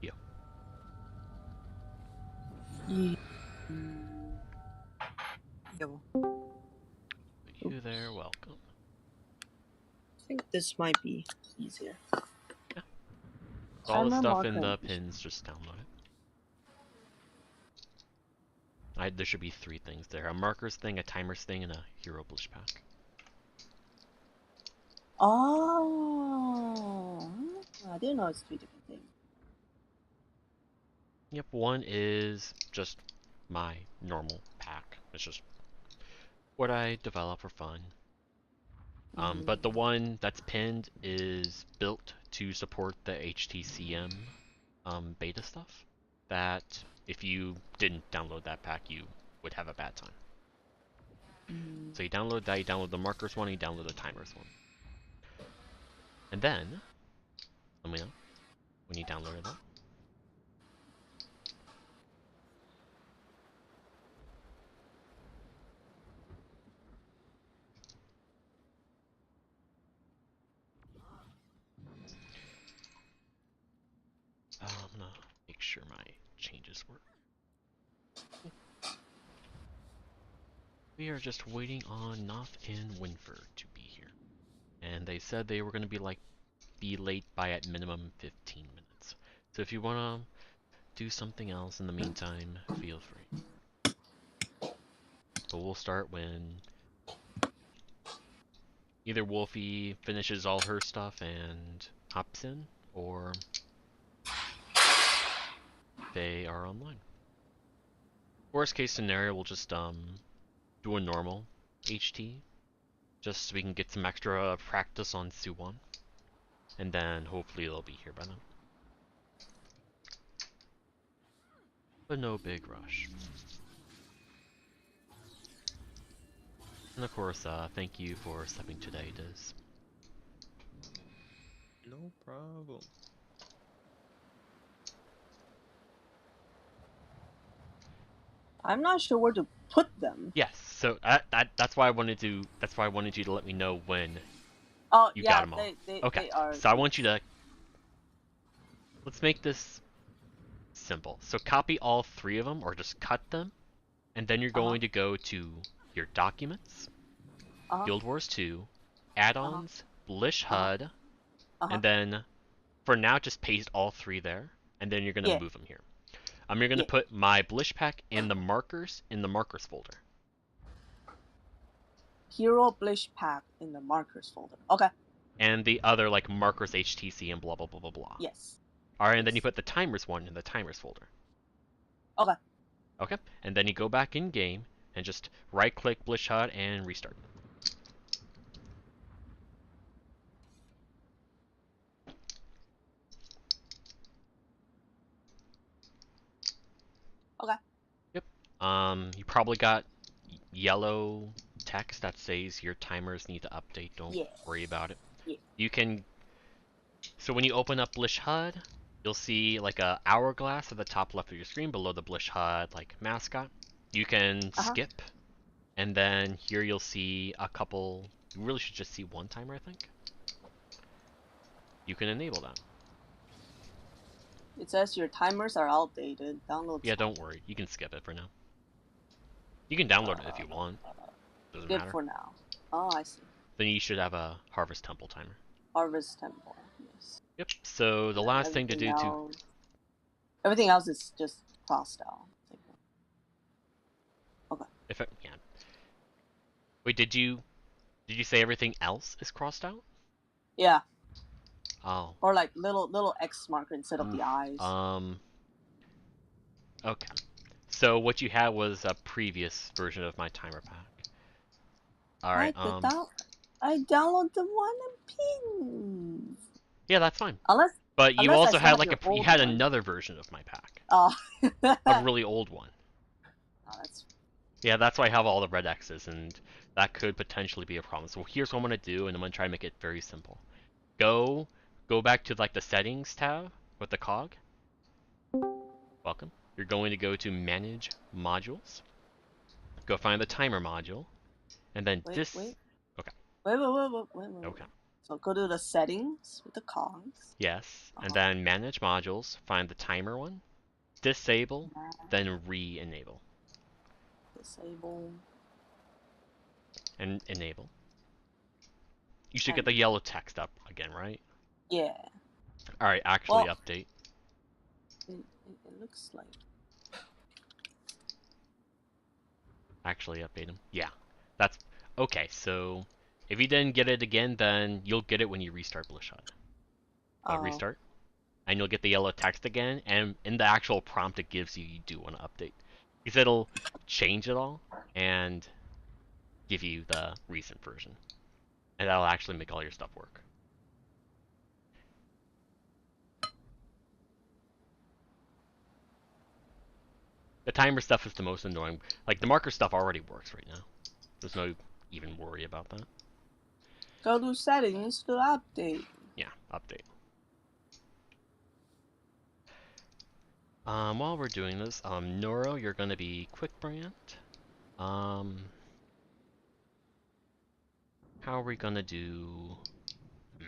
Yeah. Yeah. Yo. You there, welcome. I think this might be easier. Yeah. All the Timer stuff in marker. the pins, just download it. There should be 3 things there. A markers thing, a timers thing, and a hero blish pack. Oh, I didn't know it's 3 different things. Yep, one is just my normal pack. It's just what I develop for fun. But the one that's pinned is built to support the HTcm beta stuff. That if you didn't download that pack, you would have a bad time. So you download that, you download the markers one, you download the timers one. And then, let me know when you downloaded that. I'm gonna make sure my changes work. We are just waiting on Knopf and Winford to be here. And they said they were gonna be late by at minimum 15 minutes. So if you wanna do something else in the meantime, feel free. But we'll start when either Wolfie finishes all her stuff and hops in, or they are online. Worst case scenario, we'll just do a normal HT, just so we can get some extra practice on Soo-Won, and then hopefully they'll be here by then. But no big rush. And of course, thank you for subbing today, Diz. No problem. I'm not sure where to put them. Yes, so that's why I wanted to. That's why I wanted you to let me know when Oh, you yeah, got them all. Okay, they are. so I want you to. Let's make this simple. So copy all 3 of them, or just cut them, and then you're going to go to your documents, Guild Wars 2, add-ons, Blish HUD, and then for now just paste all 3 there, and then you're gonna move them here. You're gonna put my Blish pack and the markers in the markers folder. Hero Blish pack in the markers folder. Okay. And the other like markers HTC and blah blah blah blah blah. Yes. Alright, and then you put the timers one in the timers folder. Okay. Okay, and then you go back in game and just right click Blish HUD and restart. Okay. Yep. You probably got yellow text that says your timers need to update. Don't worry about it. Yeah. You can. So when you open up Blish HUD, you'll see like a hourglass at the top left of your screen below the Blish HUD like mascot. You can skip, and then here you'll see a couple. You really should just see one timer, I think. You can enable that. It says your timers are outdated. Download. Yeah, don't worry. You can skip it for now. You can download it if you want. Doesn't Skip matter. for now. Oh, I see. Then you should have a Harvest Temple timer. Harvest Temple. Yes. Yep. So the last thing to do everything else is just crossed out. Okay. If it, yeah. Wait, did you say everything else is crossed out? Yeah. Oh. Or like little X marker instead of the eyes. Okay. So what you had was a previous version of my timer pack. All right. I download the one in pins. Yeah, that's fine. But you also had like you had another version of my pack. Oh. A really old one. Oh, that's. Yeah, that's why I have all the red X's, and that could potentially be a problem. So here's what I'm gonna do, and I'm gonna try to make it very simple. Go back to like the settings tab with the cog. Welcome. You're going to go to manage modules. Go find the timer module, and then Wait. Okay. Wait. Okay. So go to the settings with the cogs. Yes, and then manage modules. Find the timer one. Disable, then re-enable. Disable. And enable. You should get the yellow text up again, right? Yeah. Alright, actually update. It looks like. Actually update them. Yeah. That's okay, so if you didn't get it again, then you'll get it when you restart Bloodshot. Restart. And you'll get the yellow text again, and in the actual prompt it gives you, you do want to update. Because it'll change it all and give you the recent version. And that'll actually make all your stuff work. The timer stuff is the most annoying. Like, the marker stuff already works right now. There's no even worry about that. Go to settings to update. Yeah, update. While we're doing this, Noro, you're gonna be quick brand. How are we gonna do? I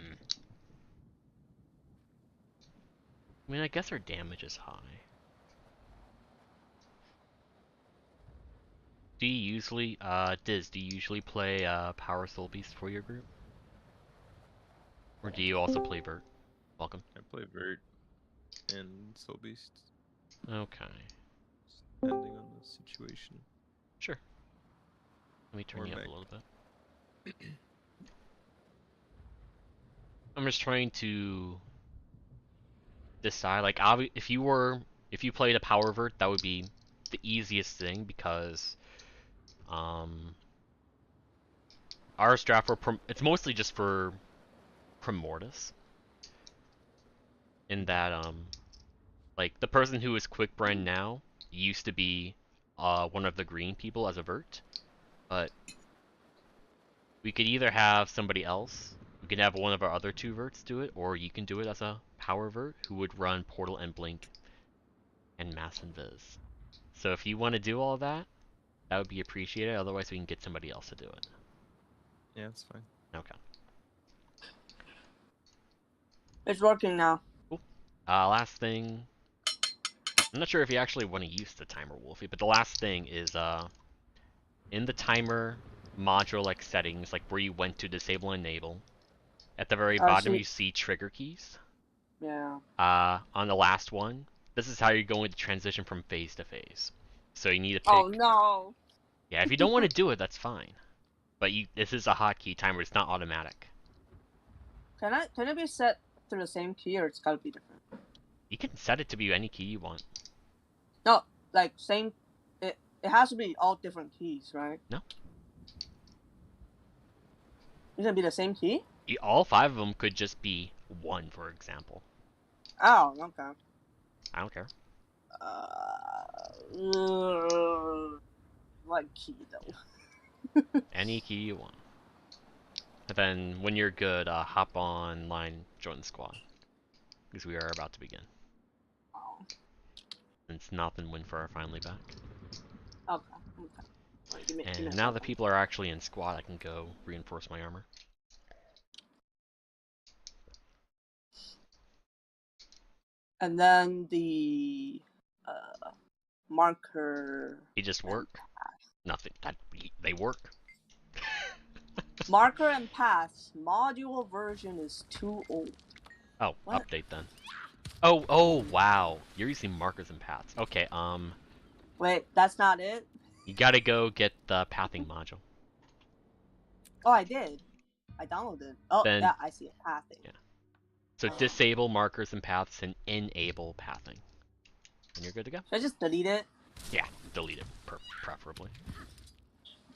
mean, I guess our damage is high. Do you usually, Diz, do you usually play, Power Soul Beast for your group? Or do you also play Vert? Welcome. I play Vert and Soul Beast. Okay. Depending on the situation. Sure. Let me turn you up a little bit. I'm just trying to decide, like, if you played a Power Vert, that would be the easiest thing, because, our strat for, it's mostly just for Primordius. In that, like, the person who is Quick Brand now used to be, one of the green people as a Vert, but we could either have somebody else, we could have one of our other two Verts do it, or you can do it as a Power Vert who would run Portal and Blink and Mass Invis. So if you want to do all that, that would be appreciated, otherwise we can get somebody else to do it. Yeah, it's fine. Okay. It's working now. Cool. Last thing, I'm not sure if you actually want to use the timer, Wolfie, but the last thing is, in the timer module, like, settings, like where you went to disable and enable, at the very bottom you see trigger keys. Yeah. On the last one, this is how you're going to transition from phase to phase. So you need to pick. Oh no. Yeah, if you don't want to do it, that's fine. But this is a hotkey timer, it's not automatic. Can it be set to the same key, or it's gotta be different? You can set it to be any key you want. No, like same. It has to be all different keys, right? No. It can be the same key? All 5 of them could just be 1, for example. Oh, okay. I don't care. What key though? Any key you want. And then when you're good, hop online, join the squad, because we are about to begin. Oh. Since Nathan went for our finally back. Okay. Right, give me now that people are actually in squad, I can go reinforce my armor. And then the marker. He just work. Nothing. They work. Marker and paths module version is too old. Oh, What? update then. Oh, wow. You're using markers and paths. Okay, Wait, that's not it? you gotta go get the pathing module. Oh, I did. I downloaded. Oh, Then, yeah, I see it. Pathing. yeah. So disable markers and paths and enable pathing. And you're good to go. Should I just delete it? Yeah, delete it, preferably.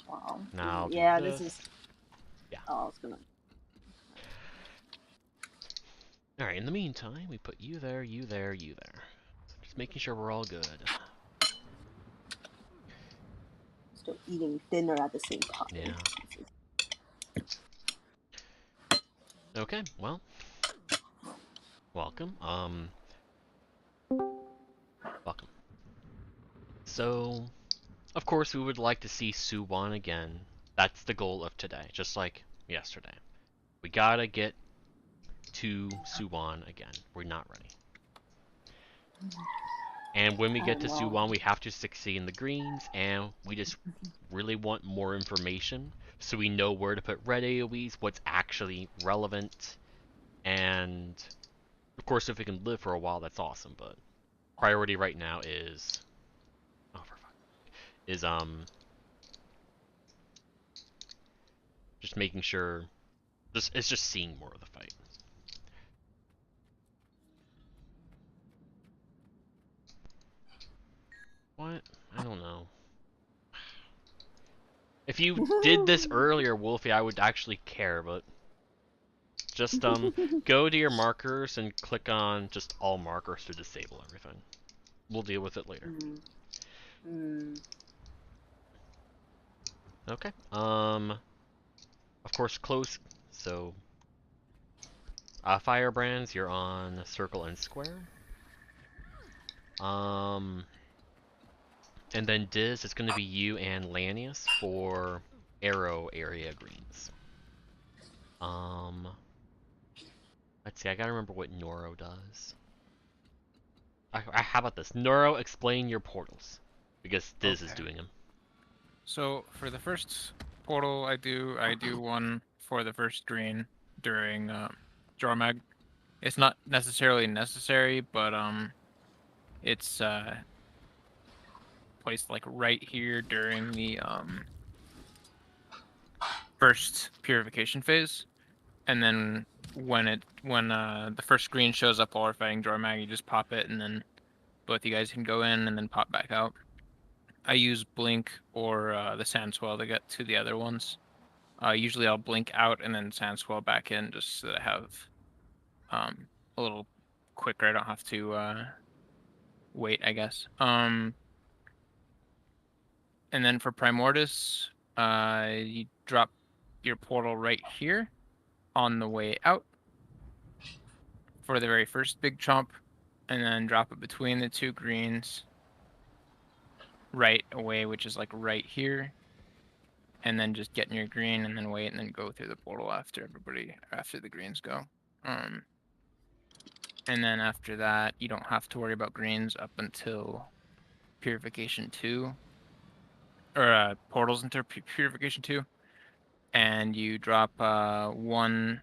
Wow. Now, Yeah, this is... Yeah. Oh, it's gonna... Alright, in the meantime, we put you there, you there, you there. Just making sure we're all good. Still eating dinner at the same time. Yeah. Okay, well. Welcome. Welcome. So, of course, we would like to see Soo-Won again. That's the goal of today, just like yesterday. We gotta get to Soo-Won again. We're not ready. And when we get to Soo-Won, we have to succeed in the greens, and we just really want more information so we know where to put red AoEs, what's actually relevant, and of course, if we can live for a while, that's awesome, but priority right now is... Oh, for fuck. Is, just making sure... It's just seeing more of the fight. What? I don't know. If you did this earlier, Wolfie, I would actually care, but... Just, go to your markers and click on just all markers to disable everything. We'll deal with it later. Okay. Of course, close. So, Firebrands, you're on circle and square. And then Diz, it's going to be you and Lanius for arrow area greens. Let's see, I gotta remember what Noro does. How about this? Noro, explain your portals. Because Diz is doing them. So, for the first portal I do one for the first green during Jormag. It's not necessarily necessary, but it's placed like right here during the first purification phase, and then when the first green shows up while we're fighting Jormag, you just pop it, and then both you guys can go in and then pop back out. I use Blink or the Sand Swell to get to the other ones. Usually I'll Blink out and then Sand Swell back in, just so that I have a little quicker. I don't have to wait, I guess. And then for Primordius, you drop your portal right here on the way out for the very first big chomp, and then drop it between the two greens right away, which is like right here, and then just get in your green and then wait and then go through the portal after the greens go. And then after that, you don't have to worry about greens up until Purification 2, or portals into Purification 2, and you drop one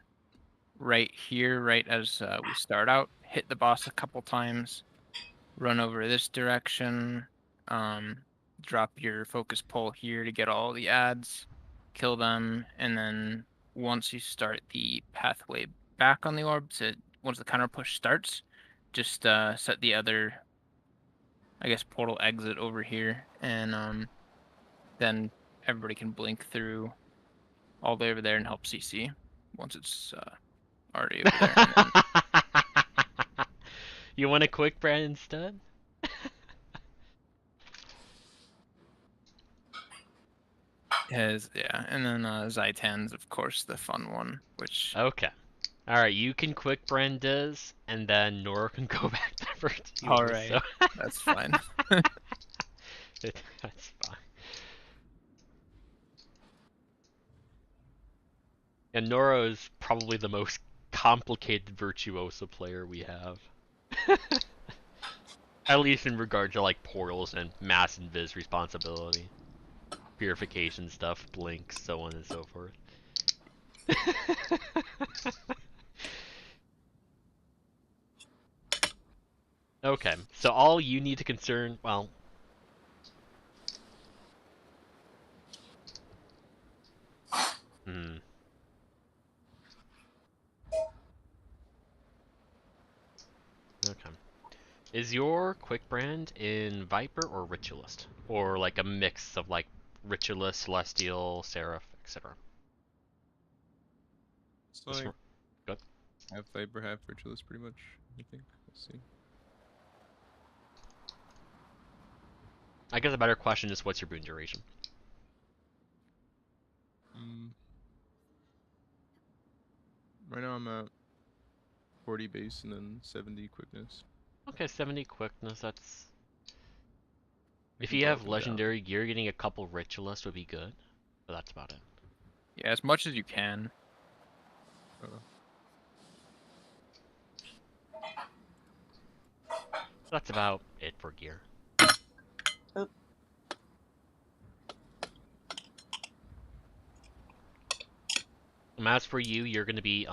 right here, right as we start out, hit the boss a couple times, run over this direction, drop your focus pole here to get all the ads, kill them, and then once you start the pathway back on the orbs, once the counter push starts, just set the other, I guess, portal exit over here, and then everybody can blink through all the way over there and help CC once it's already over there. And then... You want a quick brand instead? Yeah, and then Zaitan's, of course, the fun one, which... Okay. Alright, you can quick brand Diz, and then Nora can go back to first. Alright, so. that's fine. That's fine. And Nora is probably the most complicated virtuoso player we have. At least in regard to like portals and mass invis responsibility. purification stuff, blink, so on and so forth. Okay, so all you need to concern, well... Okay. Is your quick brand in Viper or Ritualist? Or like a mix of like Ritualist, Celestial, Seraph, etc.? So like, Good. half Viper, half Ritualist, pretty much. I think. Let's see. I guess a better question is what's your boon duration? Right now I'm at 40 base and then 70 quickness. Okay, 70 quickness, that's... I If can you go have up and down. legendary gear, getting a couple Ritualists would be good. But that's about it. Yeah, as much as you can. That's about it for gear. As for you, you're going to be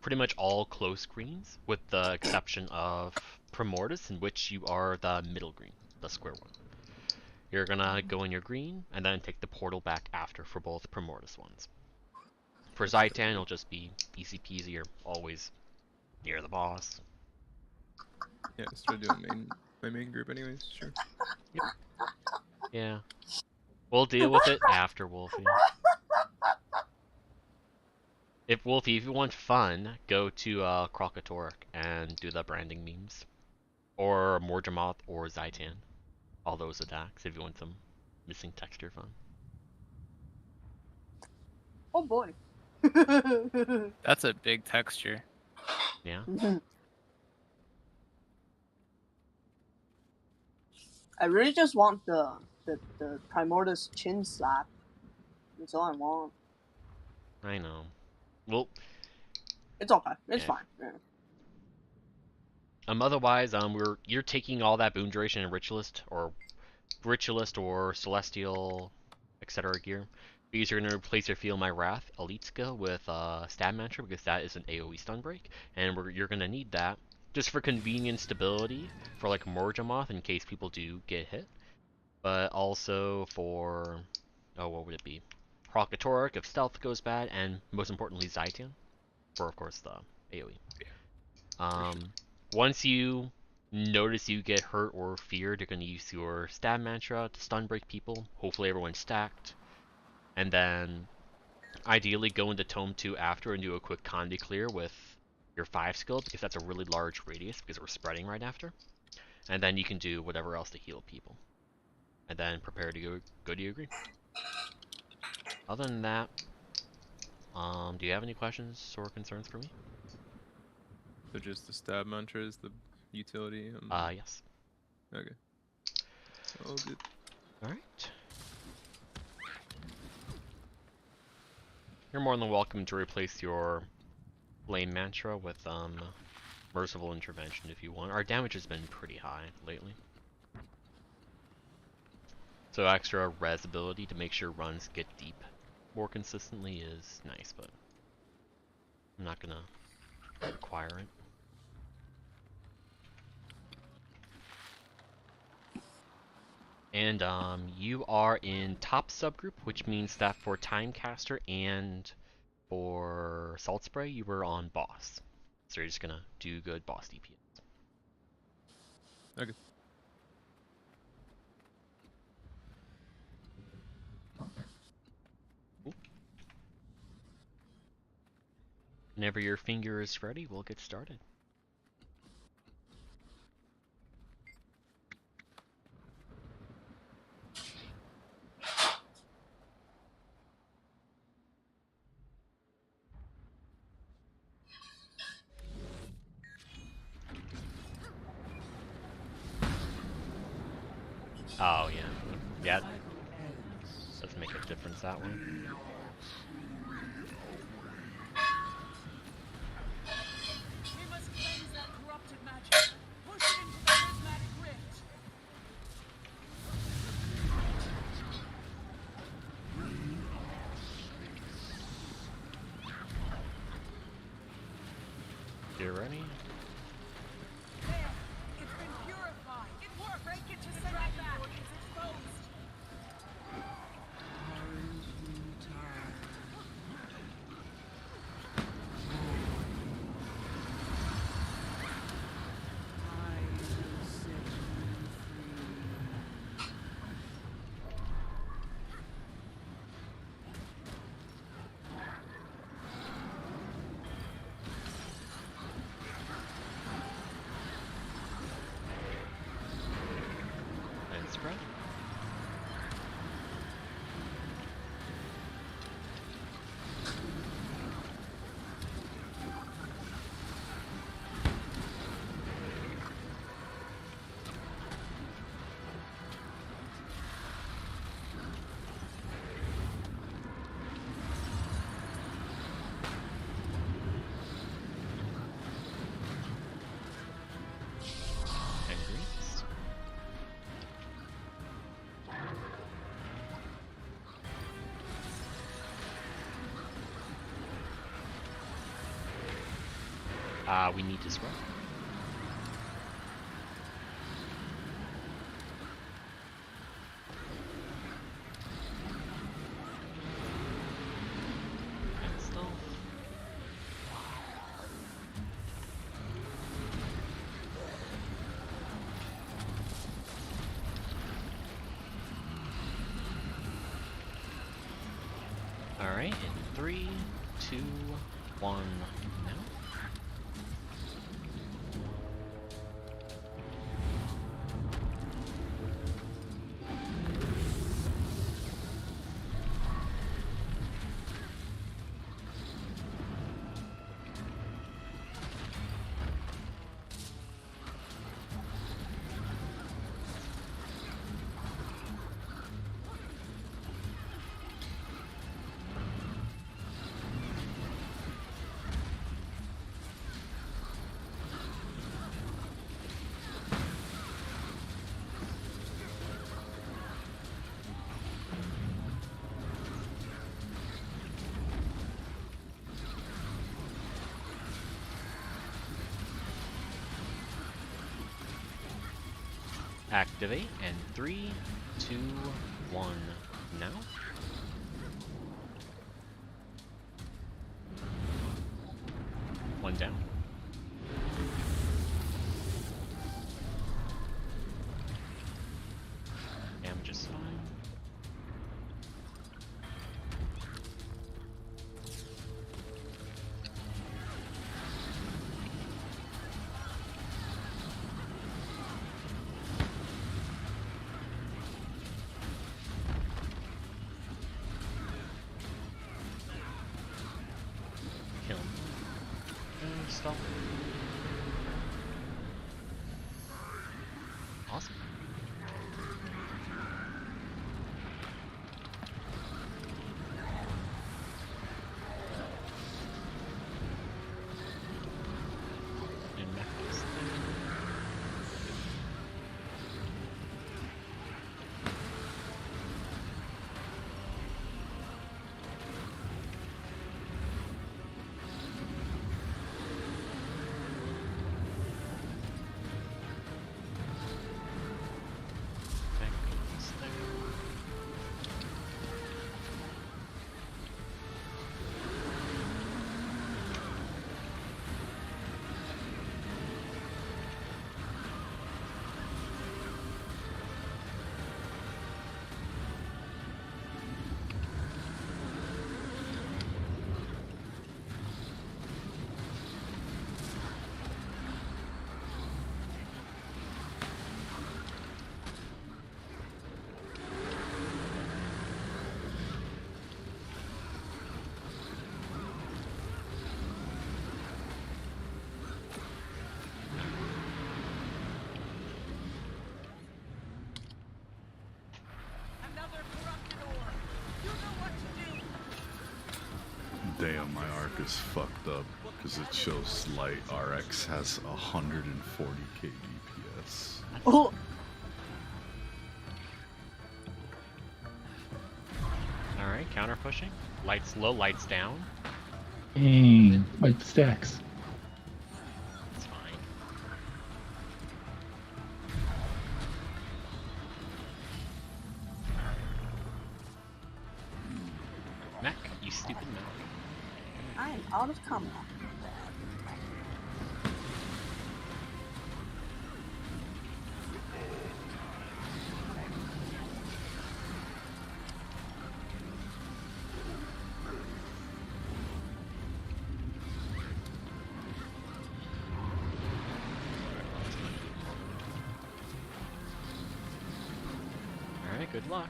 pretty much all close greens, with the exception of Primordus, in which you are the middle green, the square one. You're going to go in your green, and then take the portal back after for both Primordus ones. For Zaitan, it'll just be easy peasy, you're always near the boss. Yeah, start doing my main group anyways, sure. Yep. Yeah. We'll deal with it after, Wolfie. If Wolfie, if you want fun, go to Krokatork and do the branding memes. Or Morjamoth or Zaitan. All those attacks if you want some missing texture fun. Oh boy. That's a big texture. Yeah. I really just want the Primordus chin slap. That's all I want. I know. Well, it's okay. It's yeah. fine. Yeah. Otherwise, you're taking all that boon duration in Ritualist or Celestial, etc. gear. Because you're gonna replace your Feel My Wrath Elite skill with Stab Mantra because that is an AoE stun break, and you're gonna need that just for convenient stability for like Morjamoth in case people do get hit, but also for what would it be? Krokatork if stealth goes bad, and most importantly Zaitan for of course the AoE. Once you notice you get hurt or feared, you're going to use your Stab Mantra to stun break people. Hopefully everyone's stacked. And then ideally go into Tome 2 after and do a quick Condi clear with your 5 skill because that's a really large radius because we're spreading right after. And then you can do whatever else to heal people. And then prepare to go to your green. Other than that, do you have any questions or concerns for me? So just the Stab Mantra is the utility? Yes. Okay. All good. Alright. You're more than welcome to replace your Flame Mantra with Merciful Intervention if you want. Our damage has been pretty high lately. So extra res ability to make sure runs get deep more consistently is nice, but I'm not gonna require it. And you are in top subgroup, which means that for Timecaster and for Salt Spray, you were on boss. So you're just gonna do good boss DPS. Okay. Cool. Whenever your finger is ready, we'll get started. Oh, yeah. Yeah. Does make a difference, that one. We must cleanse that corrupted magic. Push it into the prismatic rift. You ready? There, it's been purified. It worked. Break it to the dragon board is exposed. And spread. And greens. We need to spread. And stealth. Alright, in 3, 2, 1, now. Activate, and 3, 2, 1, now. One down. Damage is fine. Kill him. And stop. Awesome. And necklace there. Necklace there. Another corrupted ore. You know what to do. Damn, my arc is fucked up because it shows light RX has 140k DPS. Oh, Alright, counter pushing. Lights low, lights down. Dang, like stacks. Mac, you stupid Mac. I am out of combat. Alright, good luck.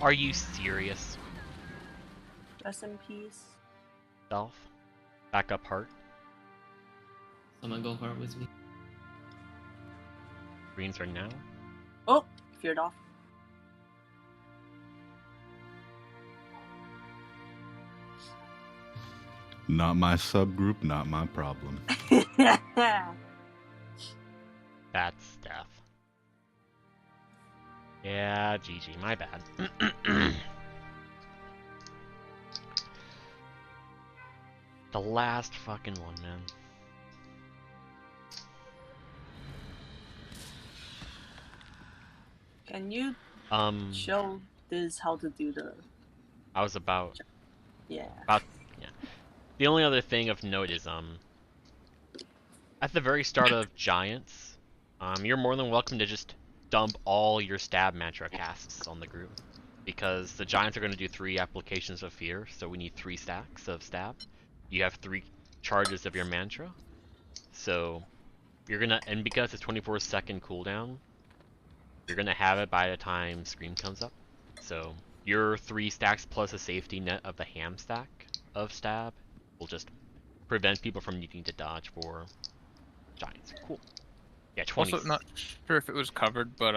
Are you serious? Rest in peace. Self? Backup heart? Someone go for it with me. Greens are now? Oh, feared off. Not my subgroup, not my problem. Bad stuff. Yeah, GG, my bad. The last fucking one, man. Can you Um, show this how to do the I was about, yeah. yeah. The only other thing of note is, at the very start of Giants, you're more than welcome to just dump all your stab mantra casts on the group. Because the Giants are going to do 3 applications of fear, so we need 3 stacks of stab. You have 3 charges of your mantra. So, you're gonna, and because it's 24-second cooldown, you're gonna have it by the time Scream comes up. So, your 3 stacks plus a safety net of the ham stack of stab will just prevent people from needing to dodge for Giants. Cool. Yeah, 20. Also, not sure if it was covered, but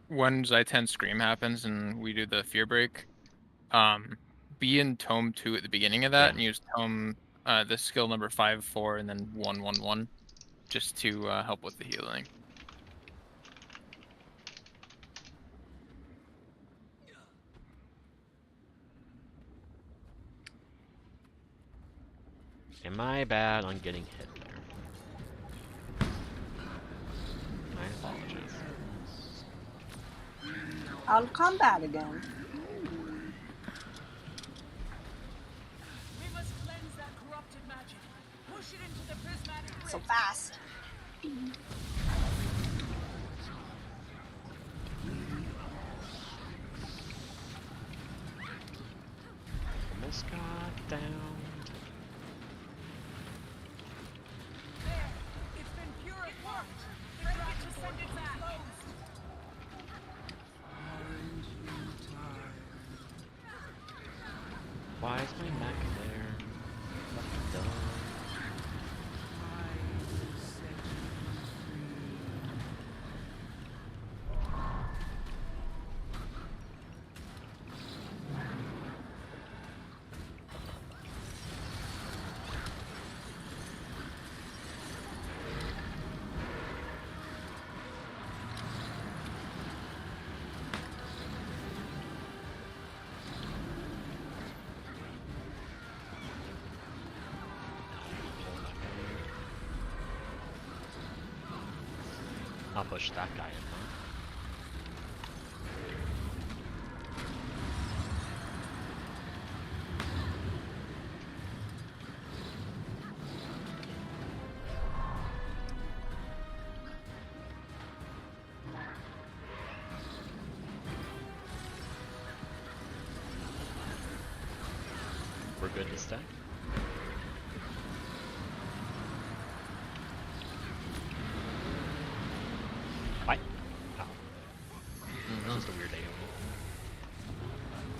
when Zai-10 Scream happens and we do the Fear Break, be in Tome 2 at the beginning of that and use Tome, the skill number 5, 4, and then 1, 1, 1, just to help with the healing. Am I bad on getting hit there? My apologies. Out of combat again. We must cleanse that corrupted magic. Push it into the prismatic So rift. fast. Almost got down. There. It's been purified. Break it to send it back. Why is my mech there? Fucking dumb. I'll push that guy in, huh? We're good to stay. the weird AoE.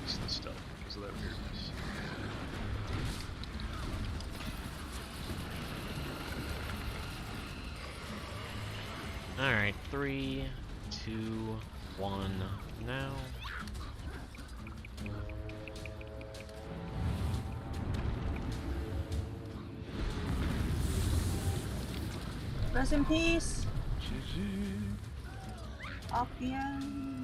It's the stealth because of that weirdness. Alright, 3, 2, 1, now. Rest in peace. GG. Up the end.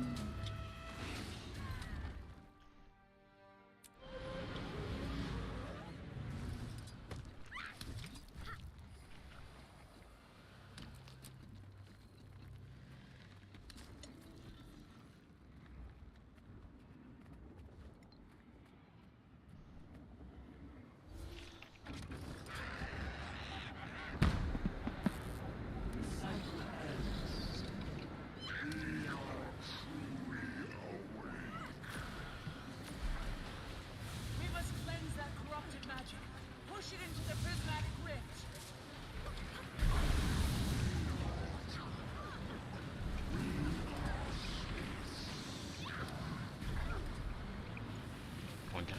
We must cleanse that corrupted magic. Push it into the prismatic rift. One down.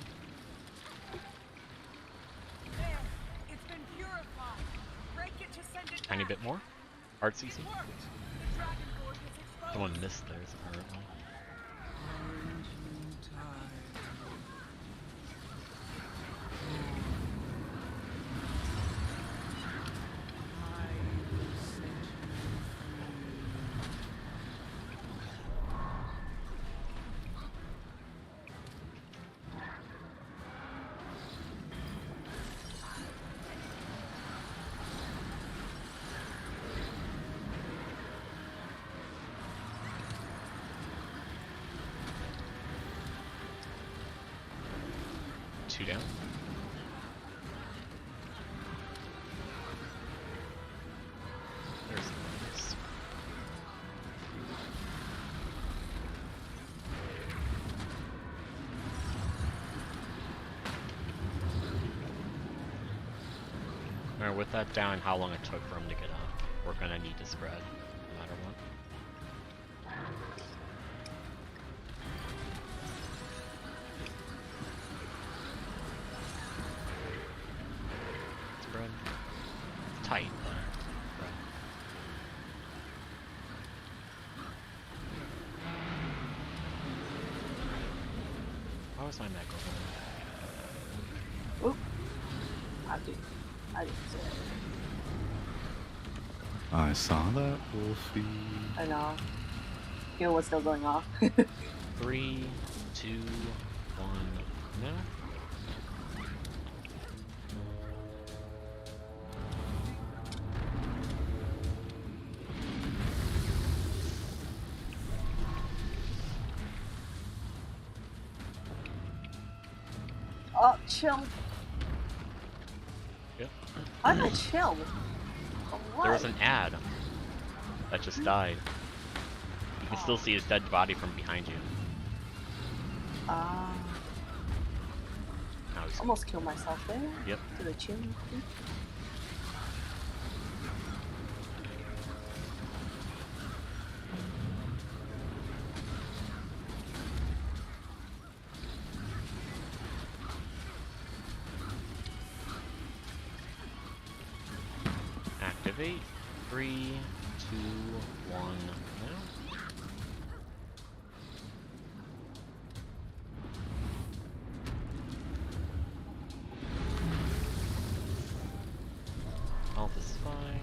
There, it's been purified. Break it to send it Tiny back. bit more. Art It CC. worked. The dragon board is exposed. Someone missed theirs apparently. Two down. There's the bonus. Alright, with that down, how long it took for him to get up. We're gonna need to spread, no matter what. Spread. Tight, but spread. Why was my mech over Oop. I didn't say it. I saw that, Wolfie. I know. It was still going off. there? 3, 2, 1, now? Oh, chill. Yep. I'm a chill. There was an ad that just died. You can still see his dead body from behind you. Now he's Almost killed myself there. Yep. To the chin. activate. 3, 2, 1, now. Health is fine.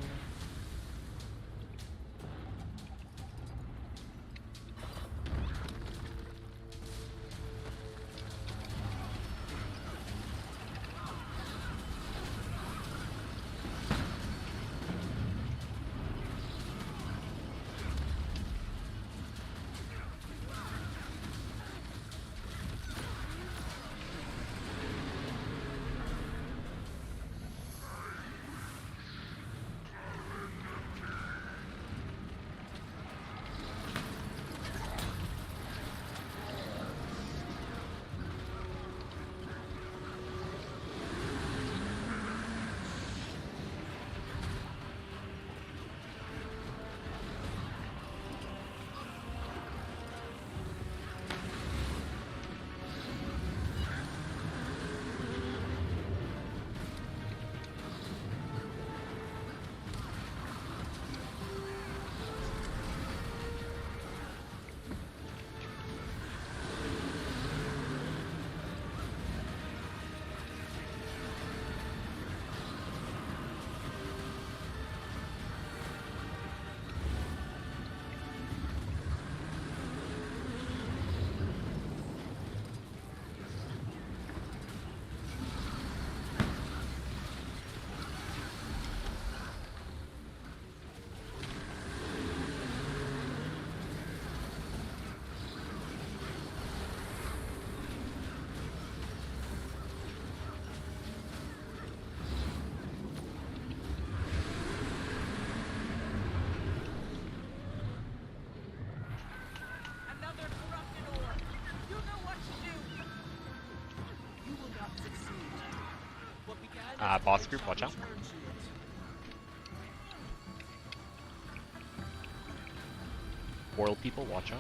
Boss group, watch out. Portal people, watch out.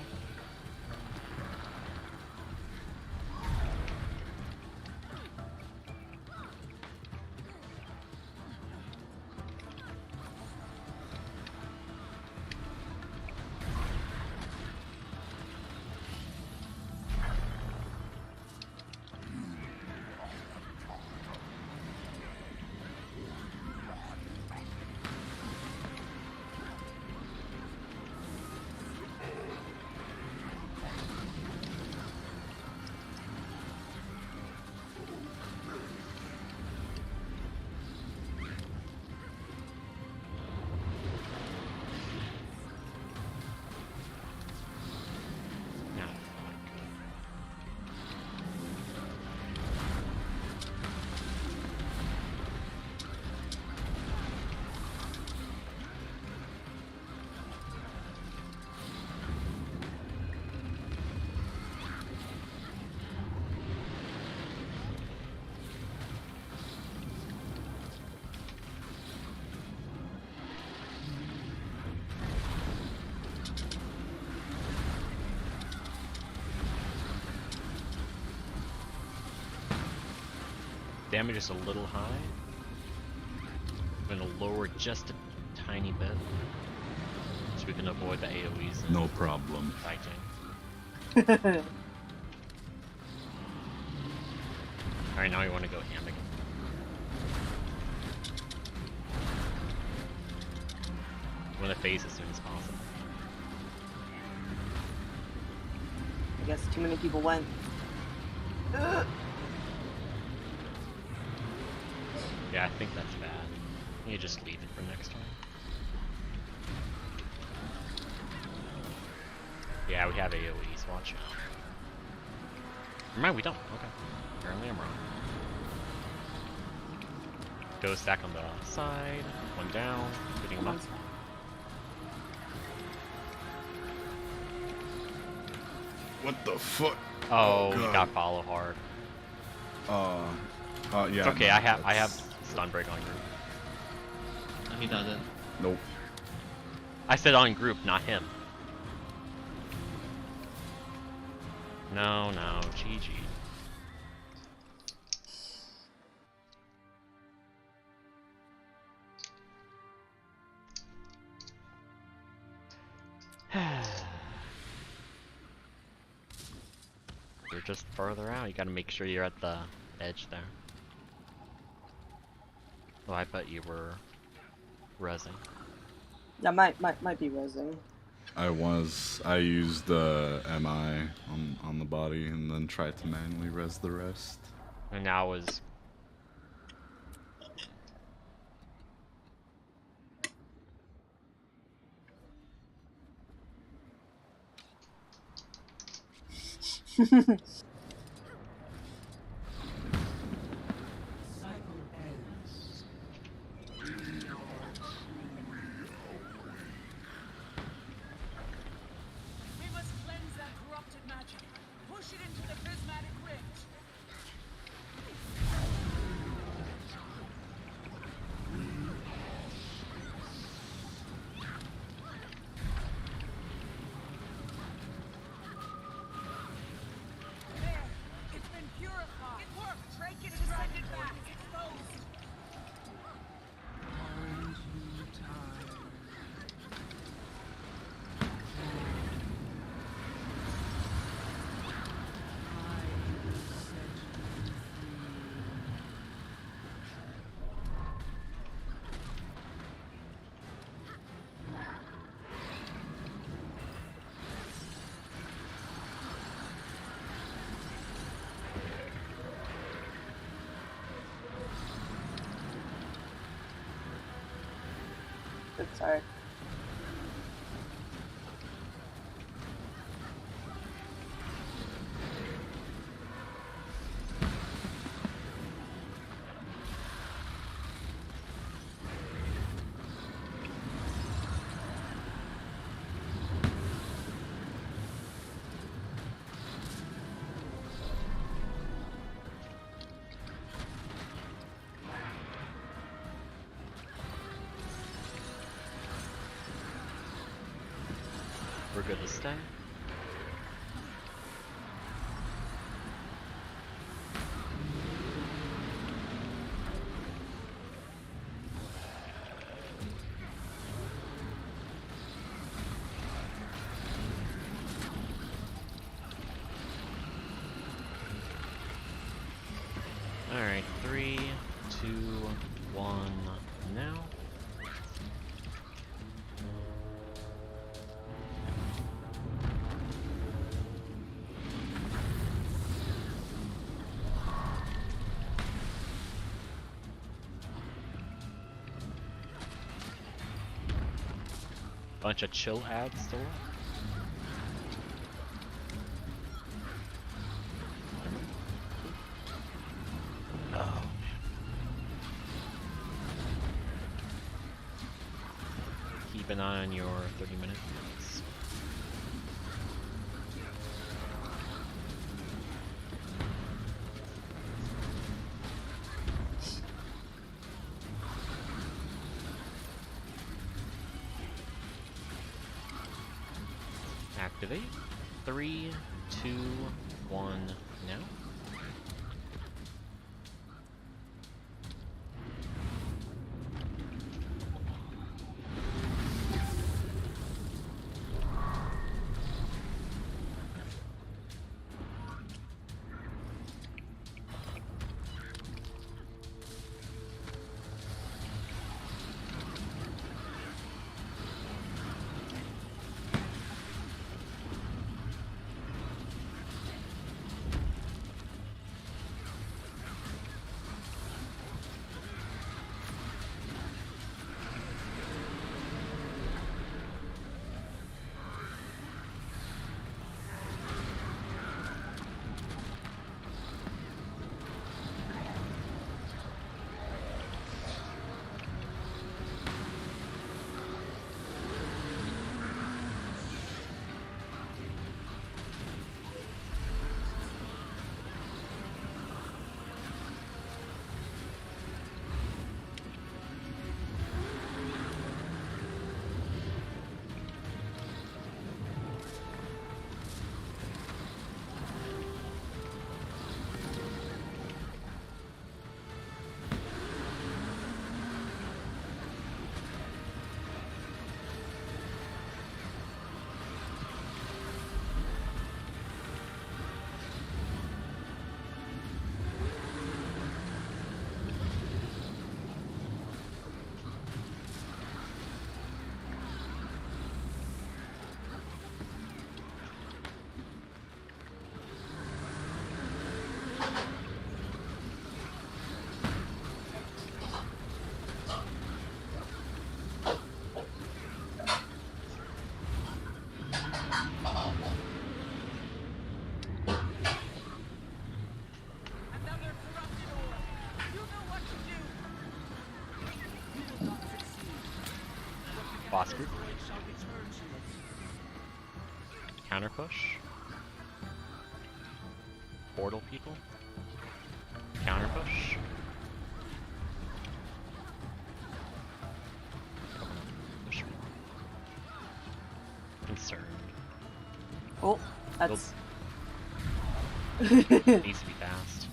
Damage is a little high. I'm gonna lower just a tiny bit so we can avoid the AoEs and No problem. fighting. Alright, now we want to go ham again. We want to phase as soon as possible. I guess too many people went. Ugh. Yeah, I think that's bad. You just leave it for next time. Yeah, we have AoEs, watch out. Never mind, we don't. Okay. Apparently I'm wrong. Go stack on the side. One down. Getting him up. What the fuck? Oh, he God. got follow hard. Yeah. It's okay, no, I have that's- stun break on group. No, he doesn't. Nope. I said on group, not him. No, GG. You're just further out. You gotta make sure you're at the edge there. Oh, I bet you were rezzing. Yeah, might be rezzing. I used the MI on the body and then tried to manually res the rest. And now was We must cleanse that corrupted magic. Push it into the prismatic rift. There. It's been purified. It worked. Break it to send it back. It's exposed. Oops, sorry. We're good to stay. Alright, 3, 2, 1, now. Bunch of chill ads still up. Oh man. Keep an eye on your 30-minute minutes. Activate. 3, 2, 1, now. Another corrupted orb. You know what to do. You will not succeed. Boss group. Void shall return to us. Counter push. Portal people. Counter push. Come on, push me. Concerned. Oh, that's. Needs to be fast.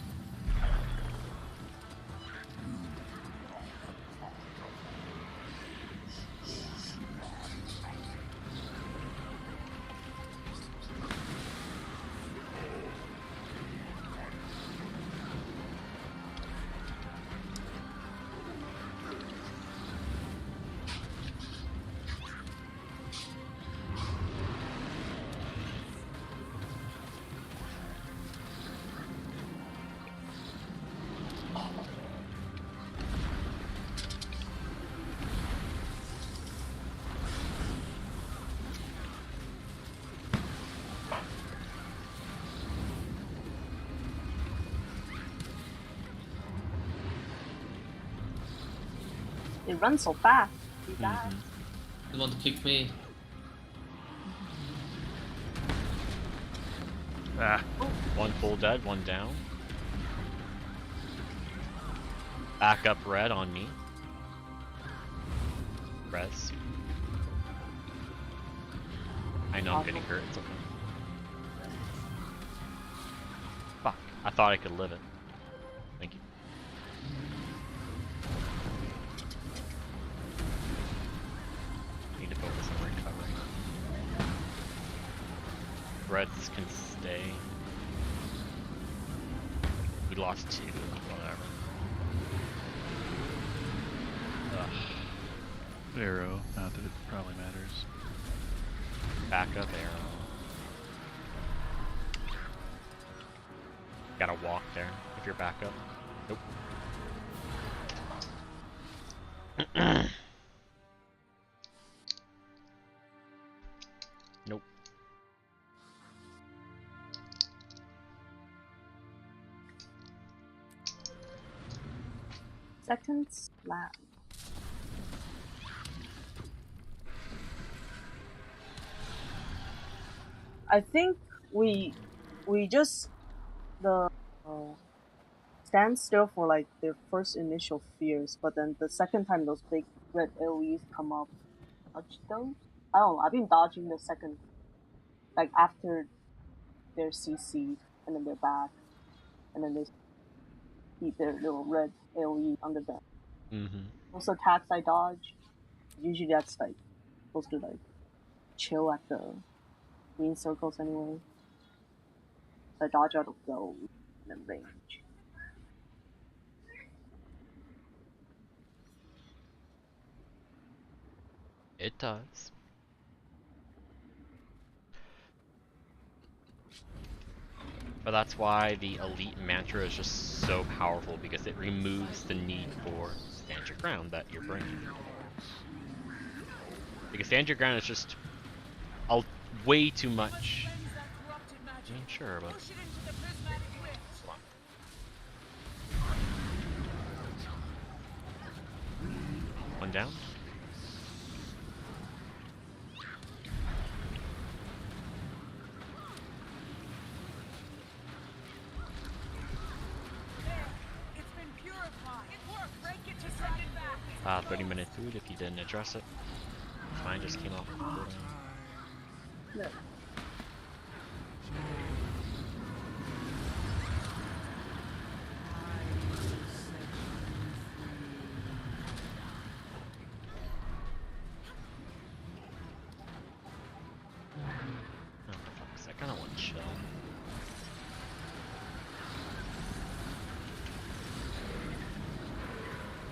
They run so fast. You die. You want to kick me? Ah, one full dead, one down. Back up red on me. Res. I know I'm getting hurt. It's okay. Fuck. I thought I could live it. Thank you. Need to focus on recovery. Reds can stay. We lost 2, whatever. Ugh. Arrow, not that it probably matters. Backup arrow. Gotta walk there if you're backup. Nope. Nope. Second slab. I think we just stand still for like their first initial fears, but then the second time those big red AoEs come up, dodge those. I don't know. I've been dodging the second, like after they're CC'd and then they're back, and then they keep their little red AoE under them. Most attacks I dodge, usually that's like supposed to like chill at the green circles anyway. So I dodge out of those and then range. It does. But that's why the elite mantra is just so powerful, because it removes the need for stand your ground that you're bringing. Because stand your ground is just way too much. I ain't sure, but come on. One down. It's been purified. It worked. Break it to send it back. 30-minute food if you didn't address it. Mine just came off of cooldown. Yeah. Oh, for fuck's sake, I kinda want to chill.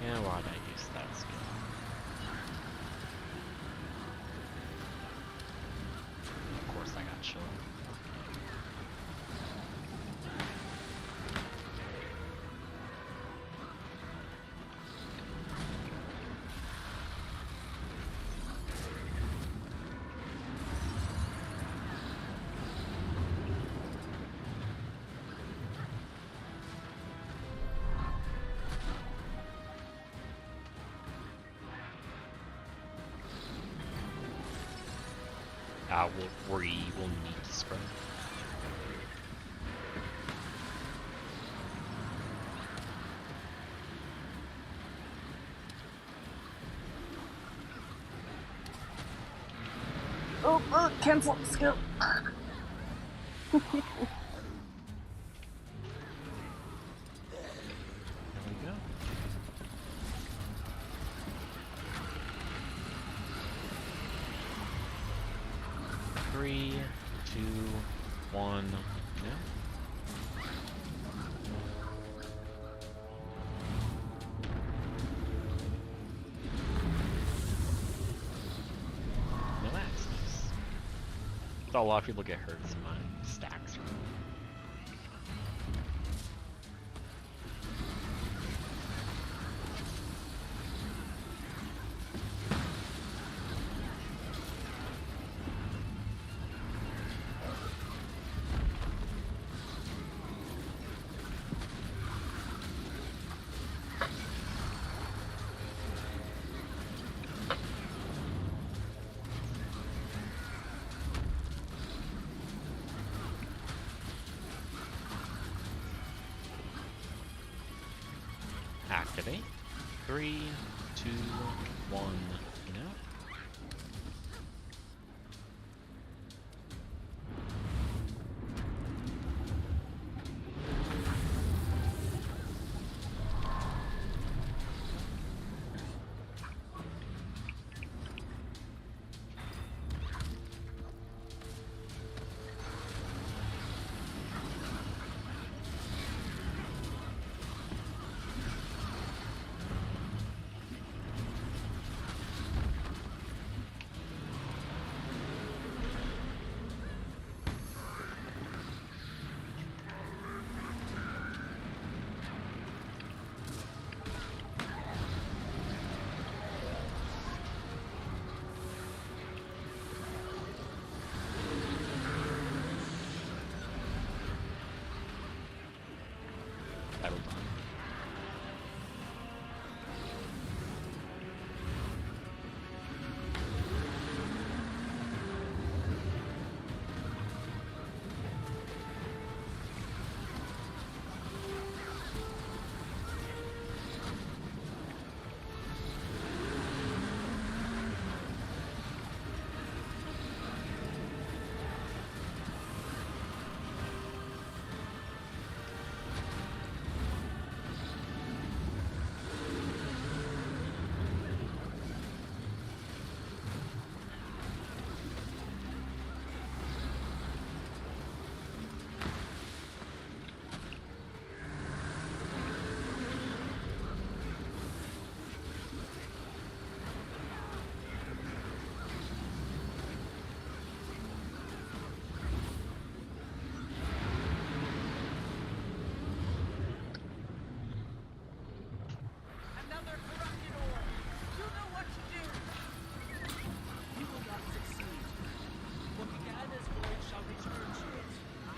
Yeah, why'd I use that skill? Of course I got chill. We will need to spread. Oh, cancel skill. There we go. Three, 2, 1, now. No axes. Thought a lot of people get hurt in my stacks. Activate. 3, 2, 1, now.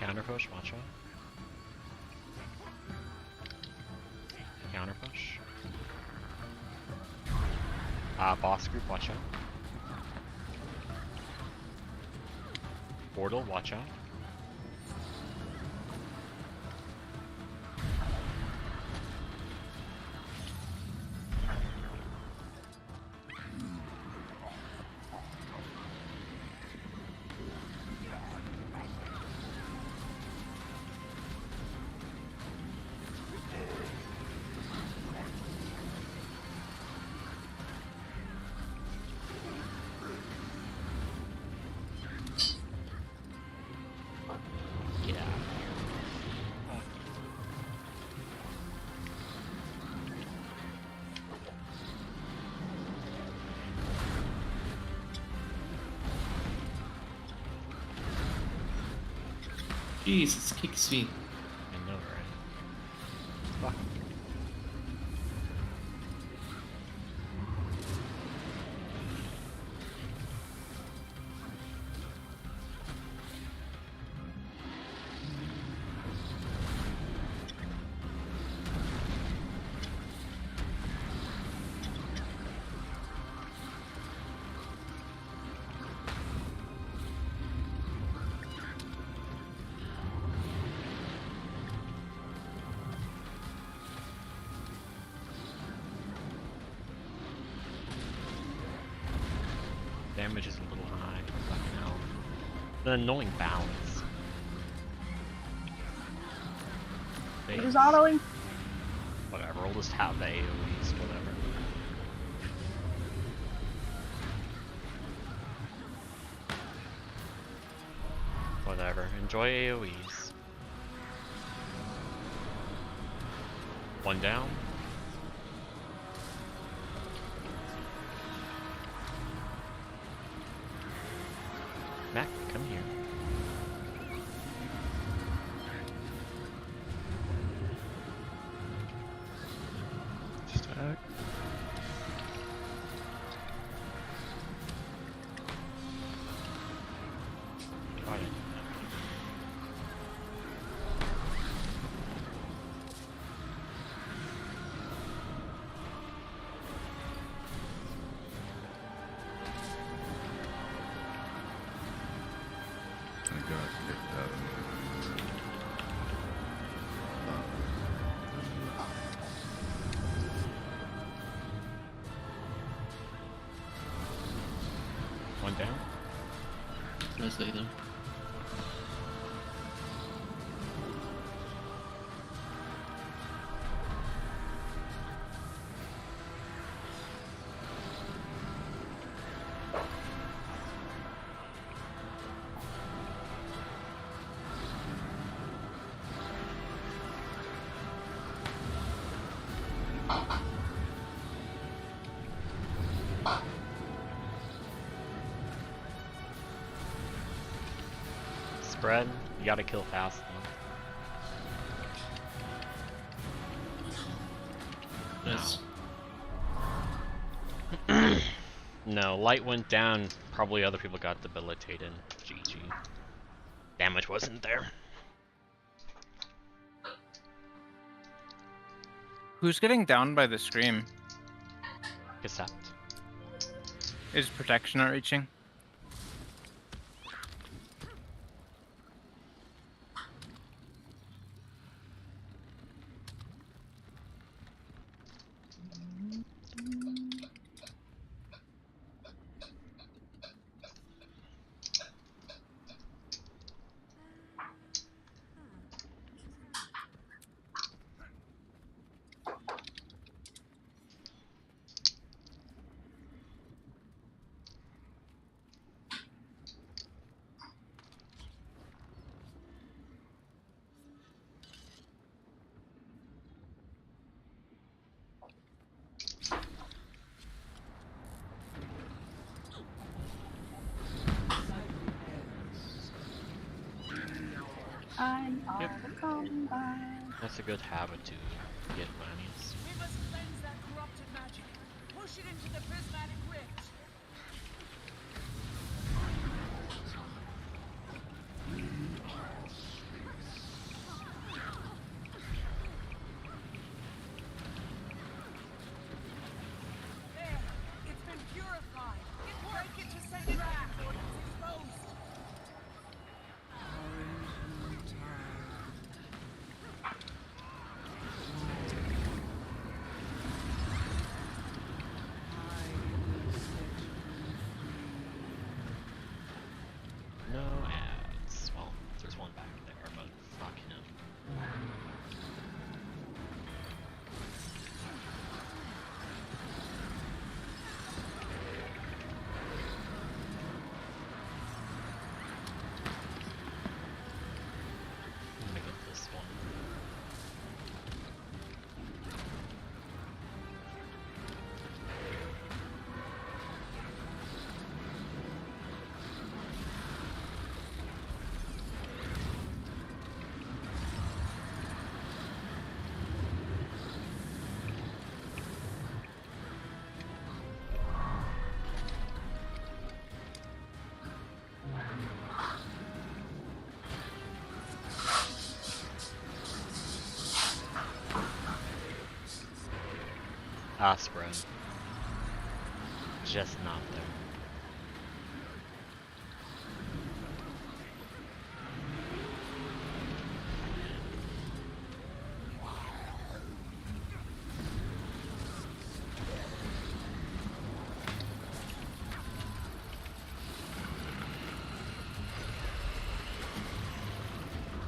Counter push, watch out. Counter push. Boss group, watch out. Portal, watch out. Get out of here. Jesus, kicks me. I know, right? Fuck. Damage is a little high. Fucking hell. The annoying balance. He's autoing. Whatever, we'll just have the AoEs, whatever. Whatever, enjoy AoEs. One down. Mac, come here. Stack. Got it. I got kicked out. One down. Nice later. Spread, you gotta kill fast though. Nice. No, light went down, probably other people got debilitated. GG. Damage wasn't there. Who's getting down by the scream? Cassette. Is protection not reaching? I'm Yep. out of combat. That's a good habit to get, Lanius. We must cleanse that corrupted magic. Push it into the prismatic rift. one back there, but fuck him. I'm gonna get this one. Aspirin. Just not there.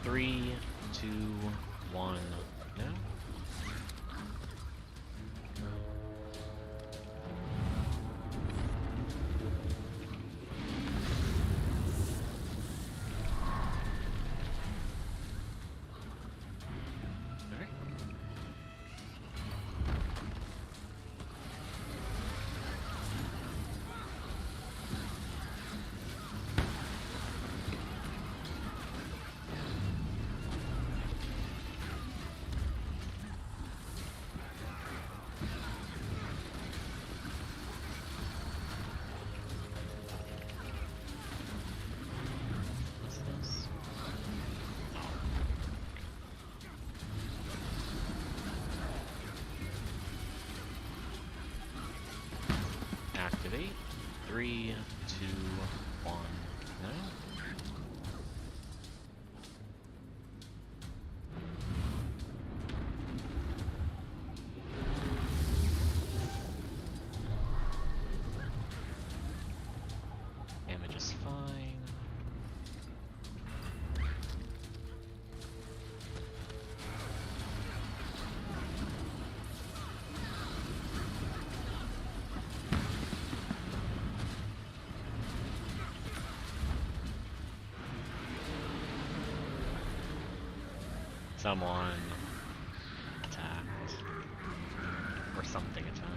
Three, two, one, now. What's this? Activate. 3, 2, 1, now. Damage is fine. Someone attacked. Or something attacked.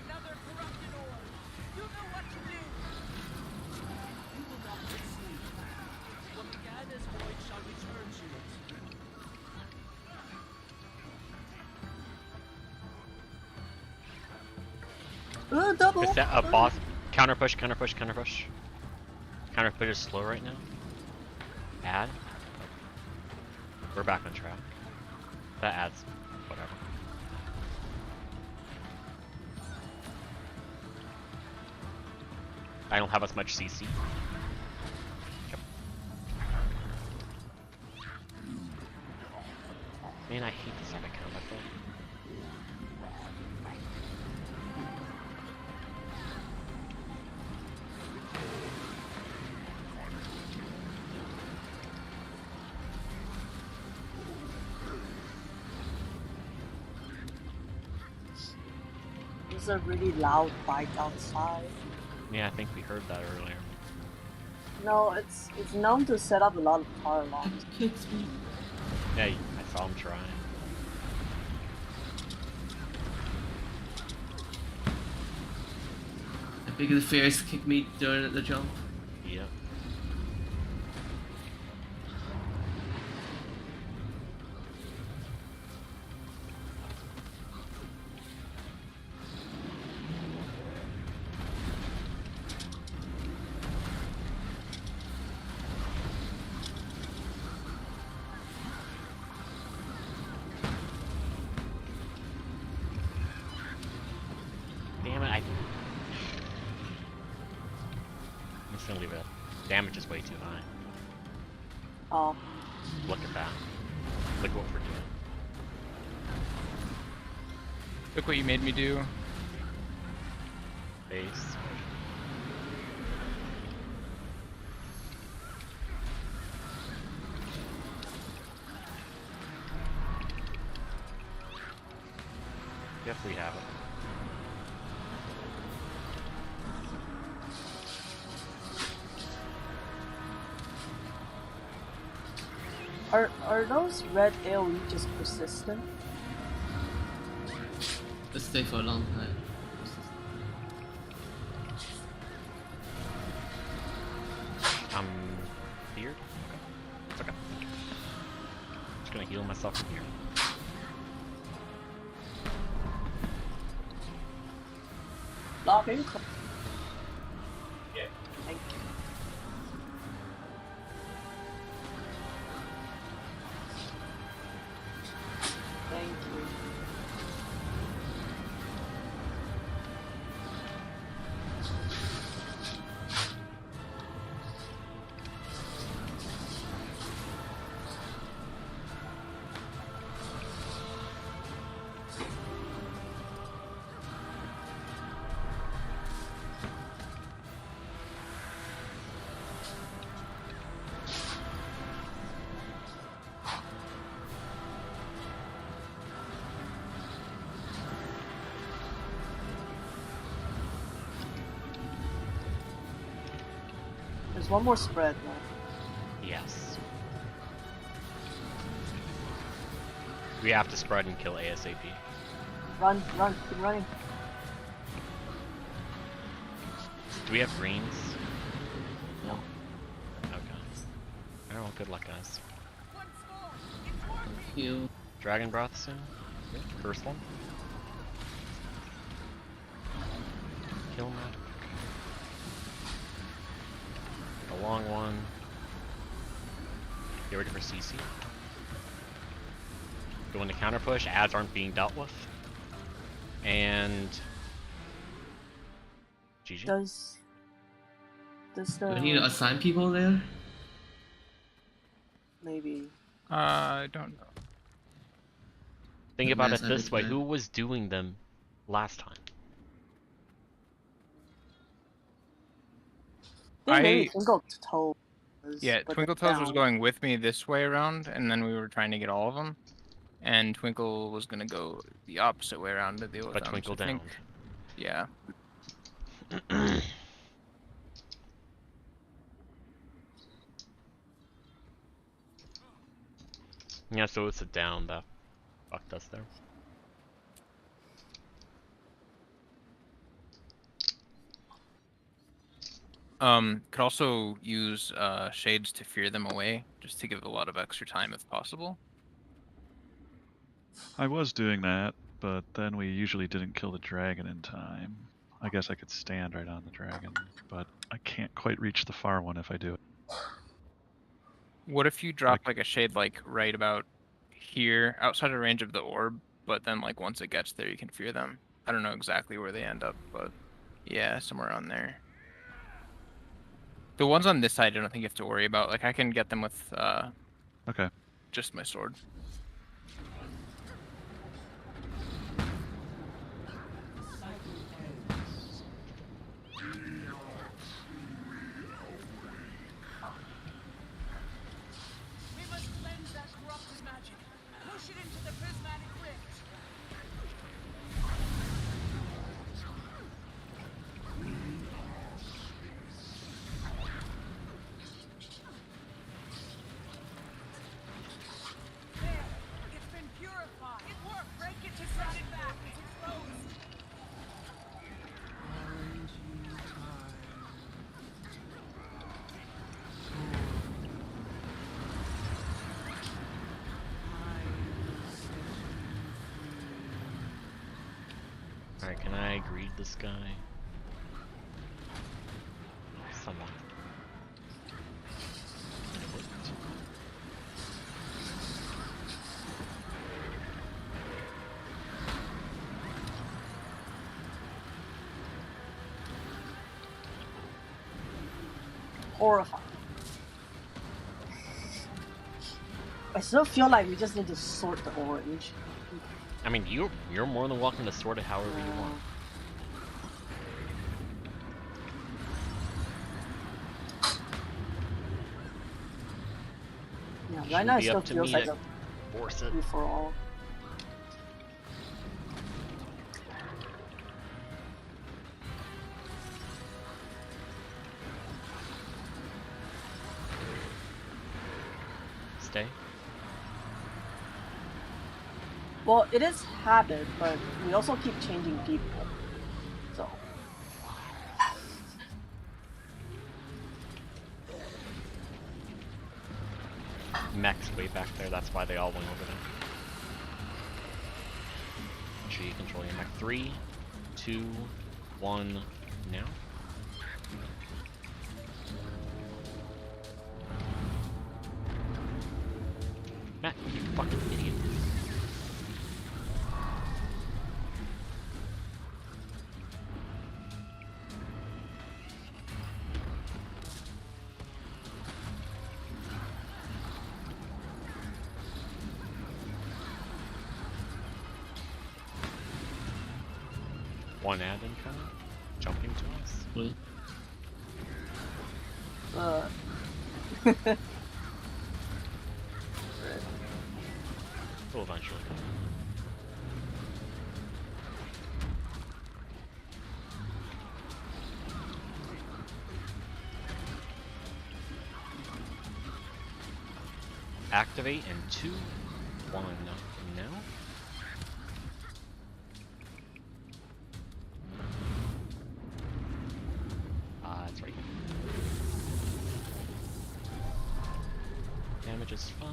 Another corrupted orb. You know what to do. You will not succeed. What began as void shall return to it. Double. Is that a boss? Counter push, counter push, counter push. Counter push is slow right now. Add. We're back on track. That adds whatever. I don't have as much CC. Yep. Man, I hate this epic counter thing. There's a really loud bike outside. Yeah, I think we heard that earlier. No, it's known to set up a lot of car alarms. It kicks me. Yeah, I saw him trying. I figure the fairies kick me during the jump. Yep. Damn it, I'm just gonna leave it. Damage is way too high. Oh, Look at that. Look what we're doing. Look what you made me do. Base. Yep, we have it. are those red AoE just persistent? They stay for a long time. I'm feared? Okay. It's okay. Just gonna heal myself from here. Logging. Yeah. Thank you. Thank you. There's one more spread left. Yes. We have to spread and kill ASAP. Run, keep running. Do we have greens? No. Okay. Oh, good luck, guys. Heal. Dragon Breath soon. First one. Kill magic. A long one. Get ready for CC. Go into counter push. Ads aren't being dealt with. And GG. Does Do I need to assign people there? maybe I don't know. Think The about it mass this way: average who was doing them last time? I think maybe I- Twinkle Toes. Yeah, but Twinkle they're Toes was down. going with me this way around, and then we were trying to get all of them. And Twinkle was gonna go the opposite way around to deal with But them. Twinkle so I down. think, yeah. Yeah, so it's a down that fucked us there. Could also use shades to fear them away, just to give a lot of extra time if possible. I was doing that, but then we usually didn't kill the dragon in time. I guess I could stand right on the dragon, but I can't quite reach the far one if I do it. What if you drop like a shade like right about here, outside of range of the orb, but then like once it gets there you can fear them? I don't know exactly where they end up, but yeah, somewhere on there. The ones on this side I don't think you have to worry about. Like I can get them with Okay. just my sword. Alright, can I greed this guy? Somewhat. It worked. Horrifying. I still feel like we just need to sort the orange. I mean, you're more than welcome to sort it however you want. Yeah, right Shouldn't now it be still up to feels me like to a force it. free for all. Stay. Well, it is habit, but we also keep changing people. So. Mech's way back there, that's why they all went over there. G controlling mech. 3, 2, 1, now. Matt, you fucking idiot. One ad incoming, jumping to us. Will eventually come. Activate in 2, 1 now. That's right. Damage is fine.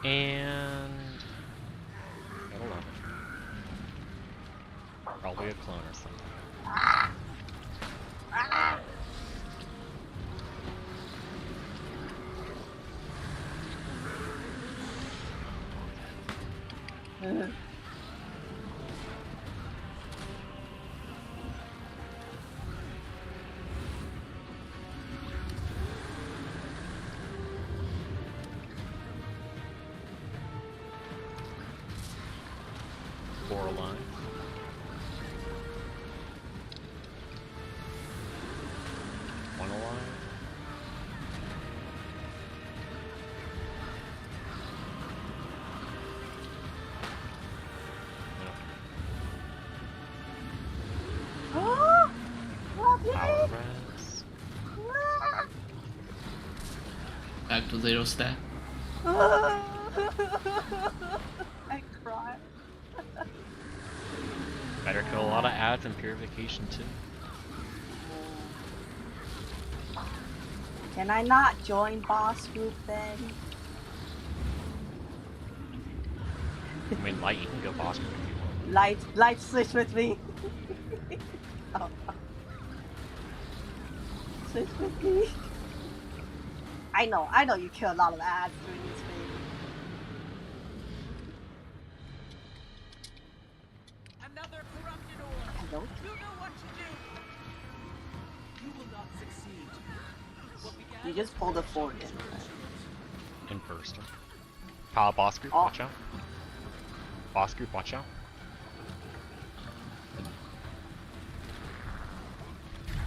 And got 11. Probably a clone or something. Four alive. One alive. Power res. Back to 0 stack. I cried. Better kill a lot of ads and purification too. Can I not join boss group then? I mean, Light, you can go boss group if you want. Light switch with me. Oh. Switch with me. I know you kill a lot of ads during this phase. Another corrupted ore. Hello? You know what to do. You will not succeed. What began You just pulled a forward in. In burster. Power boss group, Oh. watch out. Boss group, watch out.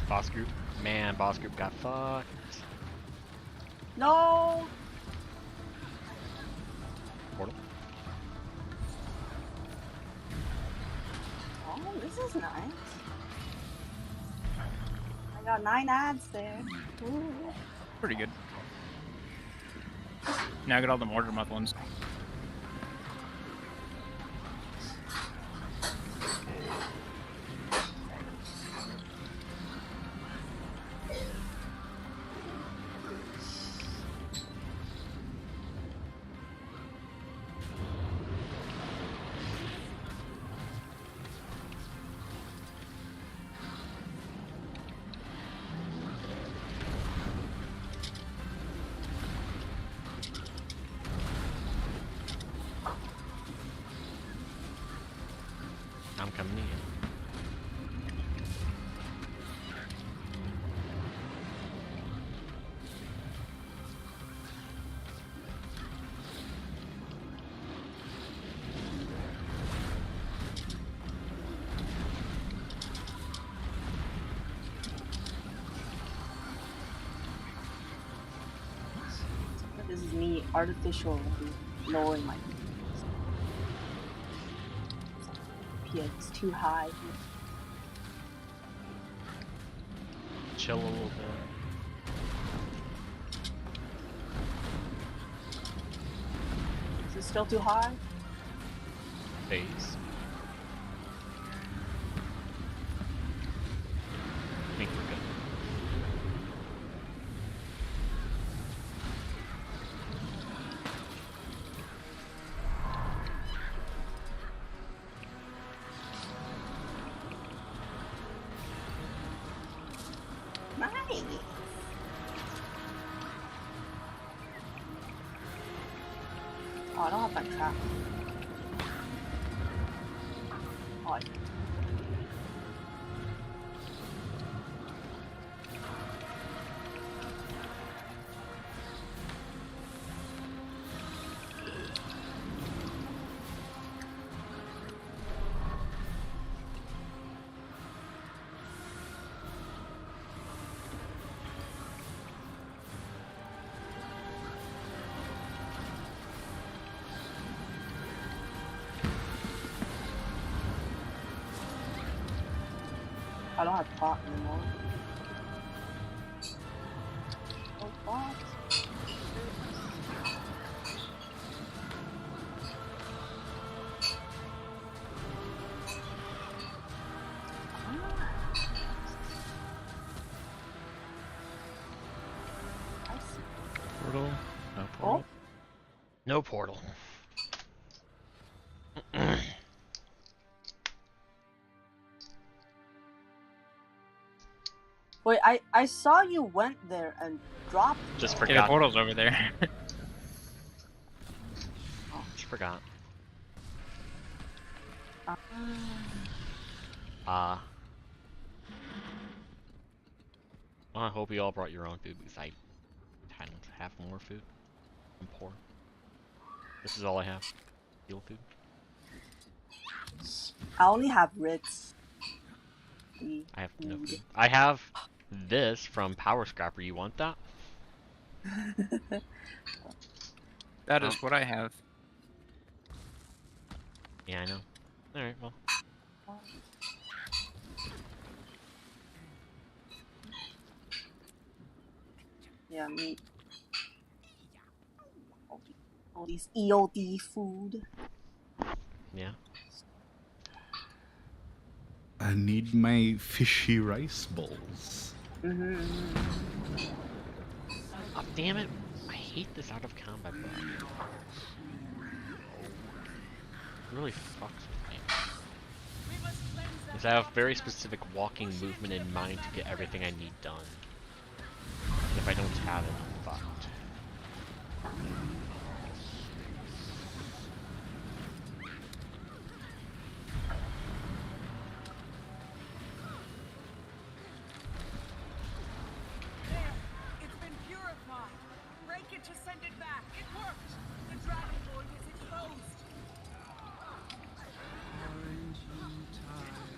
Boss group. Man, boss group got fucked. No! Portal. Oh, this is nice. I got 9 ads there. Ooh. Pretty good. Now get all the mortar mufflins. I'm coming in. This is me artificially lowering my it's too high. Chill a little bit. Is it still too high? Phase. I think we're good. Nice. Oh, I don't have that trap. Oh, I... I don't have pot anymore. Oh, pot. I see. Portal? No Oh, portal. No portal. wait, I saw you went there and dropped. Just though. Yeah, the forgot. portal's over there. Just forgot. Uh, Well, I hope you all brought your own food because I don't have more food. I'm poor. This is all I have. Heal food. I only have Ritz. I have no food. I have this from Power Scrapper. You want that? That is what I have. Yeah, I know. Alright, well. Yeah, meat. All these EOD food. Yeah. I need my fishy rice balls. Oh, damn it. I hate this out of combat bug. It really fucks with me. Because I have very specific walking movement in mind to get everything I need done. And if I don't have it, I'm fucked. There! It's been purified! Break it to send it back! It worked! The Dragon Lord is exposed! Aren't you tired?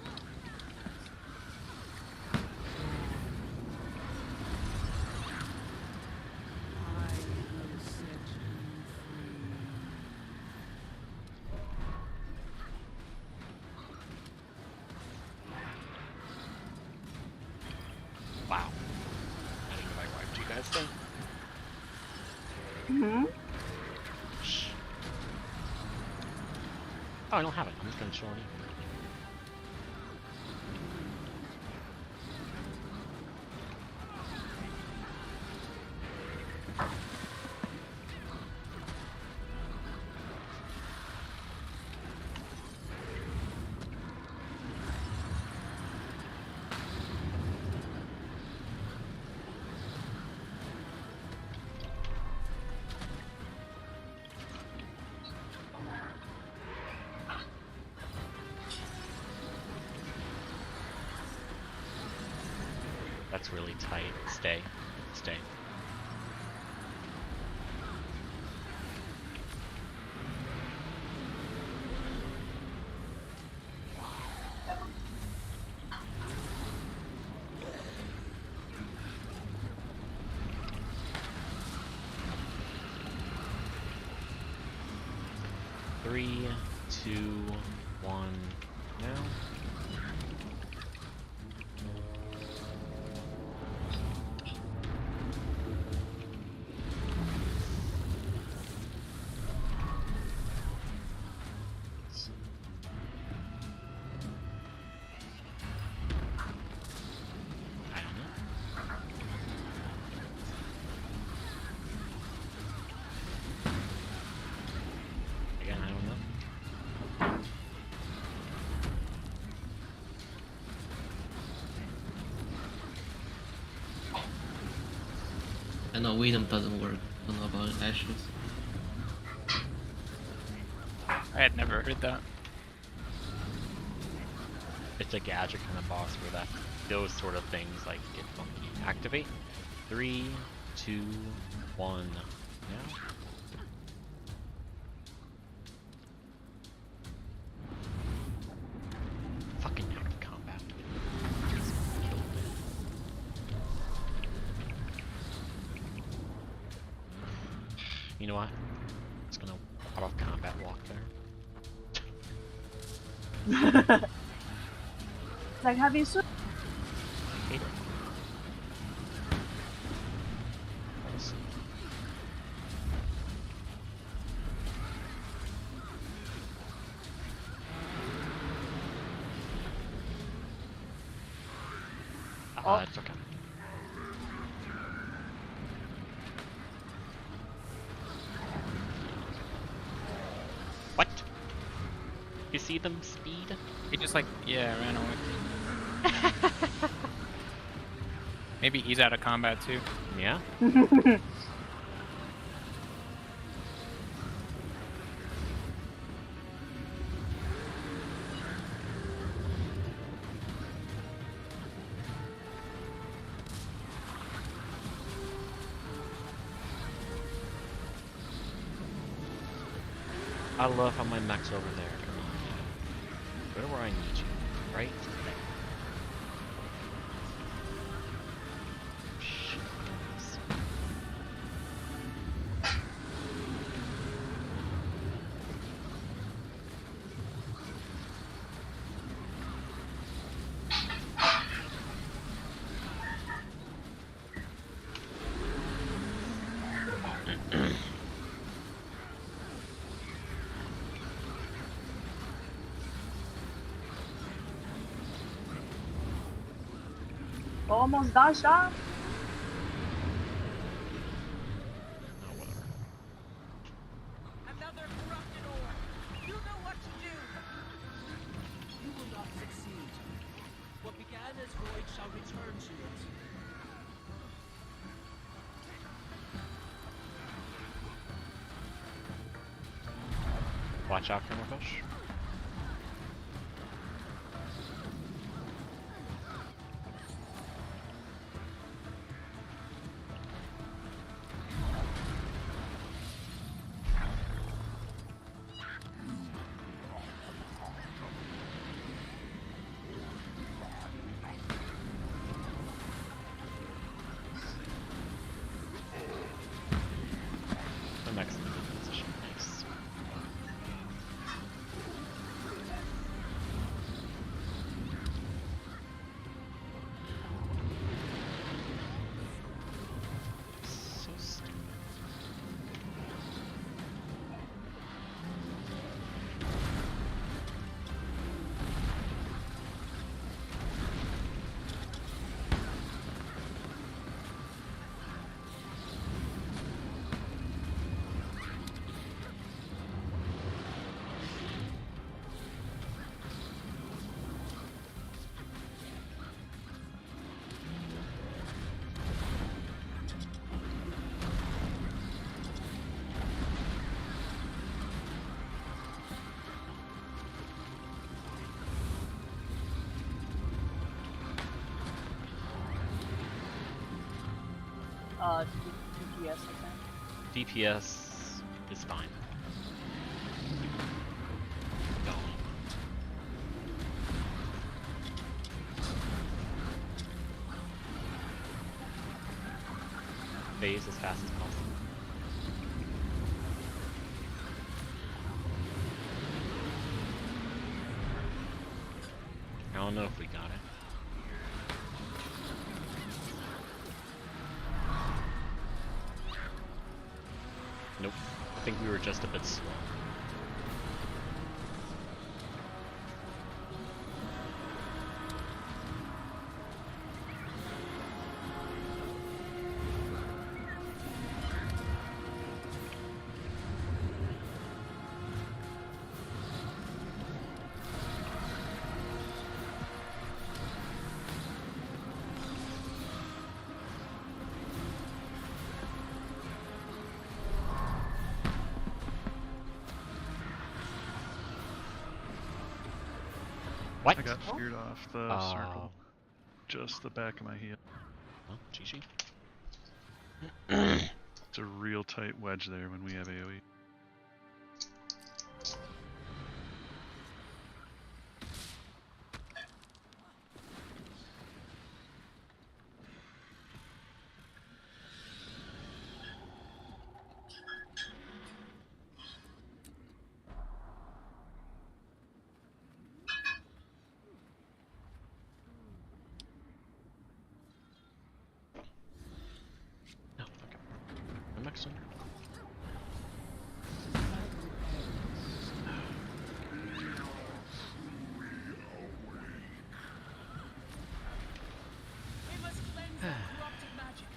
I will set you free. Wow. I didn't know I wiped you guys then. Oh, I don't have it. I'm just gonna chill on you. That's really tight. Stay. Stay. Three, two, one, now. I don't know. Again, I don't know. I know Venom doesn't work. I don't know about Ashes. I had never heard that. It's a gadget kind of boss where that those sort of things like get funky. Activate. 3, 2, 1. Now. Fucking active combat. Killed me. You know what? It's gonna out of combat walk there. Like, have you seen? Hate it. Let's see. It's okay. What? You see them speed? He just like, yeah, ran away. Maybe he's out of combat too. Yeah? I love how my mech's over there. Come on. Go to where I need you. Right there. Shit. Almost dodged off. Oh, whatever. Another corrupted ore. You know what to do. You will not succeed. What began as void shall return to it. Watch out, Hammerbush. The next position, nice. DPS I think. DPS is fine. Don't. Phase as fast as possible. I don't know if we got it. Nope. I think we were just a bit slow. What? I got sheared off the circle. Just the back of my heel. Oh, GG. It's a real tight wedge there when we have AoE. No, okay. I'm excellent. We must cleanse that corrupted magic.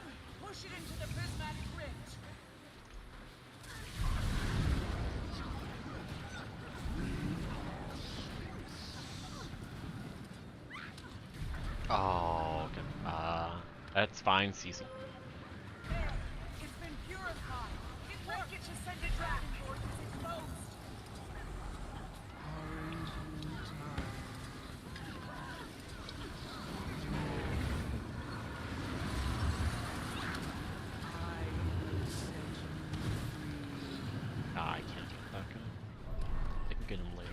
Push it into the prismatic rift. Oh, okay. That's fine, CC. There. It's been purified. It worked. It should send a dragon board is exposed. Ah, I can't get that guy. I can get him later.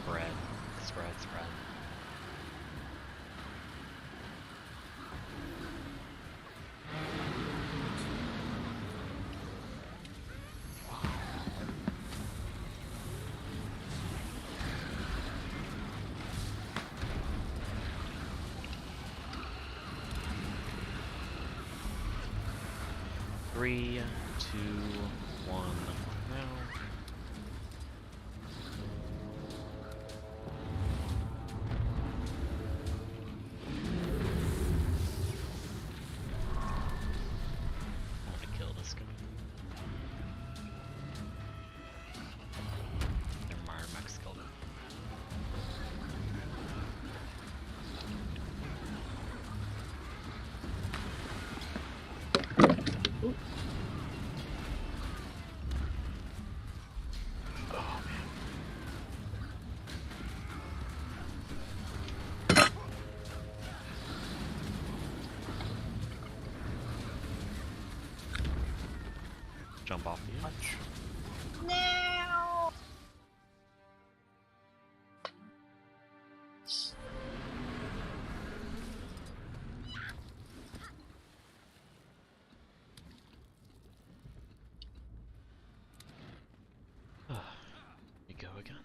Spread. Spread, spread. Three, two, one, now. I want to kill this guy. Never mind, Max killed him. Oh man. Jump off the edge. No. We go again.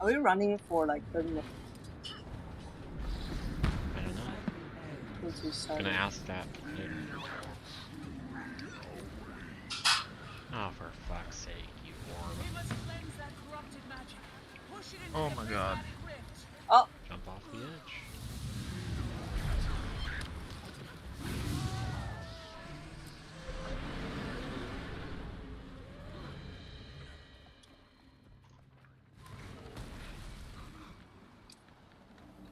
Are we running for like 30 minutes? I don't know. Since we I'm started. gonna ask that later. Oh, for fuck's sake, you worm. We must cleanse that corrupted magic. Push it into Oh the my god. prismatic rift. Oh, Jump off the edge.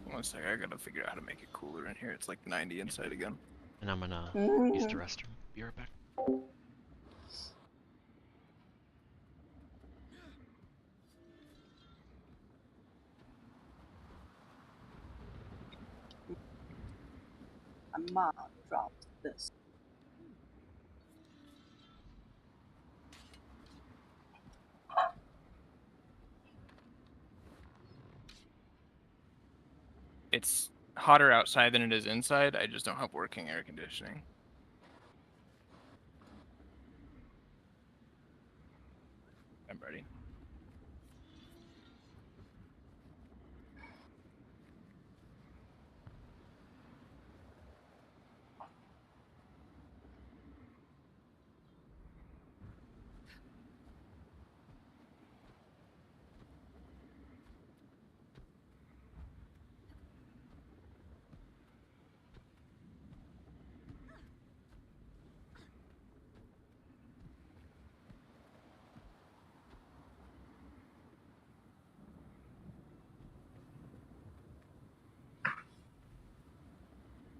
One sec, I gotta figure out how to make it cooler in here. It's like 90 inside again. And I'm gonna use the restroom. Be right back. I might drop this. It's hotter outside than it is inside. I just don't have working air conditioning. I'm ready.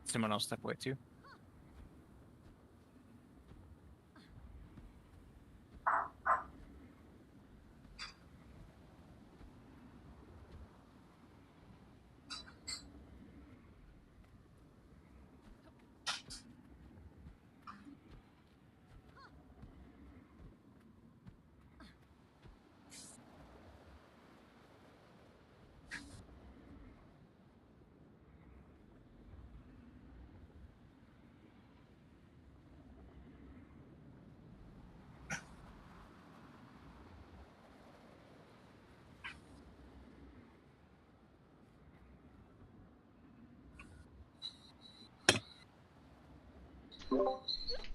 Someone else step away too.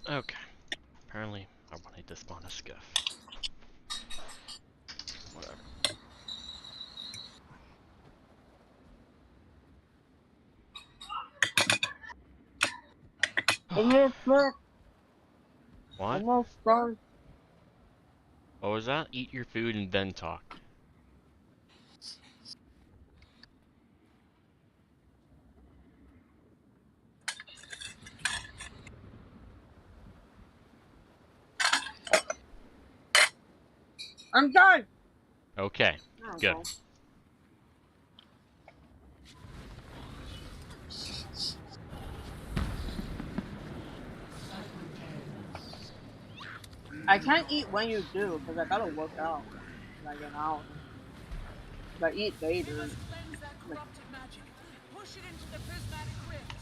Okay. Apparently, I wanted to spawn a skiff. Whatever. Almost done. What? Almost done. What was that? Eat your food and then talk. I'm done. Okay. Oh, Good. okay. I can't eat when you do, because I gotta work out. Like an hour. If I eat We later. must cleanse that corrupted magic. Push it into the prismatic rift.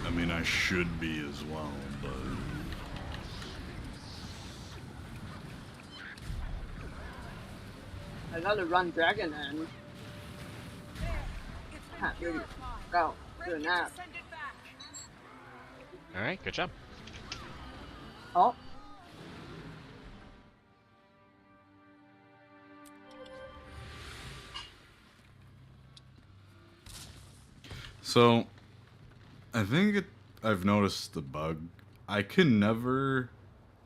I mean, I should be as well, but I gotta run Dragon End. There. It's been Can't really purified. go. Do Ready to that. send it back. Alright, good job. Oh. so I think I've noticed the bug. I can never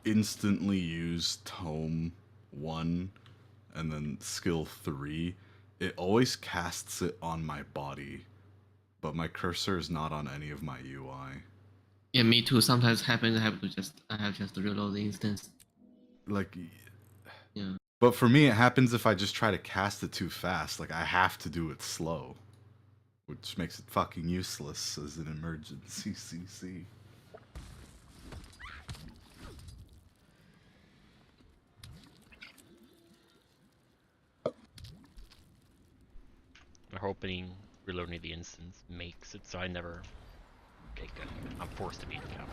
instantly use Tome 1 and then skill 3. It always casts it on my body, but my cursor is not on any of my UI. Yeah, me too. Sometimes happens. I have just to reload the instance. Like, Yeah. but for me, it happens if I just try to cast it too fast. Like, I have to do it slow, which makes it fucking useless as an emergency CC. I'm hoping reloading the instance makes it so I never. Okay, good. I'm forced to beat the cap.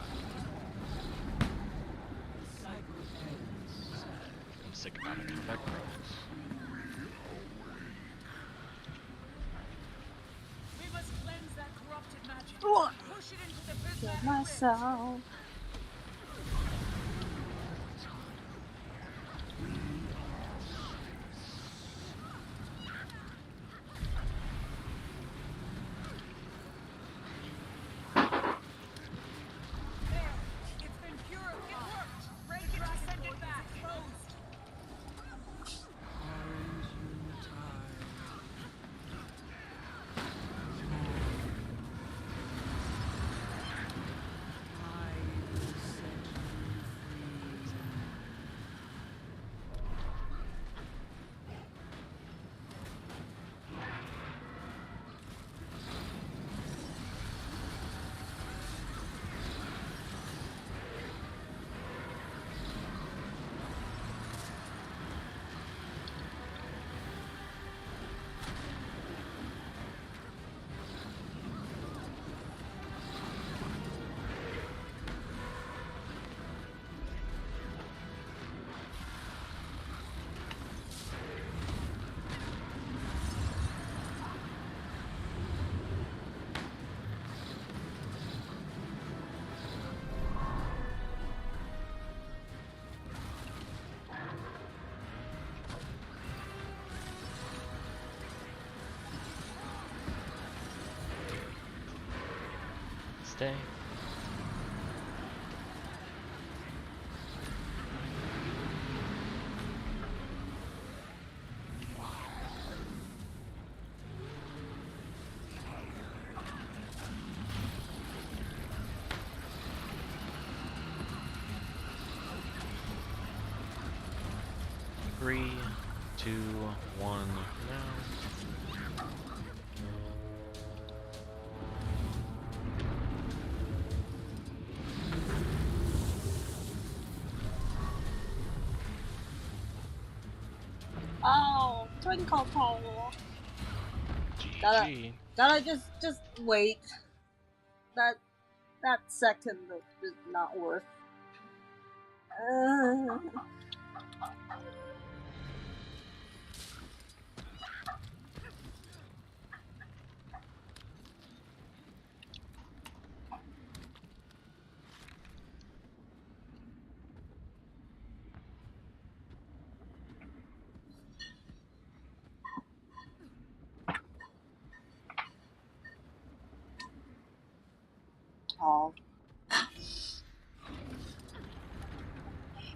I'm basic out of combat growth. We must cleanse that corrupted magic. Ugh. Push it into the Kill prismatic myself. There. It's been purified. It worked. Break it to send it back. Exposed. Stay. Three, two, one, now. Oh, twinkle pole. GG. Gotta just wait. That second is not worth. Oh.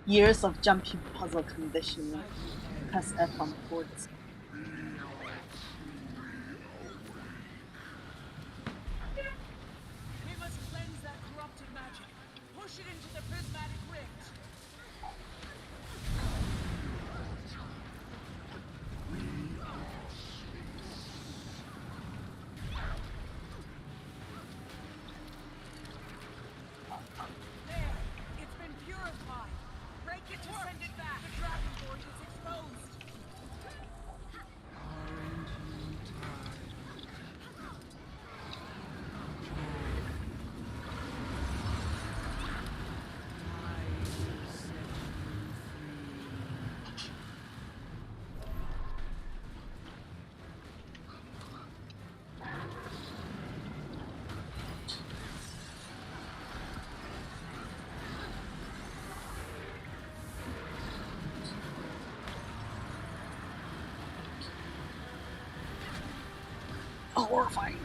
Years of jumpy puzzle conditioning. Press F on ports. We must cleanse that corrupted magic. Push it into the prismatic rift. There. It's been purified. Break it to send it back. The dragon board is exposed. Horrifying.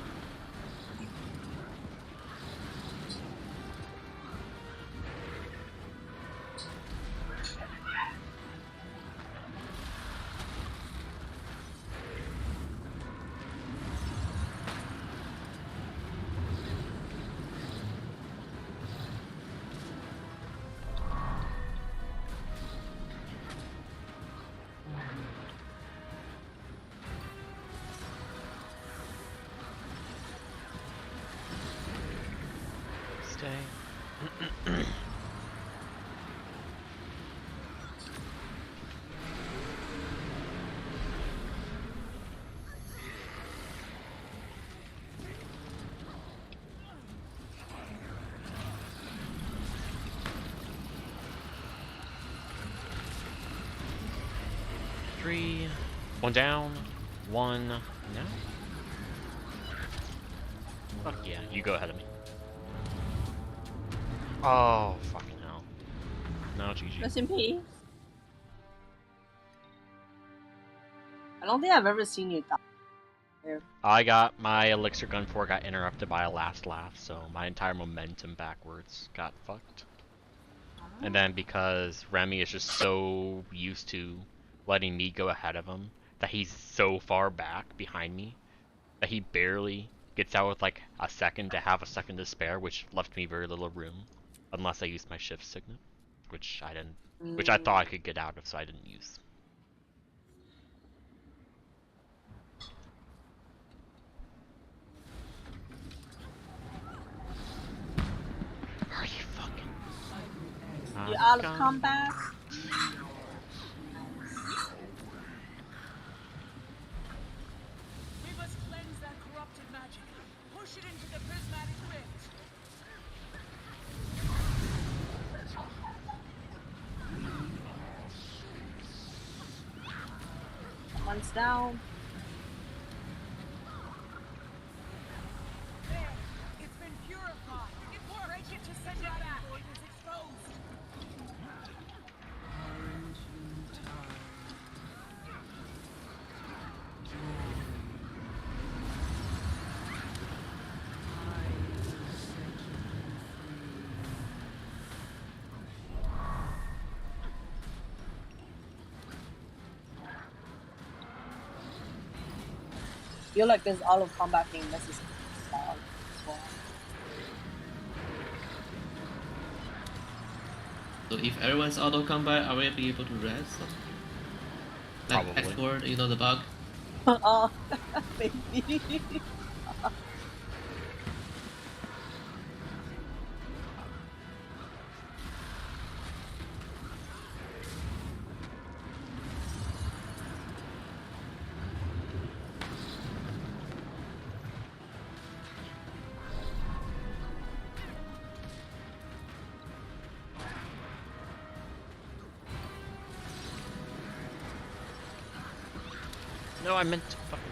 Stay. One down, one now. Fuck yeah, you go ahead of me. Oh, fucking hell. No, GG. Rest in peace. I don't think I've ever seen you die there. I got my elixir gun 4 got interrupted by a last laugh, so my entire momentum backwards got fucked. And then because Remy is just so used to letting me go ahead of him, that he's so far back behind me, that he barely gets out with like a second to have a second to spare, which left me very little room, unless I used my shift signet, which I didn't, which I thought I could get out of, so I didn't use. Are you fucking? You out of combat? We must cleanse that corrupted magic. Push it into the prismatic rift. One's down. There, it's been purified. It will break it to send it back. Void is exposed. I feel like this all of combat thing messes up as well. So if everyone's auto combat, are we be able to rest? Like Probably. export, you know the bug? Oh, maybe. No, I meant to fucking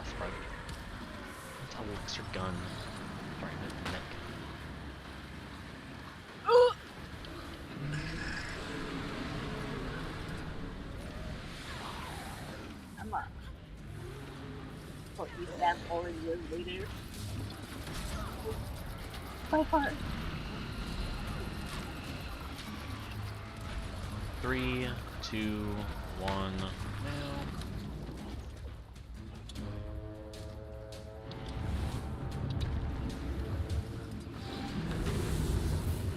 Sprite. Tell elixir gun. Sorry, I meant neck. I'm a. For you stand forward years later. So hard. 3, 2, 1, now.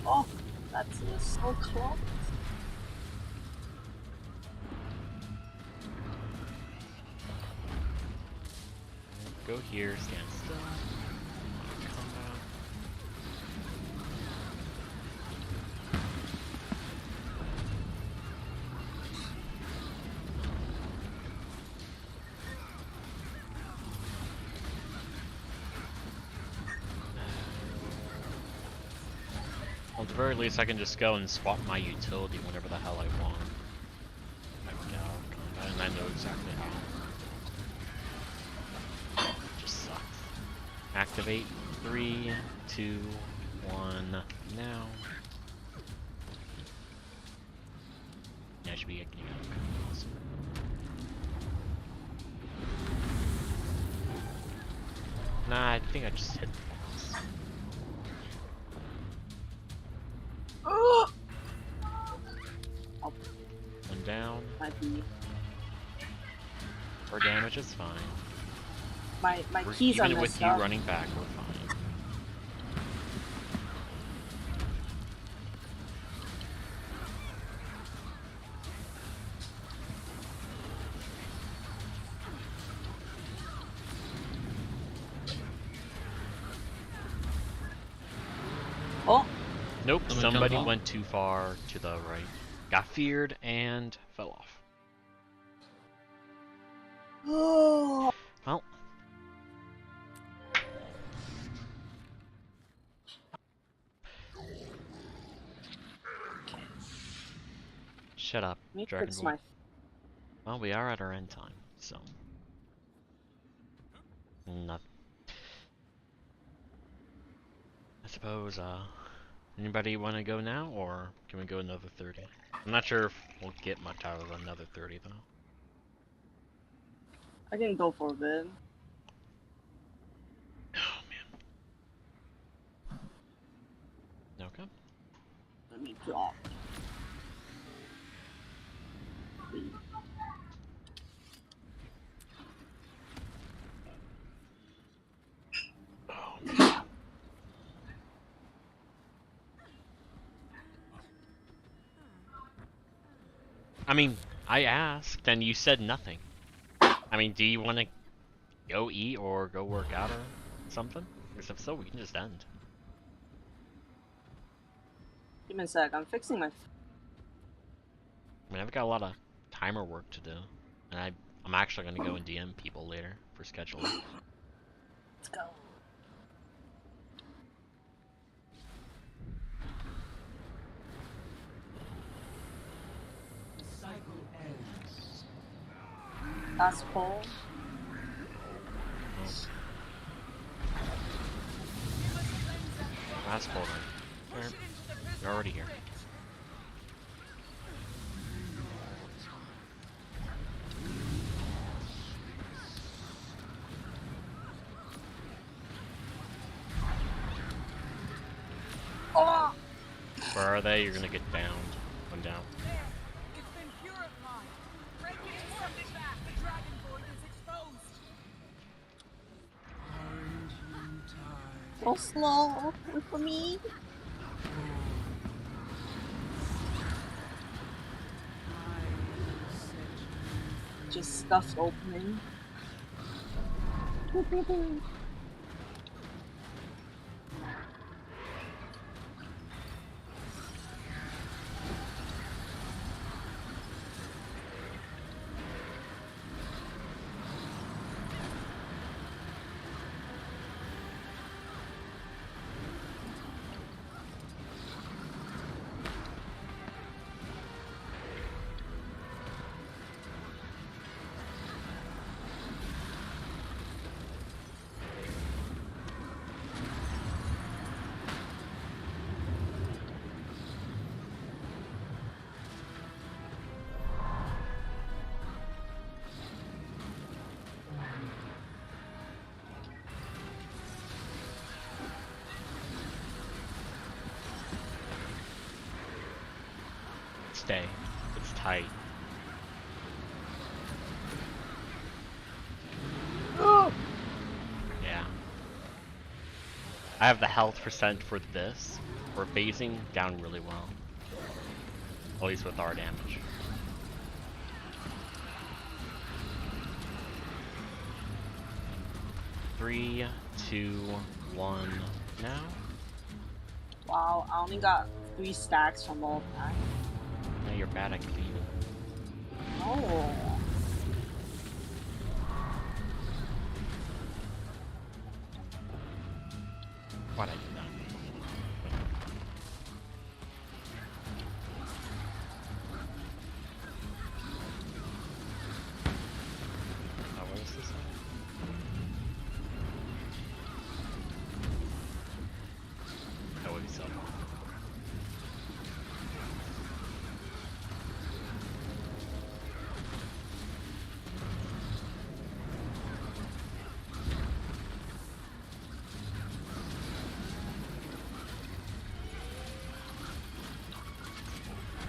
Oh, that's so close. Go here, stand still. Combat. Well, at the very least, I can just go and swap my utility whenever the hell I want. Like, get out of combat, and I know exactly how. Just sucks. Activate 3, 2, 1, now. Yeah, I should be getting out of combat soon. Nah, I think I just hit the boss. One down. Might be. For damage is fine. My keys are Even with messed you up. running back, we're fine. Oh, Nope, Someone somebody jump off? went too far to the right. Got feared and fell off. oh. Well. Shut up, Dragon Matrix Boy. my. Well, we are at our end time. So, not. I suppose. Anybody want to go now, or can we go another 30? I'm not sure if we'll get much out of another 30 though. I can go for a bit. Oh man. Okay. Let me drop. Oh man. I mean, I asked and you said nothing. I mean, do you want to go eat or go work out or something? Because if so, we can just end. Give me a sec. I'm fixing my. I mean, I've got a lot of timer work to do, and I'm actually gonna go and DM people later for scheduling. Let's go. The cycle ends. Last pull. Last pull then. You're already here. Oh! Where are they? You're gonna get downed. One down. There! It's been purified! Break it and send it back! The dragon void is exposed! Aren't you tired? So slow. Wait for me. Just stuff's opening. Stay. It's tight. Yeah. I have the health percent for this. For phasing down really well. At least with our damage. Three, two, one, now. Wow, I only got 3 stacks from all that. Now you're bad at cleaning. Oh. Why'd I do that? Oh, what is this? That would be so.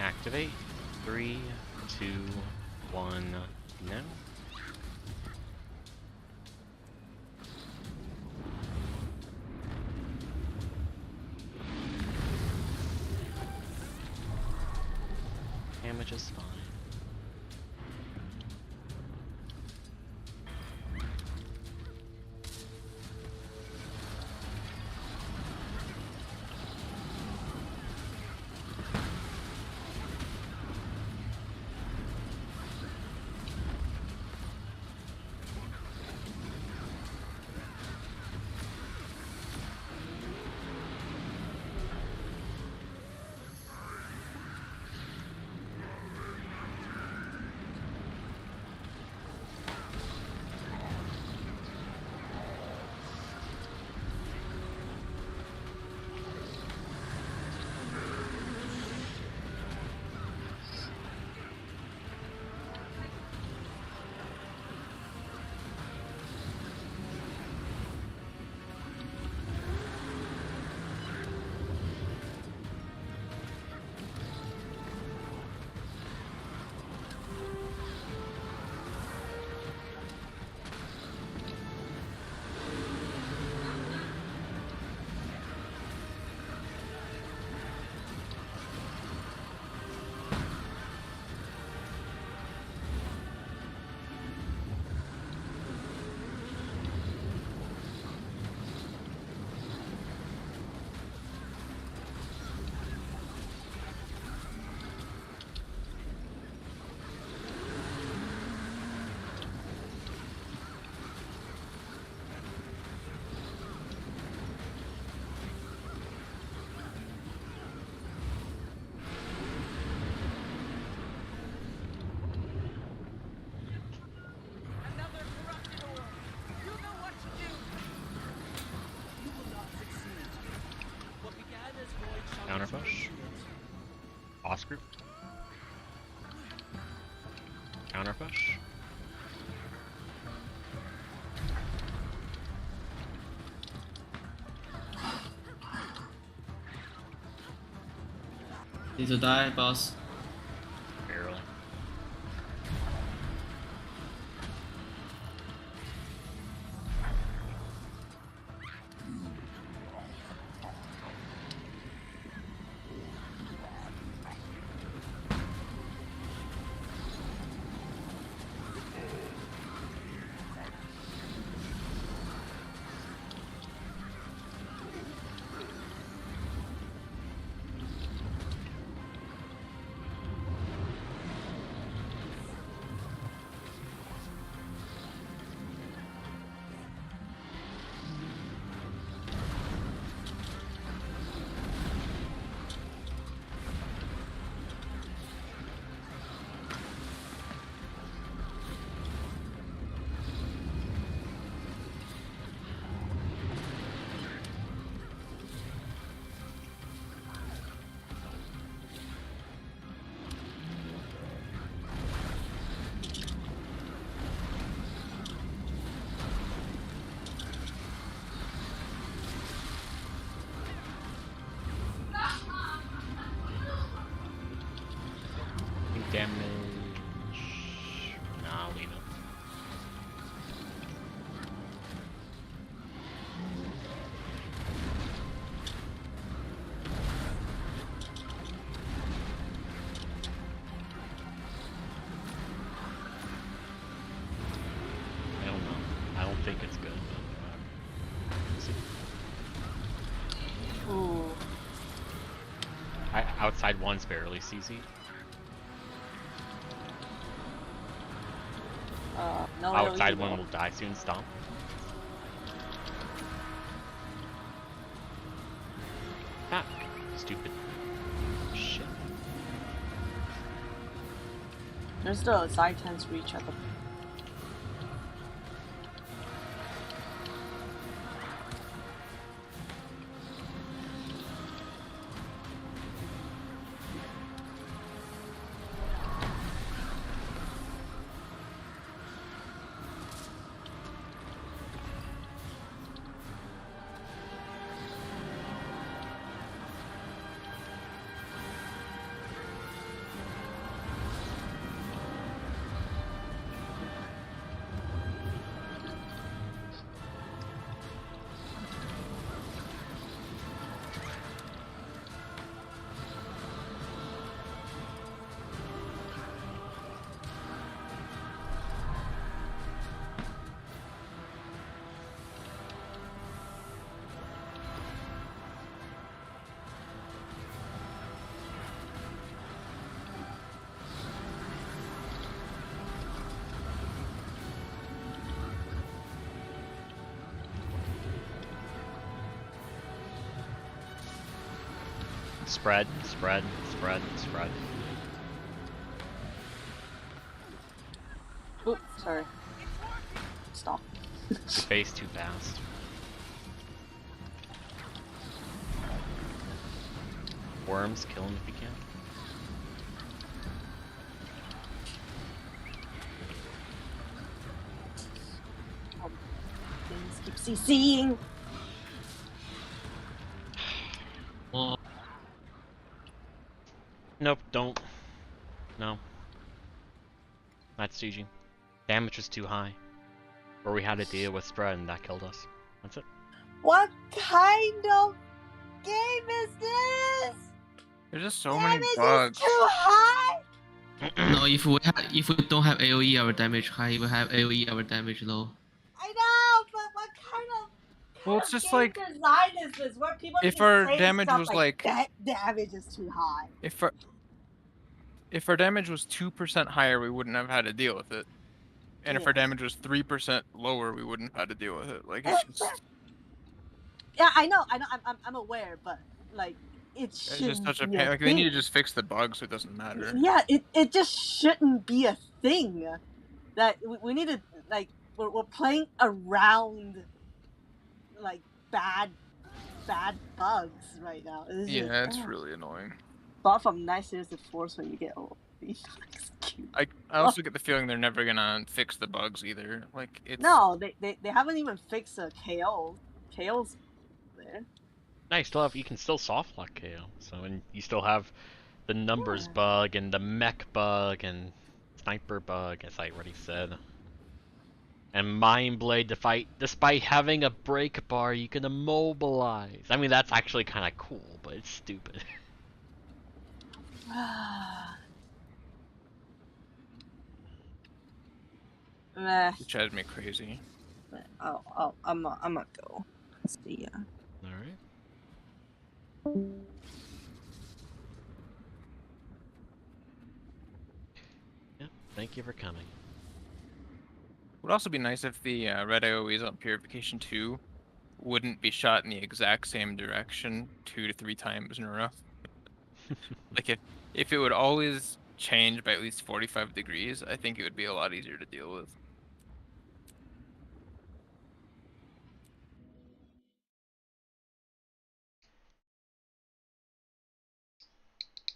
Activate. 3, 2, 1, now. Damage is fine. Counter push. Boss group. Counter push. Need to die, boss. Barely. Damage. Nah, I'll leave it. I don't know. I don't think it's good, but we'll see. Ooh. Outside one's barely CC. No Outside AoE one though. will die soon. Stomp. Ah, stupid. Shit. There's the side chance reach at the. Spread, spread, spread, spread. Oop, sorry. Stop. You face too fast. Worms, kill him if you can. Things keep CCing. Oh, Nope, don't. No. That's GG. Damage was too high. Or we had to deal with spread and that killed us. That's it. What kind of game is this? There's just so many Damage bugs. is too high. no, if we don't have AoE, our damage high. If we have AoE, our damage low. I know, but what kind of Well, it's just game like design is this where people if just our say damage stuff was like like that damage is too high. if our damage was 2% higher, we wouldn't have had to deal with it. And if our Yeah. damage was 3% lower, we wouldn't have had to deal with it. Like it's just Yeah, I know, I'm aware, but like it's just such a be pain. a Like they need to thing. just fix the bugs, so it doesn't matter. Yeah, it just shouldn't be a thing. That we need to like we're playing around like bad bad bugs right now. It's just, Yeah, it's really annoying. apart from Night Series of Force when you get all these bugs. Cute. I also get the feeling they're never gonna fix the bugs either. Like it's No, they haven't even fixed the KO. KO's there. No, you can still soft lock KO. So and you still have the numbers Yeah. bug and the mech bug and sniper bug, as I already said. And Mind Blade, despite having a break bar, you can immobilize. I mean, that's actually kind of cool, but it's stupid. Meh. which drives me crazy. I'm gonna go. See ya. Alright. Yeah, thank you for coming. Would also be nice if the red AoEs on Purification 2 wouldn't be shot in the exact same direction 2 to 3 times in a row. Like if it would always change by at least 45 degrees, I think it would be a lot easier to deal with.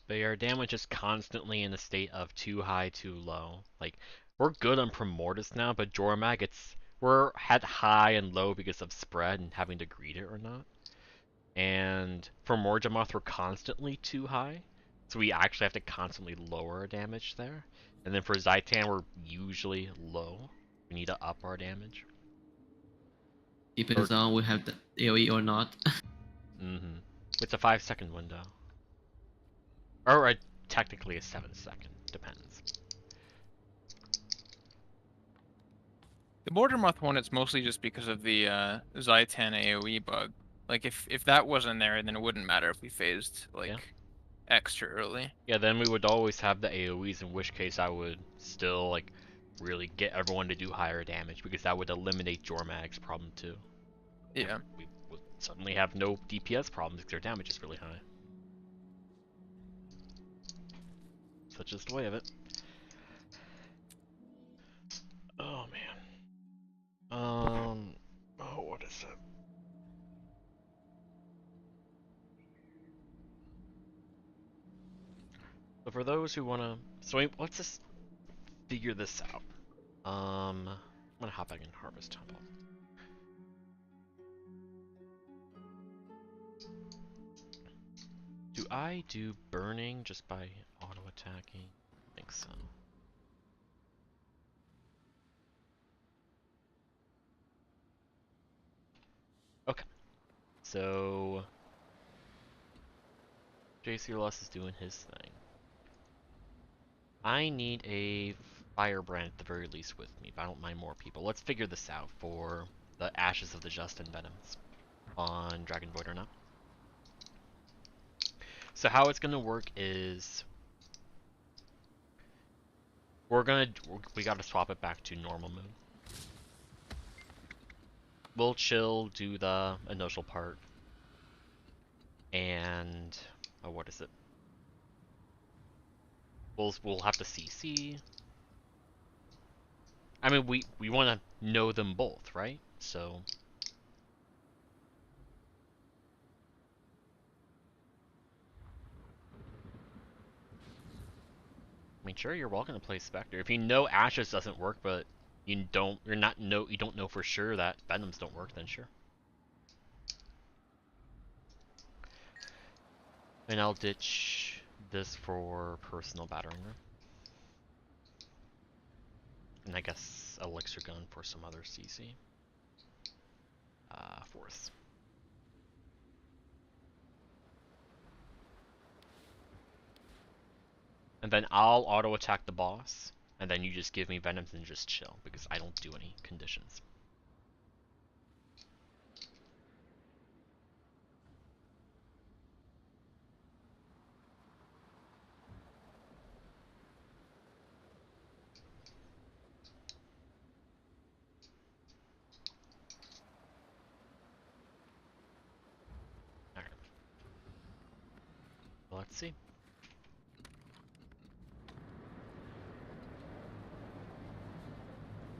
But our damage is constantly in a state of too high, too low. Like, we're good on Primordus now, but Jormag, we're at high and low because of spread and having to greet it or not. And for Morgemoth, we're constantly too high, so we actually have to constantly lower our damage there. And then for Zaitan, we're usually low. We need to up our damage. Depends on we have the AoE or not. Mm-hmm. It's a 5-second window. Or technically a 7-second. Depends. The Bordermoth one, it's mostly just because of the Zaitan AoE bug. Like if that wasn't there, then it wouldn't matter if we phased like extra early. Yeah, then we would always have the AoEs, in which case I would still like really get everyone to do higher damage because that would eliminate Jormag's problem too. Yeah. And we would suddenly have no DPS problems because their damage is really high. Such is the way of it. Oh man. Oh, what is it? So for those who wanna, let's just figure this out. I'm gonna hop back in Harvest Temple. Do I do burning just by auto attacking? I think so. Okay. So JC Loss is doing his thing. I need a Firebrand at the very least with me, but I don't mind more people. Let's figure this out for the Ashes of the Just and Venoms on Dragon Void or not. So how it's gonna work is we gotta swap it back to normal mode. We'll chill, do the initial part, and what is it? We'll have to CC. I mean, we want to know them both, right? So I mean, sure, you're welcome to play Spectre. If you know Ashes doesn't work, but you don't know for sure that Venoms don't work, then sure. And I'll ditch this for personal battering ram. And I guess Elixir Gun for some other CC. Fourth. And then I'll auto attack the boss, and then you just give me Venoms and just chill, because I don't do any conditions. Alright. Let's see.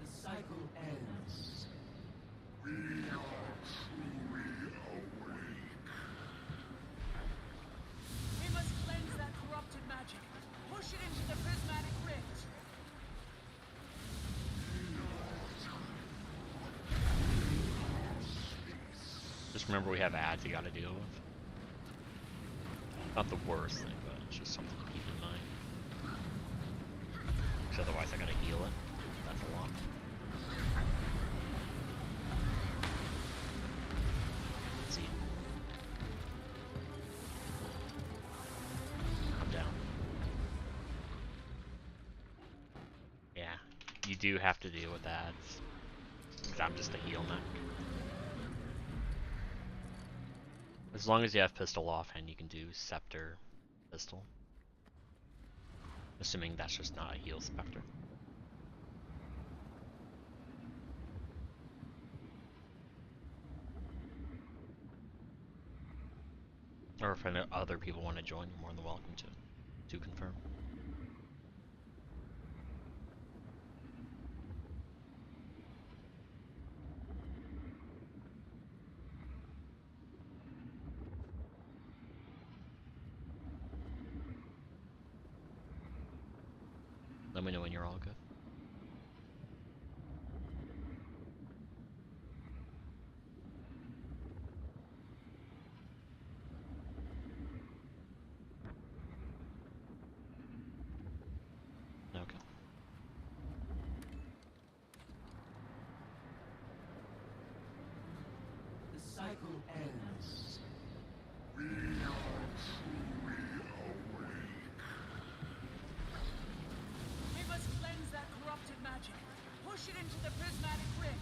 The cycle ends. We are truly awake. Just remember we have ads you gotta deal with. Not the worst thing, but it's just something to keep in mind. Because otherwise I gotta heal it. That's a lot. Let's see. Come down. Yeah, you do have to deal with ads. Because I'm just a heal mech. As long as you have pistol offhand, you can do scepter, pistol. Assuming that's just not a heal specter. Or if any other people want to join, you're more than welcome to confirm. Let me know when you're all good. Okay. The cycle ends. We must cleanse that corrupted magic. Push it into the prismatic rift.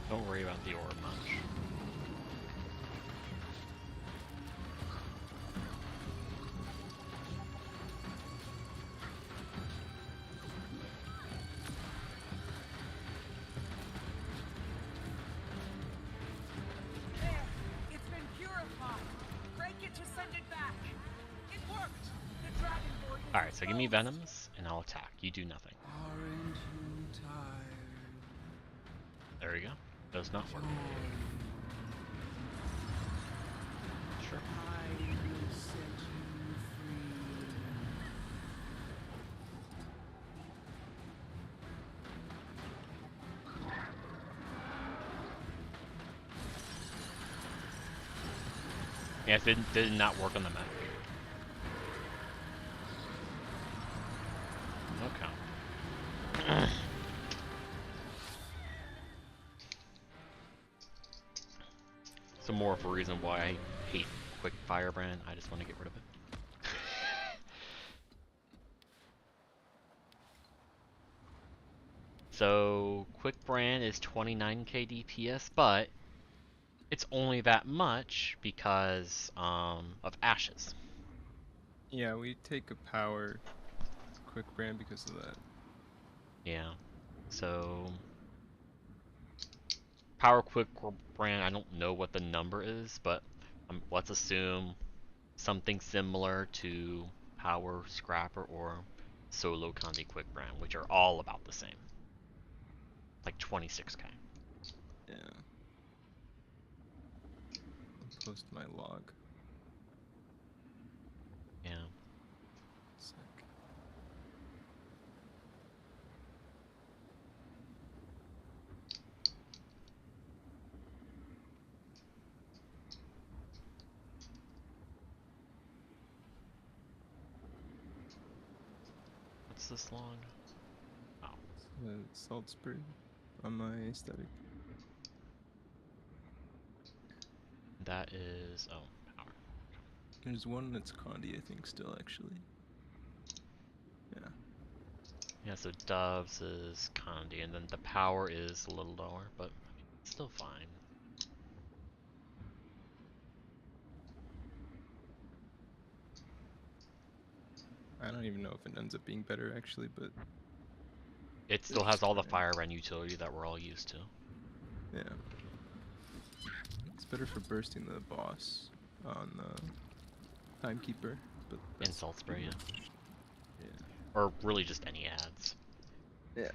Don't worry about the orb much. There! It's been purified. Break it to send it back. It worked. The dragon void is Alright, so give me exposed. venoms, and I'll attack. You do nothing. Aren't you tired? There we go. Does not work. Sure. I will set you free. Yeah, it did not work on the map. Okay. So more of a reason why I hate Quick Firebrand. I just want to get rid of it. So Quick Brand is 29k DPS, but it's only that much because of ashes. Yeah, we take a power quick brand because of that. Yeah. So Power Quick Brand, I don't know what the number is, but let's assume something similar to Power Scrapper or Solo Kandi Quick Brand, which are all about the same. Like 26k. Yeah. I'll post my log. Yeah. Sec. What's this long? Oh. Salt spray on my aesthetic. That is power. There's one that's Condi, I think, still actually. Yeah. Yeah, so Doves is Kandi, and then the power is a little lower, but I mean, it's still fine. I don't even know if it ends up being better actually, but it still has all the fire rend utility that we're all used to. Yeah. It's better for bursting the boss on Timekeeper, but Insult spray, yeah. Yeah. Or really just any ads. Yeah.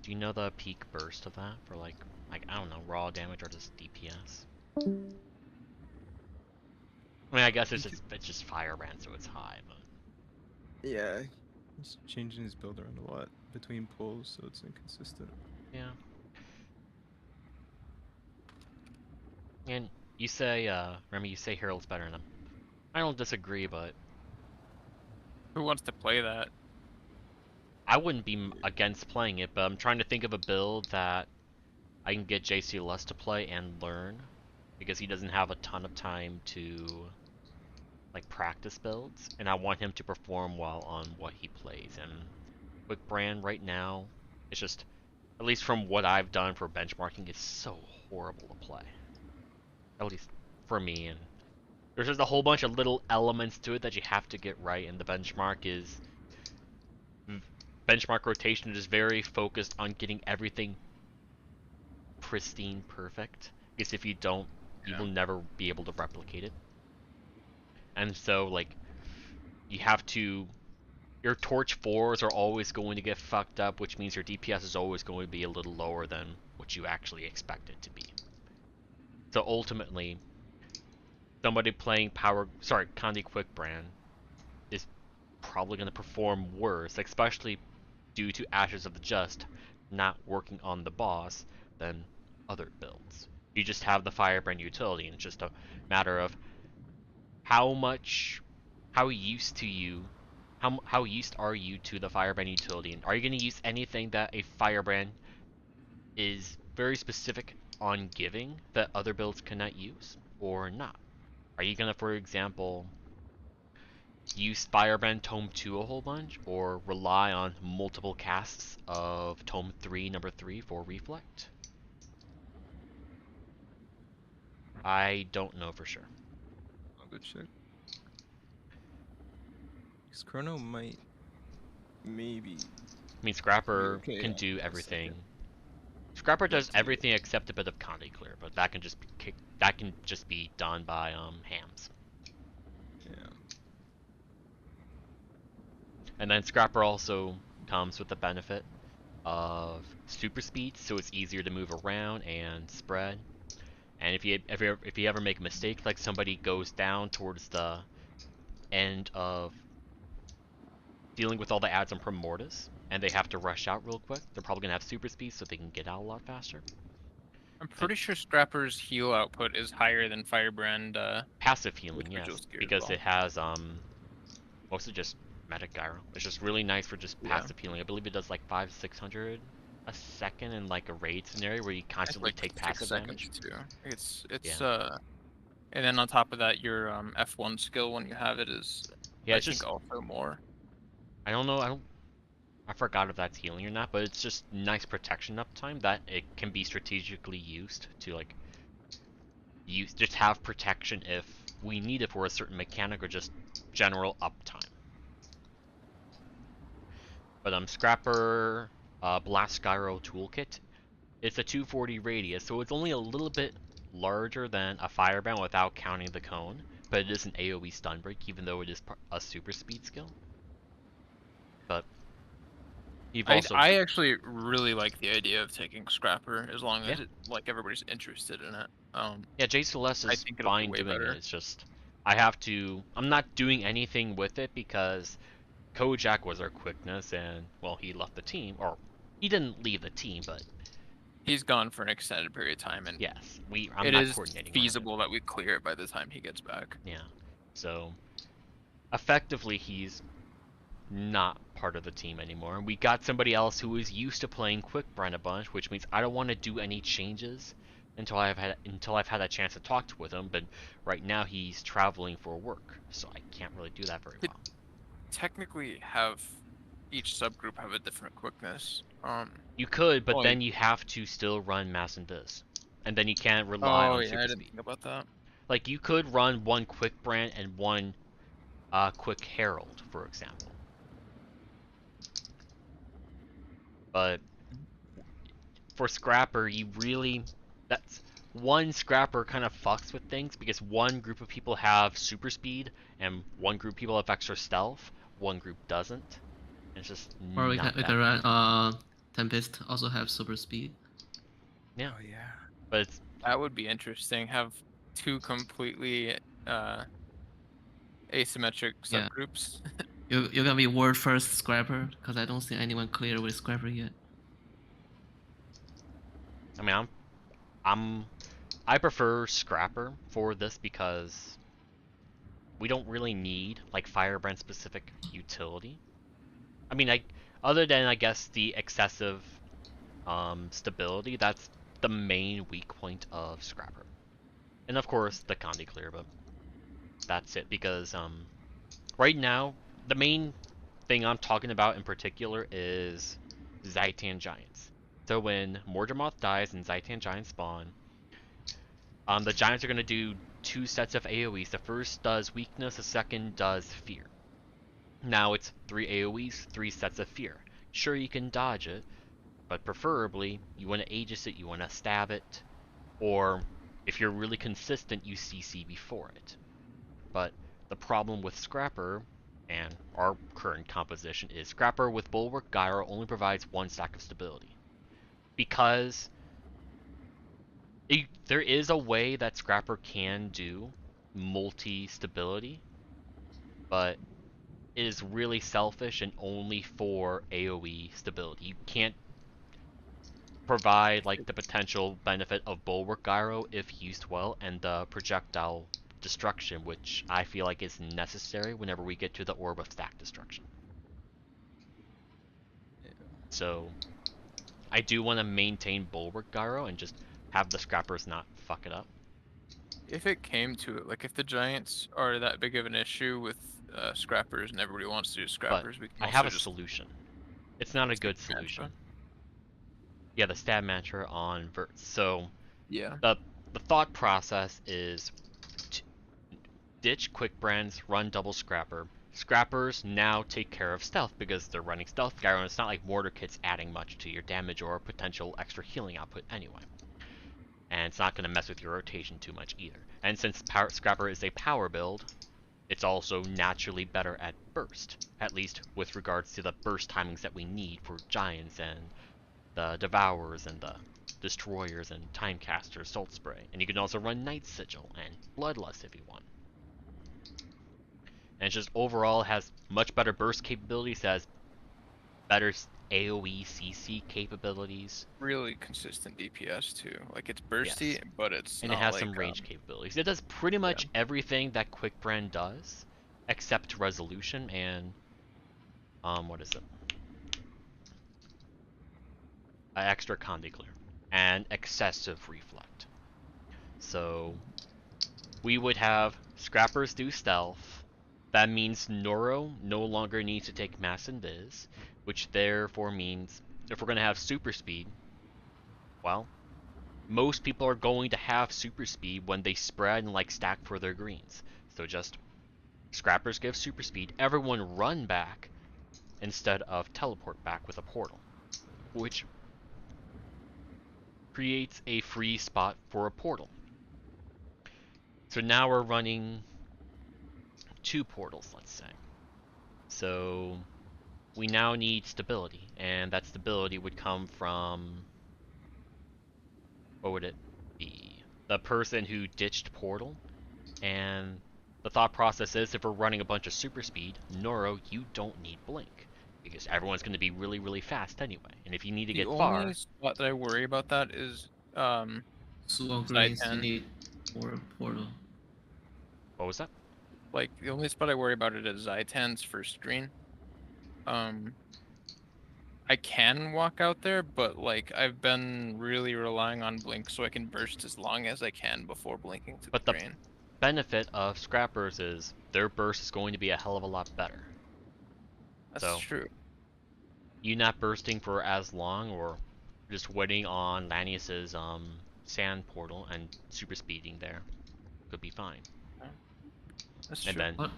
Do you know the peak burst of that for like I don't know, raw damage or just DPS? I mean, I guess it's just fire rend, so it's high, but Yeah. He's changing his build around a lot between pulls, so it's inconsistent. yeah. And you say, Remy, you say Herald's better than him. I don't disagree, but Who wants to play that? I wouldn't be against playing it, but I'm trying to think of a build that I can get JCLS to play and learn, because he doesn't have a ton of time to like practice builds, and I want him to perform well on what he plays. And Quick Brand right now, it's just, at least from what I've done for benchmarking, it's so horrible to play. At least for me, and there's just a whole bunch of little elements to it that you have to get right, and the benchmark rotation is very focused on getting everything pristine perfect, because if you don't, you will never be able to replicate it. And so, like, you have to, your torch 4s are always going to get fucked up, which means your DPS is always going to be a little lower than what you actually expect it to be. So ultimately, somebody playing Kandi Quick Brand is probably going to perform worse, especially due to Ashes of the Just not working on the boss, than other builds. You just have the Firebrand utility, and it's just a matter of how used are you to the Firebrand utility, and are you going to use anything that a Firebrand is very specific on giving that other builds cannot use, or not? Are you going to, for example, use Firebrand Tome 2 a whole bunch, or rely on multiple casts of Tome 3, number 3 for Reflect? I don't know for sure. I'll go check. Because Chrono might maybe. I mean, Scrapper Okay, can yeah, do a everything. second. Scrapper does everything except a bit of Kandi Clear, but that can just be done by hams. Yeah. And then Scrapper also comes with the benefit of super speed, so it's easier to move around and spread. And if you ever make a mistake, like somebody goes down towards the end of dealing with all the ads on Primordius, and they have to rush out real quick, they're probably gonna have super speed, so they can get out a lot faster. I'm pretty sure Scrapper's heal output is higher than Firebrand. Passive healing, with yes, Ritual Gear as because well. it has mostly just Medic Gyro. It's just really nice for just Yeah. passive healing. I believe it does like 500-600 a second in like a raid scenario where you constantly It's like take 6 passive seconds damage. too. It's Yeah. and then on top of that, your F1 skill when you have it is Yeah, I it's think just, also more. I don't know, I forgot if that's healing or not, but it's just nice protection uptime that it can be strategically used to like just have protection if we need it for a certain mechanic or just general uptime. But Scrapper Blast Gyro Toolkit, it's a 240 radius, so it's only a little bit larger than a Firebrand without counting the cone, but it is an AoE stun break, even though it is a super speed skill. But I actually really like the idea of taking Scrapper as long as Yeah. it like everybody's interested in it. Yeah, JCLS I is think it'll be fine way doing better. it. It's just I'm not doing anything with it because Kojak was our quickness, and well, he left the team, or he didn't leave the team, but He's gone for an extended period of time, and yes, I'm it not is coordinating around it. feasible that we clear it by the time he gets back. Yeah, so effectively he's not part of the team anymore. We got somebody else who is used to playing Quick Brand a bunch, which means I don't want to do any changes until I've had a chance to talk with him. But right now he's traveling for work, so I can't really do that very well. Technically, have each subgroup have a different quickness. You could, but only- then you have to still run Mass and Vis, and then you can't rely on yeah, super I didn't speed. think about that. Like you could run one Quick Brand and one Quick Herald, for example. But for Scrapper, that's one Scrapper kind of fucks with things because one group of people have super speed and one group of people have extra stealth, one group doesn't. And it's just Or we not can that. run Tempest also have super speed. Yeah. Oh yeah. But it's That would be interesting. Have two completely asymmetric Yeah. subgroups. You're gonna be world first Scrapper because I don't see anyone clear with Scrapper yet. I mean, I prefer Scrapper for this because we don't really need like Firebrand specific utility. I mean, other than I guess the excessive stability, that's the main weak point of Scrapper, and of course the Condi Clear, but that's it because right now the main thing I'm talking about in particular is Zaitan Giants. So when Mordramoth dies and Zaitan Giants spawn, the Giants are going to do two sets of AoEs. The first does weakness, the second does fear. Now it's 3 AoEs, 3 sets of fear. Sure, you can dodge it, but preferably you want to Aegis it, you want to stab it, or if you're really consistent, you CC before it. But the problem with Scrapper and our current composition is Scrapper with Bulwark Gyro only provides 1 stack of stability. Because there is a way that Scrapper can do multi-stability, but it is really selfish and only for AoE stability. You can't provide like the potential benefit of Bulwark Gyro if used well, and the projectile destruction, which I feel like is necessary whenever we get to the Orb of Stack Destruction. So I do want to maintain Bulwark Gyro and just have the Scrappers not fuck it up. If it came to it, like if the Giants are that big of an issue with Scrappers and everybody wants to do But Scrappers, we can I also have a just solution. It's not a good solution. Yeah, the stab matcher on Verts. So yeah. the thought process is ditch quick brands, run double Scrapper. Scrappers now take care of stealth because they're running stealth gyro, and it's not like mortar kit's adding much to your damage or potential extra healing output anyway. And it's not going to mess with your rotation too much either. And since Scrapper is a power build, it's also naturally better at burst, at least with regards to the burst timings that we need for Giants and the Devourers and the Destroyers and Timecasters, Salt Spray. And you can also run Night Sigil and Bloodlust if you want. And it just overall has much better burst capabilities, has better AoE CC capabilities. Really consistent DPS too. Like it's bursty, Yes. but it's and not it has like, some range capabilities. It does pretty much everything that Quick Brand does, except resolution and what is it? Extra Condi Clear and excessive reflect. So we would have Scrappers do stealth. That means Noro no longer needs to take Mass Invis, which therefore means if we're going to have super speed, well, most people are going to have super speed when they spread and like stack for their greens. So just Scrappers give super speed, everyone run back instead of teleport back with a portal, which creates a free spot for a portal. So now we're running 2 portals, let's say. So we now need stability, and that stability would come from, what would it be? The person who ditched portal. And the thought process is if we're running a bunch of super speed, Noro, you don't need blink, because everyone's going to be really, really fast anyway. And if you need to get far... The only spot that I worry about that is Soo-Won Greens, you need more portal. What was that? Like the only spot I worry about it is Zaitan's first green. I can walk out there, but like I've been really relying on blink so I can burst as long as I can before blinking to the green. Benefit of Scrappers is their burst is going to be a hell of a lot better. That's true. You not bursting for as long, or just waiting on Lanius's sand portal and super speeding there could be fine. That's and true. Then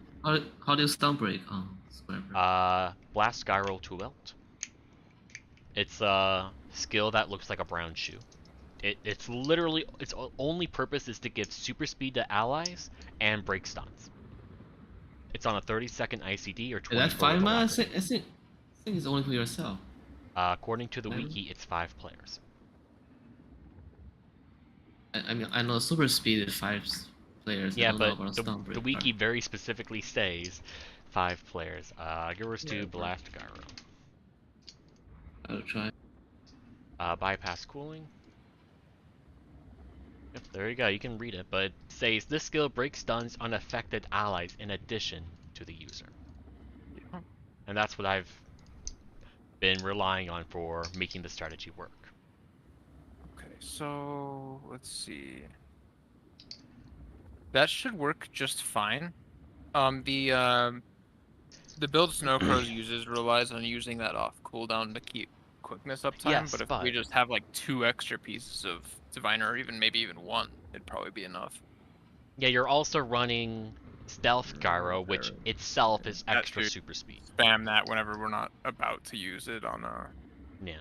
how do you stun break on Scrapper? Blast Gyro to Welt. It's a skill that looks like a brown shoe. It's literally, its only purpose is to give super speed to allies and break stuns. It's on a 30-second ICD or 24 That's 5 with miles. alacrity. I think it's only for yourself. According to the Five? wiki, it's 5 players. I mean, I know super speed is 5 players. I Yeah, don't know but about the Stonebreaker. wiki very specifically says 5 players. Givers Yeah, 2, bro. Blast Gyro. I'll try. Bypass cooling. Yep, there you go, you can read it, but it says this skill breaks stuns on affected allies in addition to the user. Yeah. And that's what I've been relying on for making the strategy work. Okay, so let's see. That should work just fine. The build Snowcrows uses relies on using that off cooldown to keep quickness uptime, Yes, but if but we just have like 2 extra pieces of Diviner, or maybe even 1, it'd probably be enough. yeah, you're also running Stealth Gyro, which Gyro. itself is That extra should super speed. Spam that whenever we're not about to use it on Yeah.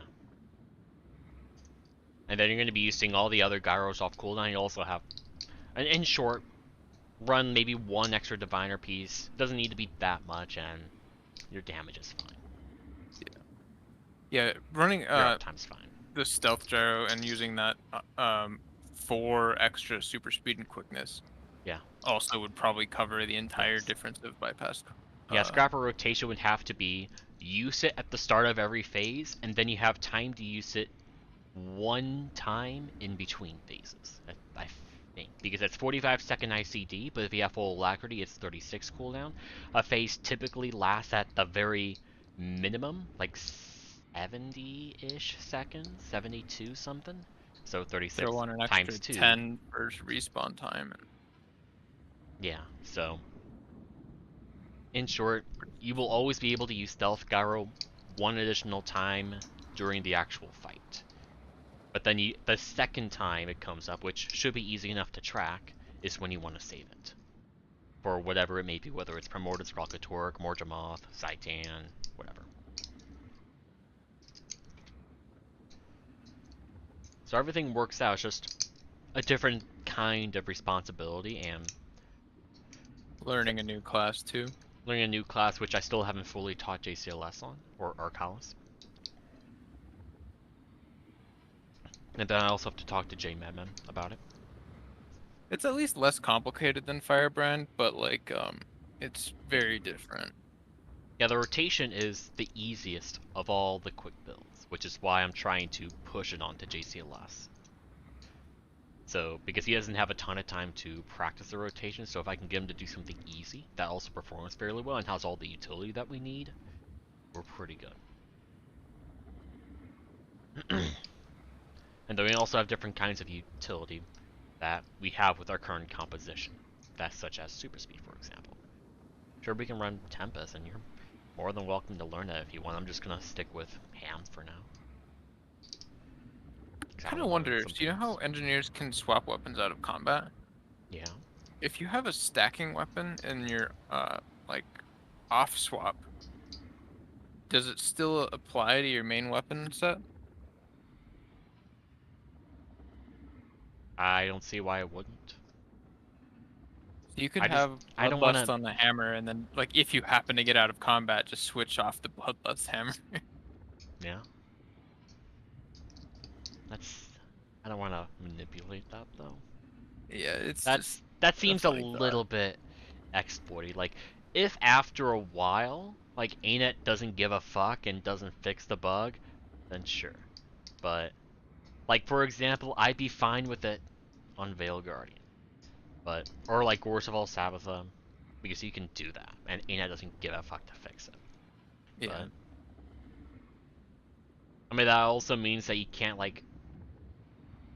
And then you're going to be using all the other Gyros off cooldown. You also have, and in short, run maybe 1 extra Diviner piece. Doesn't need to be that much, and your damage is fine. Yeah, running Your uptime's fine. the Stealth Gyro and using that for extra super speed and quickness. Yeah. Also would probably cover the entire Yes. difference of bypass. Yeah, Scrapper rotation would have to be use it at the start of every phase, and then you have time to use it 1 time in between phases. I think, because it's 45-second ICD, but if you have full alacrity, it's 36 cooldown. A phase typically lasts at the very minimum, like 70-ish seconds, 72 something. So 36 Throw on an times extra 2. 10 for respawn time. Yeah, so in short, you will always be able to use Stealth Gyro 1 additional time during the actual fight. But then the second time it comes up, which should be easy enough to track, is when you want to save it. For whatever it may be, whether it's Primordius, Rockatorque, Morjamoth, Saitan, whatever. So everything works out, it's just a different kind of responsibility, and Learning a new class too. learning a new class, which I still haven't fully taught JCLS on, or Arcalis. And then I also have to talk to J Madman about it. It's at least less complicated than Firebrand, but like it's very different. Yeah, the rotation is the easiest of all the quick builds, which is why I'm trying to push it onto JCLS. So, because he doesn't have a ton of time to practice the rotation, so if I can get him to do something easy that also performs fairly well and has all the utility that we need, we're pretty good. And then we also have different kinds of utility that we have with our current composition. That's such as super speed, for example. Sure, we can run Tempest, and you're more than welcome to learn that if you want. I'm just gonna stick with Ham for now. I kind of wonder, do you know how engineers can swap weapons out of combat? Yeah. If you have a stacking weapon in your like off swap, does it still apply to your main weapon set? I don't see why it wouldn't. You could I have don't Bloodlust wanna- on the hammer, and then like if you happen to get out of combat, just switch off the Bloodlust hammer. Yeah. I don't want to manipulate that though. Yeah, it's That seems a funny thought. little bit exploity. Like, if after a while, like, ANET doesn't give a fuck and doesn't fix the bug, then sure. But, like, for example, I'd be fine with it on Veil Guardian. But, or like Gorseval Sabbatha, because you can do that, and ANET doesn't give a fuck to fix it. Yeah. But, I mean, that also means that you can't, like,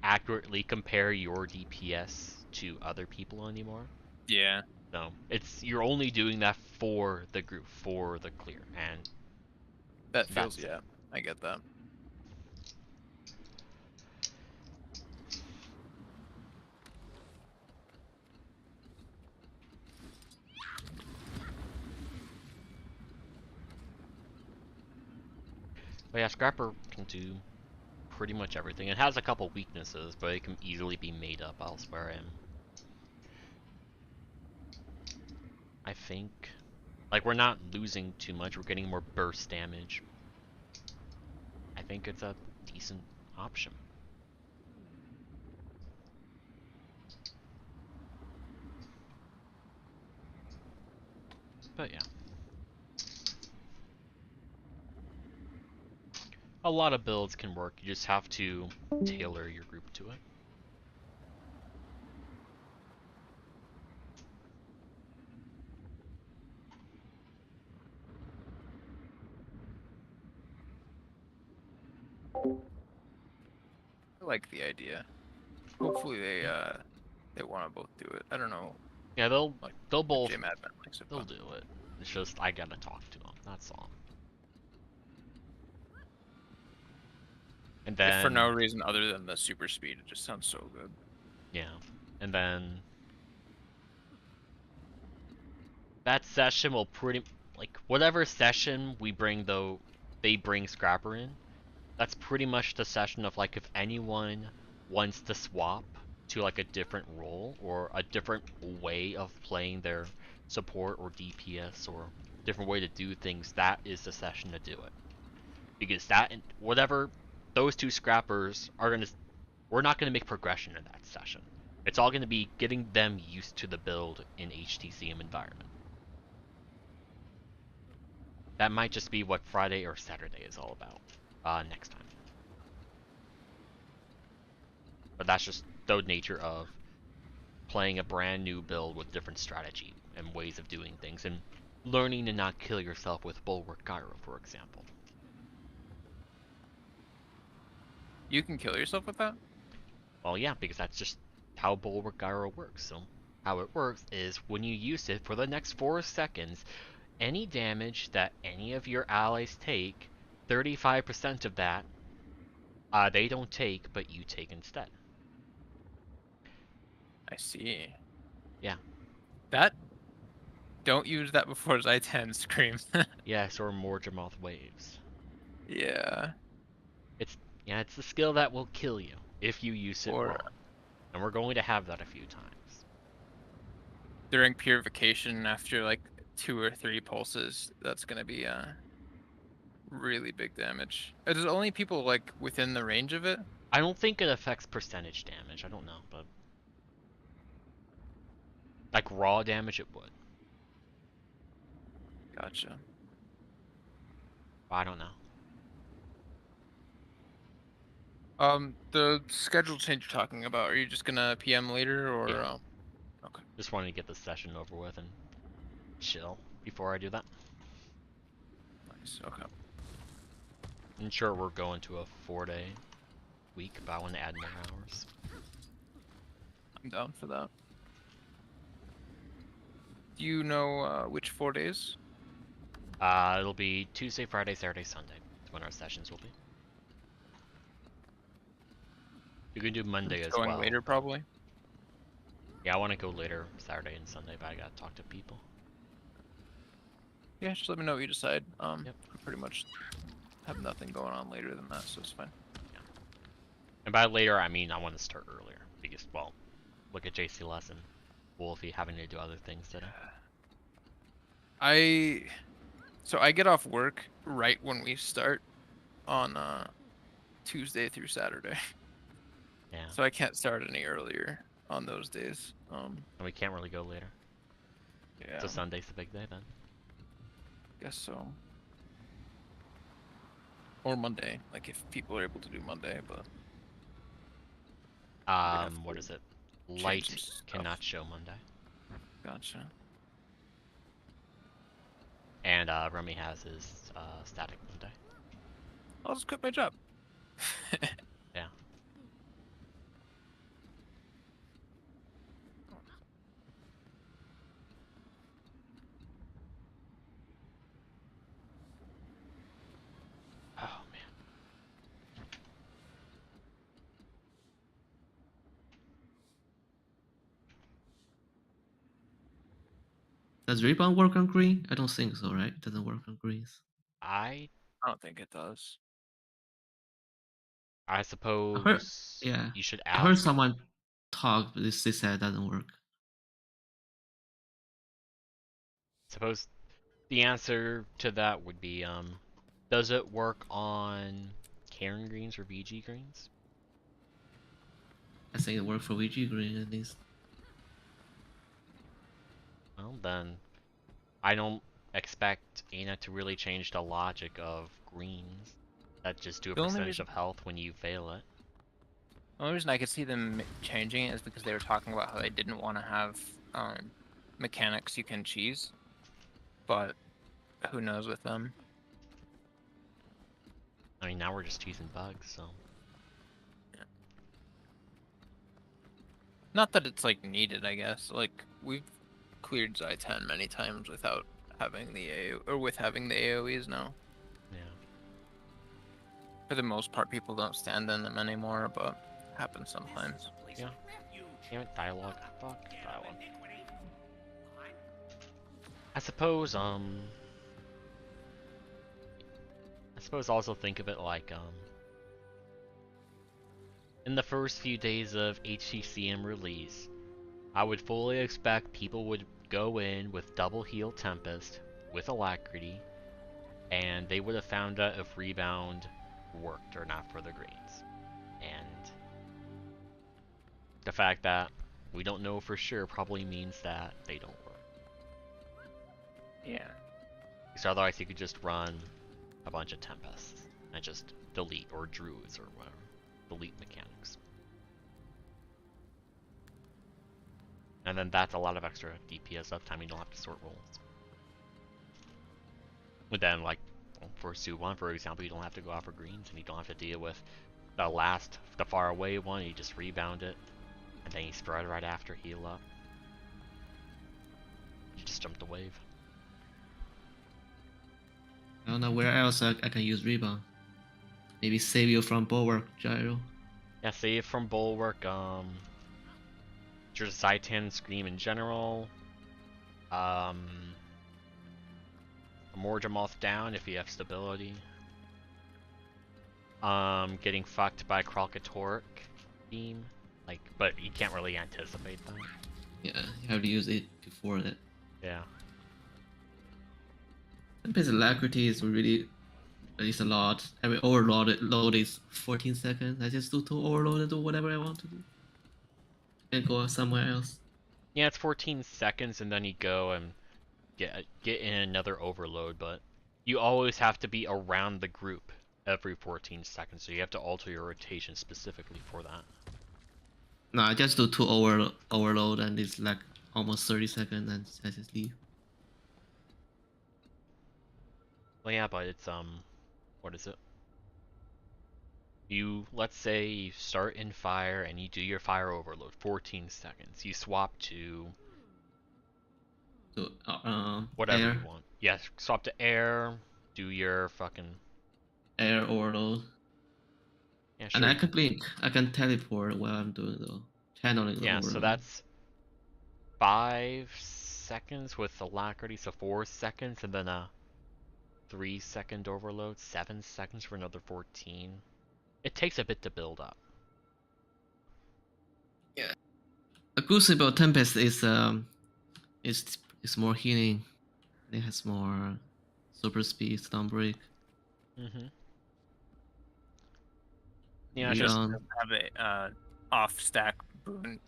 accurately compare your DPS to other people anymore. Yeah. No, you're only doing that for the group, for the clear, and That feels, that's it. yeah, I get that. But yeah, Scrapper can do pretty much everything. It has a couple weaknesses, but it can easily be made up elsewhere. And I think, like, we're not losing too much. We're getting more burst damage. I think it's a decent option. But yeah. A lot of builds can work. You just have to tailor your group to it. I like the idea. Hopefully they want to both do it. I don't know. Yeah, they'll Like, both J-Madman likes it, they'll but do it. It's just I gotta talk to them. That's all. And if then for no reason other than the super speed, it just sounds so good. yeah, and then that session will pretty like whatever session we bring though they bring Scrapper in. That's pretty much the session of like if anyone wants to swap to like a different role or a different way of playing their support or DPS or different way to do things, that is the session to do it. Because that and whatever those two scrappers are gonna, we're not gonna make progression in that session. It's all gonna be getting them used to the build in HTcm environment. That might just be what Friday or Saturday is all about next time. But that's just the nature of playing a brand new build with different strategy and ways of doing things, and learning to not kill yourself with Bulwark Gyro, for example. You can kill yourself with that? Well, yeah, because that's just how Bulwark Gyro works. So, how it works is when you use it for the next 4 seconds, any damage that any of your allies take, 35% of that, they don't take, but you take instead. I see. Yeah. That don't use that before I-10 scream. Yes, or more Jamoth waves. Yeah. It's the skill that will kill you if you use it Or wrong. And we're going to have that a few times. during purification after like 2 or 3 pulses, that's gonna be really big damage. There's only people like within the range of it. I don't think it affects percentage damage. I don't know, but like raw damage, it would. Gotcha. I don't know. The schedule change you're talking about, are you just gonna PM later or Yeah. Okay. Just wanted to get the session over with and chill before I do that. Nice. Okay. I'm sure we're going to a 4-day week, but I want to add more hours. I'm down for that. Do you know which 4 days? It'll be Tuesday, Friday, Saturday, Sunday. That's when our sessions will be. You can do Monday as Going well. later, probably. Yeah, I want to go later Saturday and Sunday, but I gotta talk to people. Yeah, just let me know what you decide. Yep. I pretty much have nothing going on later than that, so it's fine. Yeah. And by later, I mean I want to start earlier because, well, look at JC Lesson, Wolfie having to do other things today. So I get off work right when we start on Tuesday through Saturday. Yeah. So I can't start any earlier on those days. And we can't really go later. Yeah. So Sunday's the big day then. Guess so. Or Monday, like if people are able to do Monday, but What is it? change Light some stuff. cannot show Monday. Gotcha. And Remy has his static Monday. I'll just quit my job. Yeah. Oh man. Does rebound work on green? I don't think so, right? It doesn't work on greens. I I don't think it does. I heard, suppose yeah, you should I heard ask. someone talk, but they said it doesn't work. Suppose the answer to that would be does it work on Karen greens or VG greens? I think it worked for VG Green at least. Well, then I don't expect Ana to really change the logic of greens that just do a The only percentage reason, of health when you fail it. the only reason I could see them changing it is because they were talking about how they didn't want to have mechanics you can cheese, but who knows with them. I mean, now we're just choosing bugs, so. Not that it's like needed, I guess. Like we've cleared Zy10 many times without having the or with having the AoEs now. Yeah. For the most part, people don't stand in them anymore, but happens sometimes. Yeah. Damn it, dialogue. Fuck dialogue. I suppose also think of it like in the first few days of HTcm release, I would fully expect people would go in with double heal Tempest with Alacrity, and they would have found out if rebound worked or not for the greens. And the fact that we don't know for sure probably means that they don't work. Yeah. So otherwise you could just run a bunch of Tempests and just delete, or Druids or whatever. Delete mechanics. And then that's a lot of extra DPS uptime, you don't have to sort rolls. But then, like, for Soo-Won, for example, you don't have to go out for greens, and you don't have to deal with the far away one, you just rebound it, and then you spread right after, heal up. You just jump the wave. I don't know where else I can use rebound. Maybe save you from bulwark, Gyro. Yeah, save from bulwark, just Zy10 Scream in general. Morjamoth down if you have stability. Getting fucked by Kralkatork beam. Like, but you can't really anticipate that. Yeah, you have to use it before that. Yeah. Tempest Alacrity is really, at least a lot. Every load is 14 seconds. I just do 2 overload and do whatever I want to do. And go somewhere else. Yeah, it's 14 seconds and then you go and get in another overload, but you always have to be around the group every 14 seconds, so you have to alter your rotation specifically for that. No, I just do 2 overload and it's like almost 30 seconds and I just leave. Well, yeah, but it's, what is it? Let's say you start in fire and you do your fire overload, 14 seconds. You swap to So, whatever air, you want. Yeah, swap to air, do your fucking... air overload. Yeah, And sure. I can blink. I can teleport while I'm doing the channeling the Yeah, overload. so that's 5 seconds with Alacrity, so 4 seconds, and then a 3-second overload, 7 seconds for another 14. It takes a bit to build up. Yeah. A good thing about Tempest is it's more healing. It has more super speed, stun break. Yeah, Just just have a off stack boon.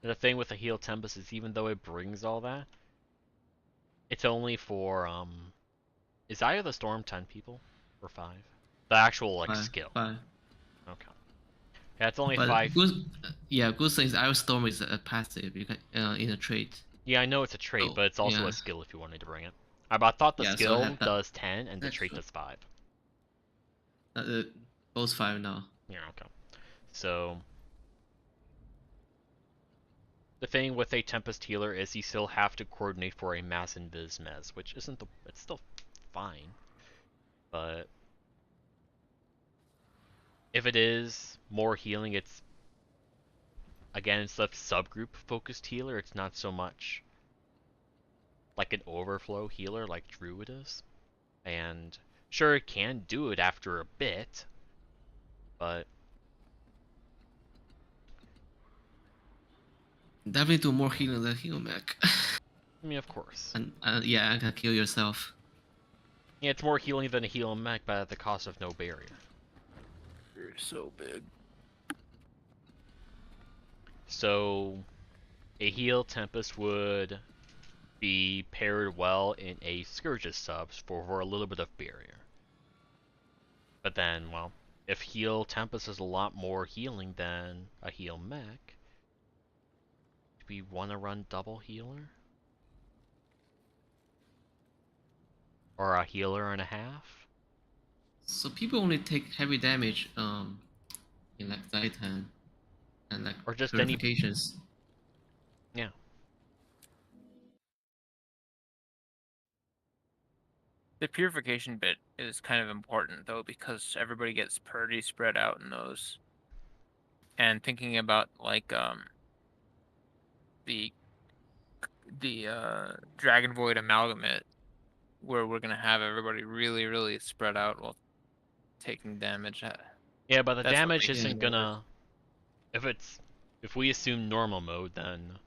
the thing with the heal Tempest is even though it brings all that, it's only for is Eye of the Storm 10 people or 5? The actual like skill. 5. Okay. Yeah, it's only But 5. good thing is Iron Storm is a passive. You can in a trait. Yeah, I know it's a trait, Oh, but it's also yeah. a skill if you wanted to bring it. I thought the Yeah, so I skill have that does 10 and the trait extra. does 5. Both 5 now. Yeah, okay. So the thing with a Tempest healer is you still have to coordinate for a mass invis mez, which isn't it's still fine. But if it is more healing, it's again, it's a subgroup focused healer. It's not so much like an overflow healer like Druid is. And Sure, it can do it after a bit, but Definitely do more healing than heal mech. I mean, of course. And yeah, I can kill yourself. Yeah, it's more healing than a heal mech, but at the cost of no barrier. You're so big. So, a heal Tempest would be paired well in a Scourge's subs for a little bit of barrier. But then, well, if heal Tempest is a lot more healing than a heal mech, do we want to run double healer? Or a healer and a half? So people only take heavy damage in like Titan and like Or just any... purifications. Yeah. The purification bit is kind of important though, because everybody gets pretty spread out in those. And thinking about like the Dragon Void Amalgamate, where we're gonna have everybody really spread out while taking damage. Yeah, but the That's what damage makes isn't it worth gonna... If we assume normal mode, then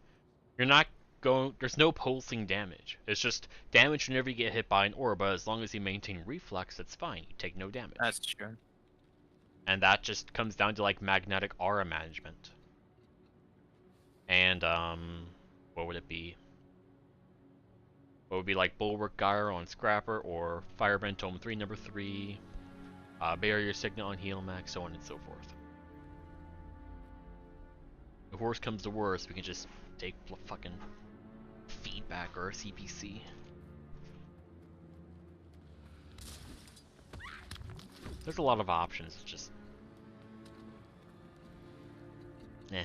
you're not going... There's no pulsing damage. It's just damage whenever you get hit by an orb, but as long as you maintain reflex, it's fine. You take no damage. That's true. And that just comes down to like magnetic aura management. And what would it be? What would be like Bulwark Gyro on Scrapper, or Firebrand Tome 3 number 3, Barrier Signet on Heal Max, so on and so forth. If worst comes to worst, we can just take fucking feedback or CPC. There's a lot of options, it's just... eh.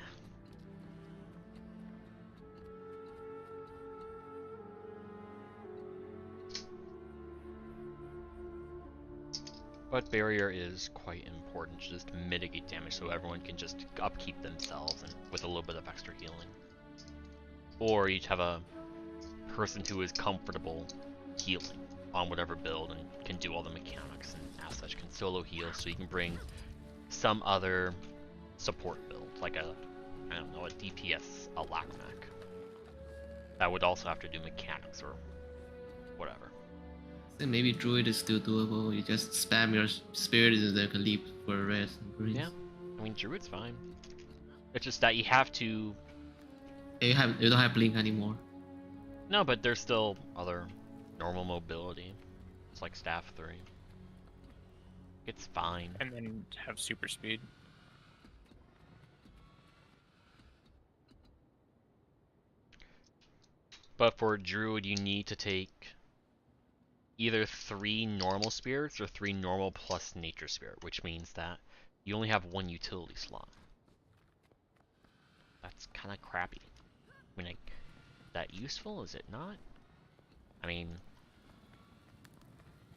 But barrier is quite important to just mitigate damage so everyone can just upkeep themselves and with a little bit of extra healing. Or you have a person who is comfortable healing on whatever build and can do all the mechanics and as such can solo heal, so you can bring some other support build, like a, I don't know, a DPS, a Lakmech. That would also have to do mechanics or whatever. Then maybe Druid is still doable. You just spam your spirit and they can leap for red and green. Yeah, I mean Druid's fine. It's just that you have to... You don't have Blink anymore. No, but there's still other normal mobility. It's like Staff 3. It's fine. And then have super speed. But for Druid, you need to take either 3 normal spirits or 3 normal plus nature spirit, which means that you only have 1 utility slot. That's kind of crappy. I mean, like, is that useful? Is it not? I mean,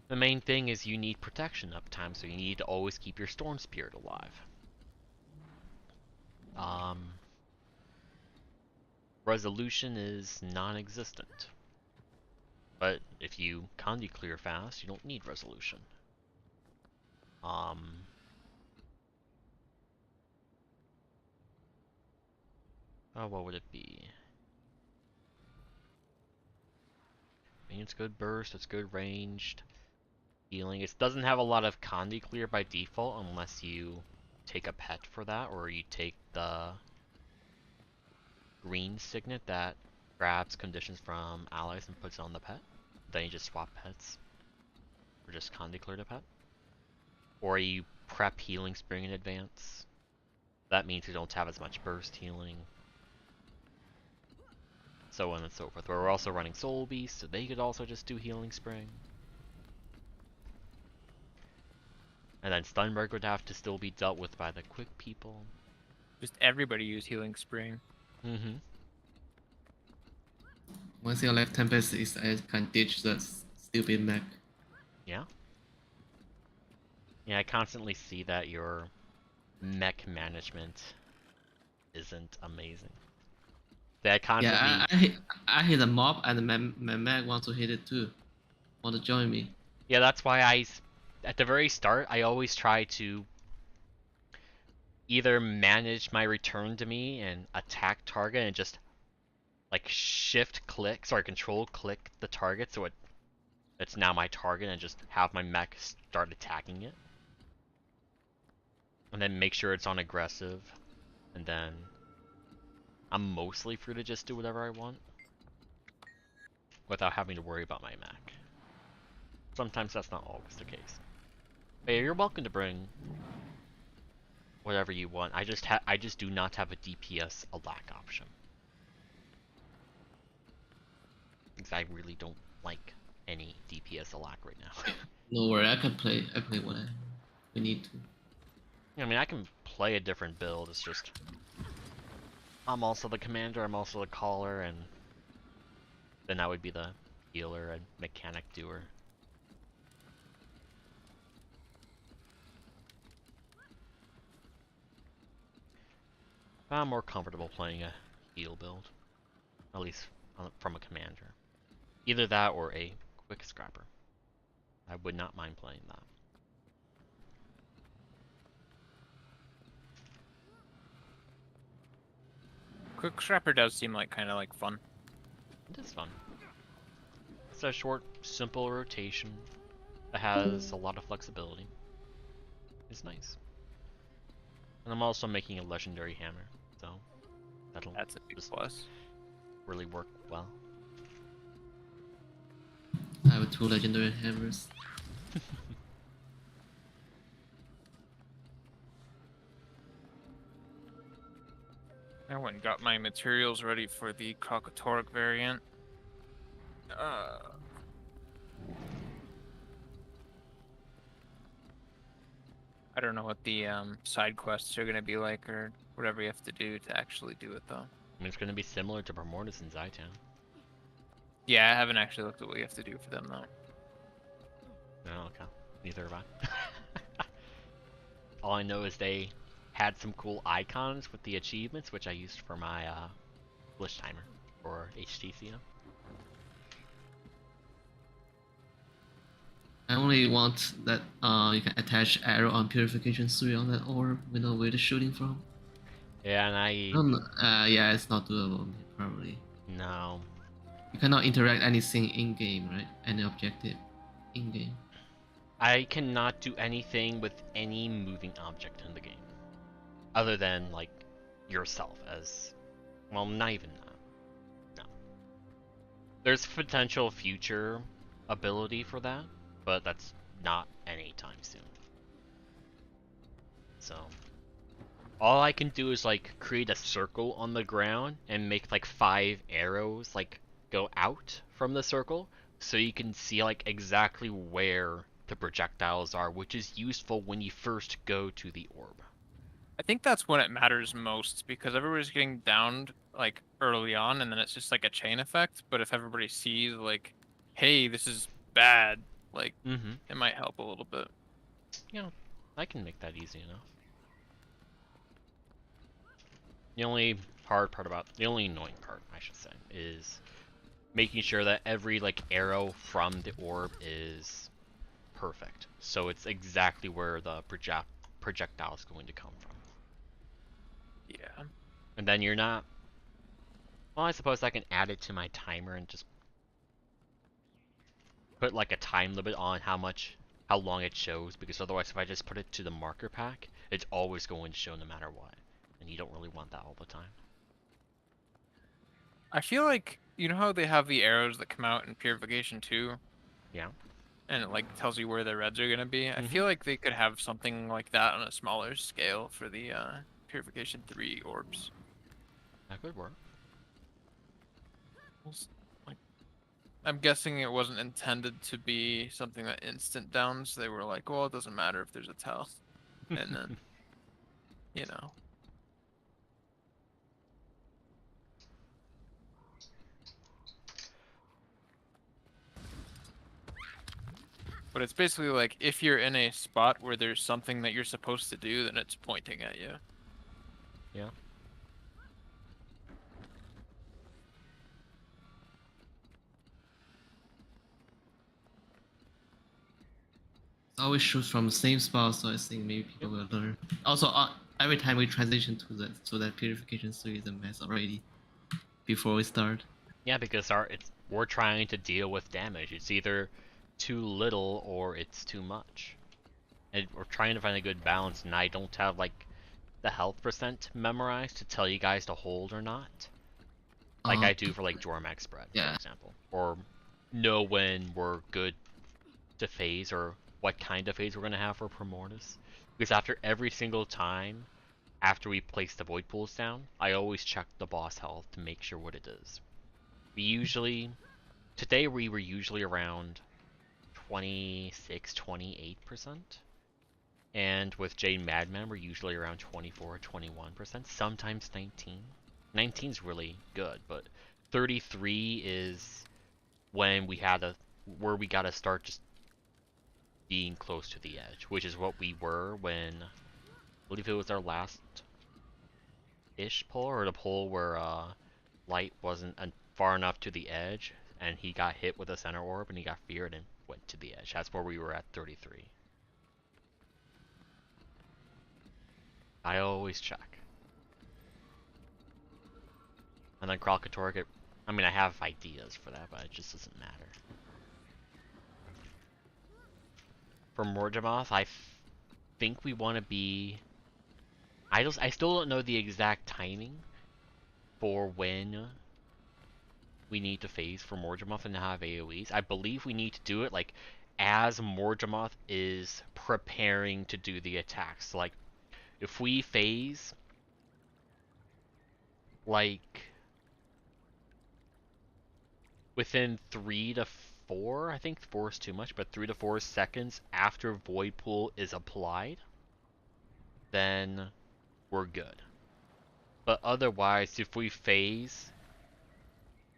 the main thing is you need protection uptime, so you need to always keep your storm spirit alive. Resolution is non-existent. But if you Condi clear fast, you don't need resolution. Oh, what would it be? I mean, it's good burst, it's good ranged. Healing. It doesn't have a lot of Condi clear by default unless you take a pet for that, or you take the green signet that grabs conditions from allies and puts it on the pet. Then you just swap pets. Or just Condi clear the pet. Or you prep healing spring in advance. That means you don't have as much burst healing. So on and so forth. But we're also running Soul Beast, so they could also just do healing spring. And then Stunberg would have to still be dealt with by the quick people. Just everybody use healing spring. Mm-hmm. One thing I like Tempest is I can ditch the stupid mech. Yeah. Yeah, I constantly see that your mech management isn't amazing. That constantly... Yeah, I hit a mob and my mech wants to hit it too. Want to join me. Yeah, that's why I at the very start, I always try to either manage my return to me and attack target and just like shift click, sorry, control click the target so it's now my target and just have my mech start attacking it. And then make sure it's on aggressive. And then I'm mostly free to just do whatever I want without having to worry about my mech. Sometimes that's not always the case. But yeah, you're welcome to bring whatever you want. I just do not have a DPS a lack option. Because I really don't like any DPS a lack right now. No worry, I play what we need to. I mean, I can play a different build, it's just I'm also the commander, I'm also the caller, and then I would be the healer and mechanic doer. I'm more comfortable playing a heal build, at least from a commander. Either that or a quick scrapper. I would not mind playing that. Quick Scrapper does seem like kind of like fun. It is fun. It's a short, simple rotation that has a lot of flexibility. It's nice. And I'm also making a legendary hammer, so That's a big just plus. really work well. I have 2 legendary hammers. I went and got my materials ready for the Crocodoric variant. I don't know what the side quests are gonna be like, or whatever you have to do to actually do it, though. I mean, it's going to be similar to Primordus in Zytown. Yeah, I haven't actually looked at what you have to do for them, though. No, okay. Neither have I. All I know is they had some cool icons with the achievements, which I used for my Blish timer for HTcm. I only want that you can attach arrow on Purification 3 on that orb. We know where they're shooting from. Yeah, and I... Yeah, it's not doable, probably. No. You cannot interact anything in-game, right? Any objective in-game. I cannot do anything with any moving object in the game. Other than, like, yourself as... Well, not even that. No. There's potential future ability for that, but that's not anytime soon. So... all I can do is, like, create a circle on the ground and make, like, 5 arrows, like, go out from the circle, so you can see, like, exactly where the projectiles are, which is useful when you first go to the orb. I think that's when it matters most, because everybody's getting downed, like, early on, and then it's just, like, a chain effect, but if everybody sees, like, hey, this is bad, like, it might help a little bit. Yeah, I can make that easy enough. The only the only annoying part, I should say, is making sure that every, like, arrow from the orb is perfect. So it's exactly where the projectile is going to come from. Yeah. And then you're not... Well, I suppose I can add it to my timer and just put, like, a time limit on how long it shows, because otherwise if I just put it to the marker pack, it's always going to show no matter what. And you don't really want that all the time. I feel like, you know how they have the arrows that come out in Purification 2? Yeah. And it, like, tells you where the reds are gonna be? I feel like they could have something like that on a smaller scale for the Purification 3 orbs. That could work. Like, I'm guessing it wasn't intended to be something that instant downs. They were like, well, it doesn't matter if there's a tell. And then, you know. But it's basically like, if you're in a spot where there's something that you're supposed to do, then it's pointing at you. Yeah. always shoot from the same spot, so I think maybe people will learn. Also, every time we transition to that, so that purification 3 is a mess already before we start. Yeah, because we're trying to deal with damage. It's either too little or it's too much. And we're trying to find a good balance, and I don't have like the health percent memorized to tell you guys to hold or not. Like I do for like Jormax spread, for example. Or know when we're good to phase or what kind of phase we're gonna have for Primordius. Because after every single time after we place the void pools down, I always check the boss health to make sure what it is. Today we were usually around 26-28%. And with Jade Madman, we're usually around 24-21%, sometimes 19. 19 is really good, but 33 is when we where we gotta start just being close to the edge, which is what we were when, I believe it was our last-ish pull, or the pull where Light wasn't far enough to the edge, and he got hit with a center orb, and he got feared and went to the edge. That's where we were at 33. I always check. And then Kralkator I mean, I have ideas for that, but it just doesn't matter. For Morgemoth, I think we want to be... I still don't know the exact timing for when we need to phase for Morgemoth and have AoEs. I believe we need to do it like as Morgemoth is preparing to do the attacks. Like, if we phase like within 3 to 4, I think 4 is too much, but 3 to 4 seconds after Void Pool is applied, then we're good. But otherwise, if we phase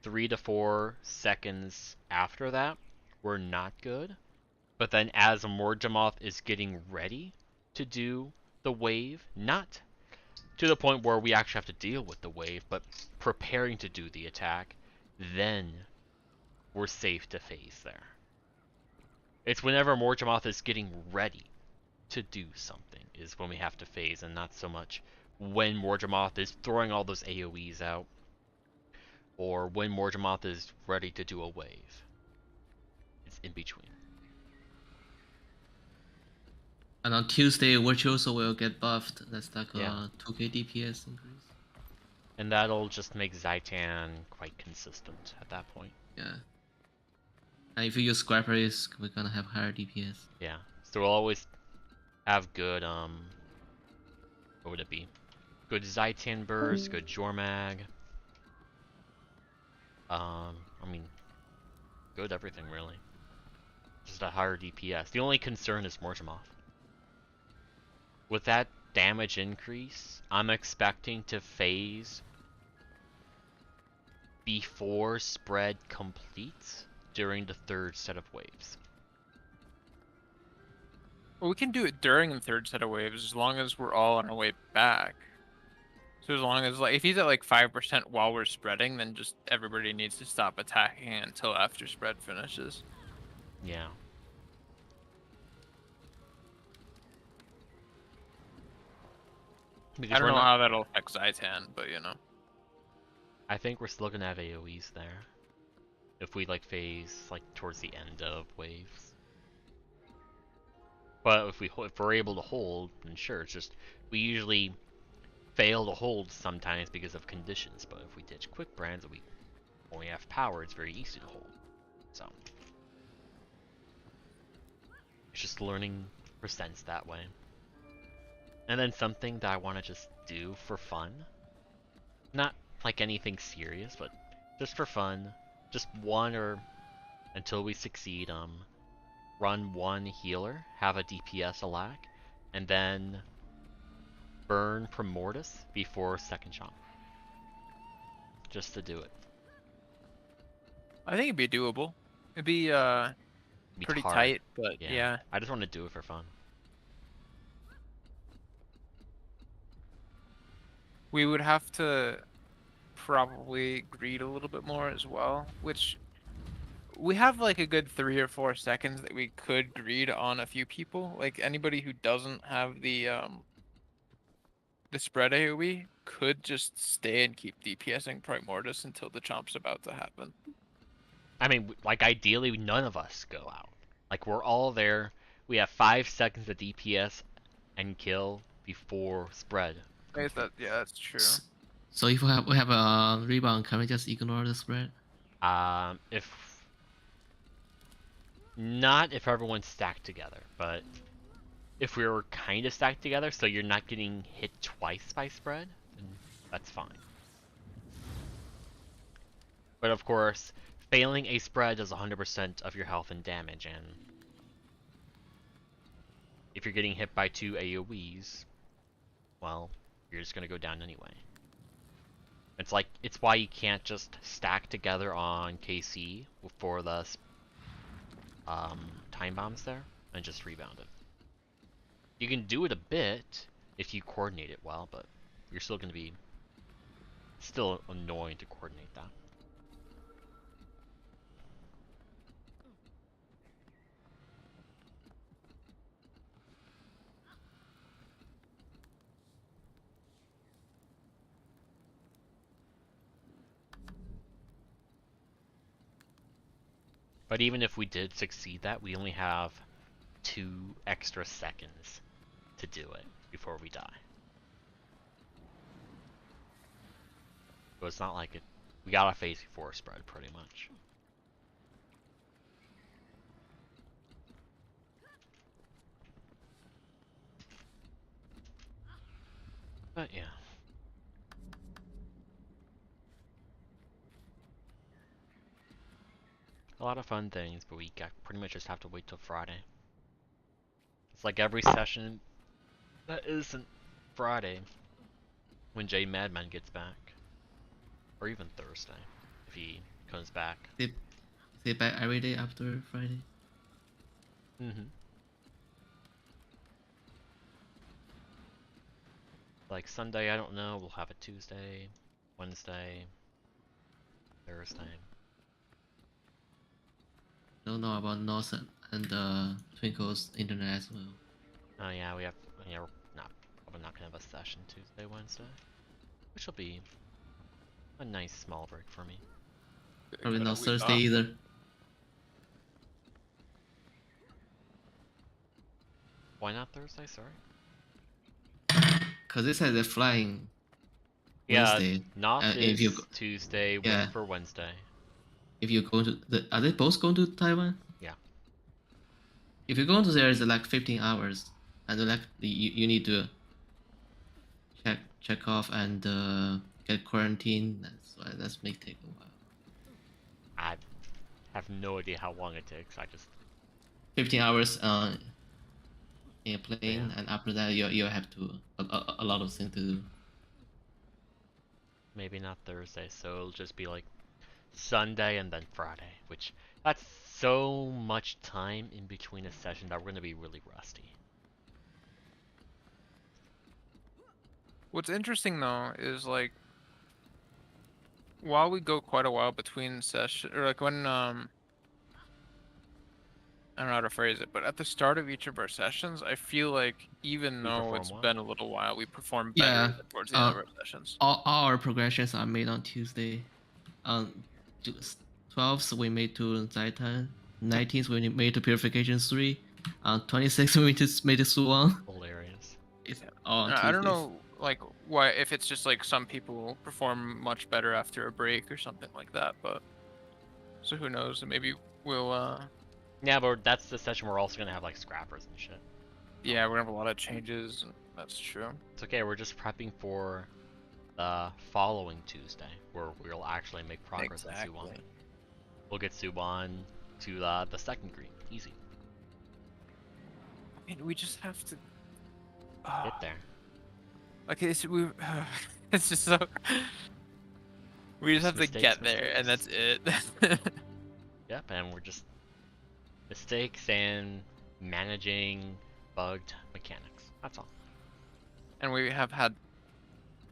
3 to 4 seconds after that, we're not good. But then as Morgemoth is getting ready to do the wave, not to the point where we actually have to deal with the wave, but preparing to do the attack, then we're safe to phase there. It's whenever Morgemoth is getting ready to do something is when we have to phase, and not so much when Morgemoth is throwing all those AoEs out, or when Morgemoth is ready to do a wave. It's in between. And on Tuesday, Virtuoso will get buffed. That's like Yeah. a 2k DPS increase. And that'll just make Zaitan quite consistent at that point. Yeah. And if you use Scrapper, we're gonna have higher DPS. Yeah. So we'll always have good, what would it be? Good Zaitan burst, good Jormag. I mean, good everything really. Just a higher DPS. The only concern is Morgemoth. With that damage increase, I'm expecting to phase before spread completes during the 3rd set of waves. Well, we can do it during the 3rd set of waves as long as we're all on our way back. So as long as, like, if he's at like 5% while we're spreading, then just everybody needs to stop attacking until after spread finishes. Yeah. Because I don't know how that'll affect Zaitan, but you know. I think we're still gonna have AoEs there. If we like phase like towards the end of waves. But if we're able to hold, then sure, it's just we usually fail to hold sometimes because of conditions, but if we ditch quick brands and we only have power, it's very easy to hold. So it's just learning percents that way. And then something that I want to just do for fun. Not like anything serious, but just for fun. Just one or until we succeed, run one healer, have a DPS alack, and then burn Primordius before 2nd chomp. Just to do it. I think it'd be doable. It'd be pretty hard. tight, but yeah. I just want to do it for fun. We would have to probably greed a little bit more as well, which we have like a good 3 or 4 seconds that we could greed on a few people. Like anybody who doesn't have the spread AoE could just stay and keep DPSing Primordius until the chomp's about to happen. I mean, like ideally, none of us go out. Like we're all there. We have 5 seconds of DPS and kill before spread. Yeah, that's true. So if we have a rebound, can we just ignore the spread? If not, if everyone's stacked together, but if we were kind of stacked together, so you're not getting hit twice by spread, then that's fine. But of course, failing a spread does 100% of your health and damage, and if you're getting hit by 2 AoEs, well, you're just gonna go down anyway. It's why you can't just stack together on KC for the time bombs there and just rebound it. You can do it a bit if you coordinate it well, but you're still gonna be annoying to coordinate that. But even if we did succeed that, we only have 2 extra seconds to do it before we die. So it's not like we got a phase before spread pretty much. But yeah. A lot of fun things, but we pretty much just have to wait till Friday. It's like every session that isn't Friday when Jay Madman gets back. Or even Thursday, if he comes back. Is it back every day after Friday? Like Sunday, I don't know. We'll have it Tuesday, Wednesday, Thursday. Don't know about North and Twinkle's internet as well. Oh yeah, we're not gonna have a session Tuesday, Wednesday, which will be a nice small break for me. Probably not Thursday either. Why not Thursday? Sorry. Cause it says they're flying Yeah, Wednesday. not if is you Tuesday, yeah. wait for Wednesday. If you go to are they both going to Taiwan? Yeah. If you go to there, it's like 15 hours, and like you need to check off and get quarantined. That's may take a while. I have no idea how long it takes. I just 15 hours in a plane, Yeah. and after that you have to a lot of things to do. maybe not Thursday, so it'll just be like Sunday and then Friday, which that's so much time in between a session that we're gonna be really rusty. What's interesting though is like while we go quite a while between session, or like when I don't know how to phrase it, but at the start of each of our sessions, I feel like even We though perform it's well. been a little while, we perform better Yeah, towards the end of our sessions. All our progressions are made on Tuesday. 12th we made to Zaitan. 19th we made to Purification 3. 26th we made to Soo-Won. Hilarious. It's all on I don't Tuesdays. know, like why if it's just like some people perform much better after a break or something like that, but so who knows? Maybe we'll Yeah, but that's the session we're also gonna have like scrappers and shit. yeah, we're gonna have a lot of changes. And that's true. It's okay, we're just prepping for the following Tuesday, where we'll actually make progress on Soo-Won. Exactly. We'll get Soo-Won to the second green, easy. I mean, we just have to Get there. Okay, so it's just so we just have to Mistakes, get there, and that's it. Yep, and we're just mistakes and managing bugged mechanics. That's all. And we have had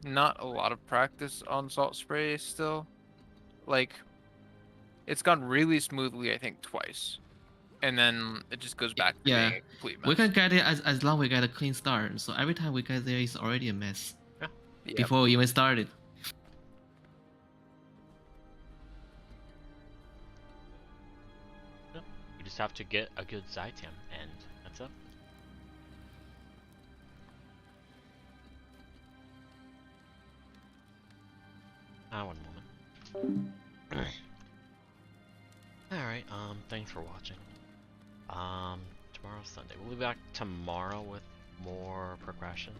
not a lot of practice on salt spray still. Like It's gone really smoothly, I think, twice. And then it just goes back to Yeah. being a complete mess. We can get it as long we get a clean start. So every time we get there, it's already a mess Yeah. before we even started. We just have to get a good Zytam, and that's it. One moment. Alright, thanks for watching. Tomorrow's Sunday. We'll be back tomorrow with more progression.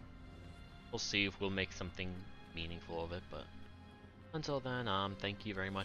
We'll see if we'll make something meaningful of it, but until then, thank you very much.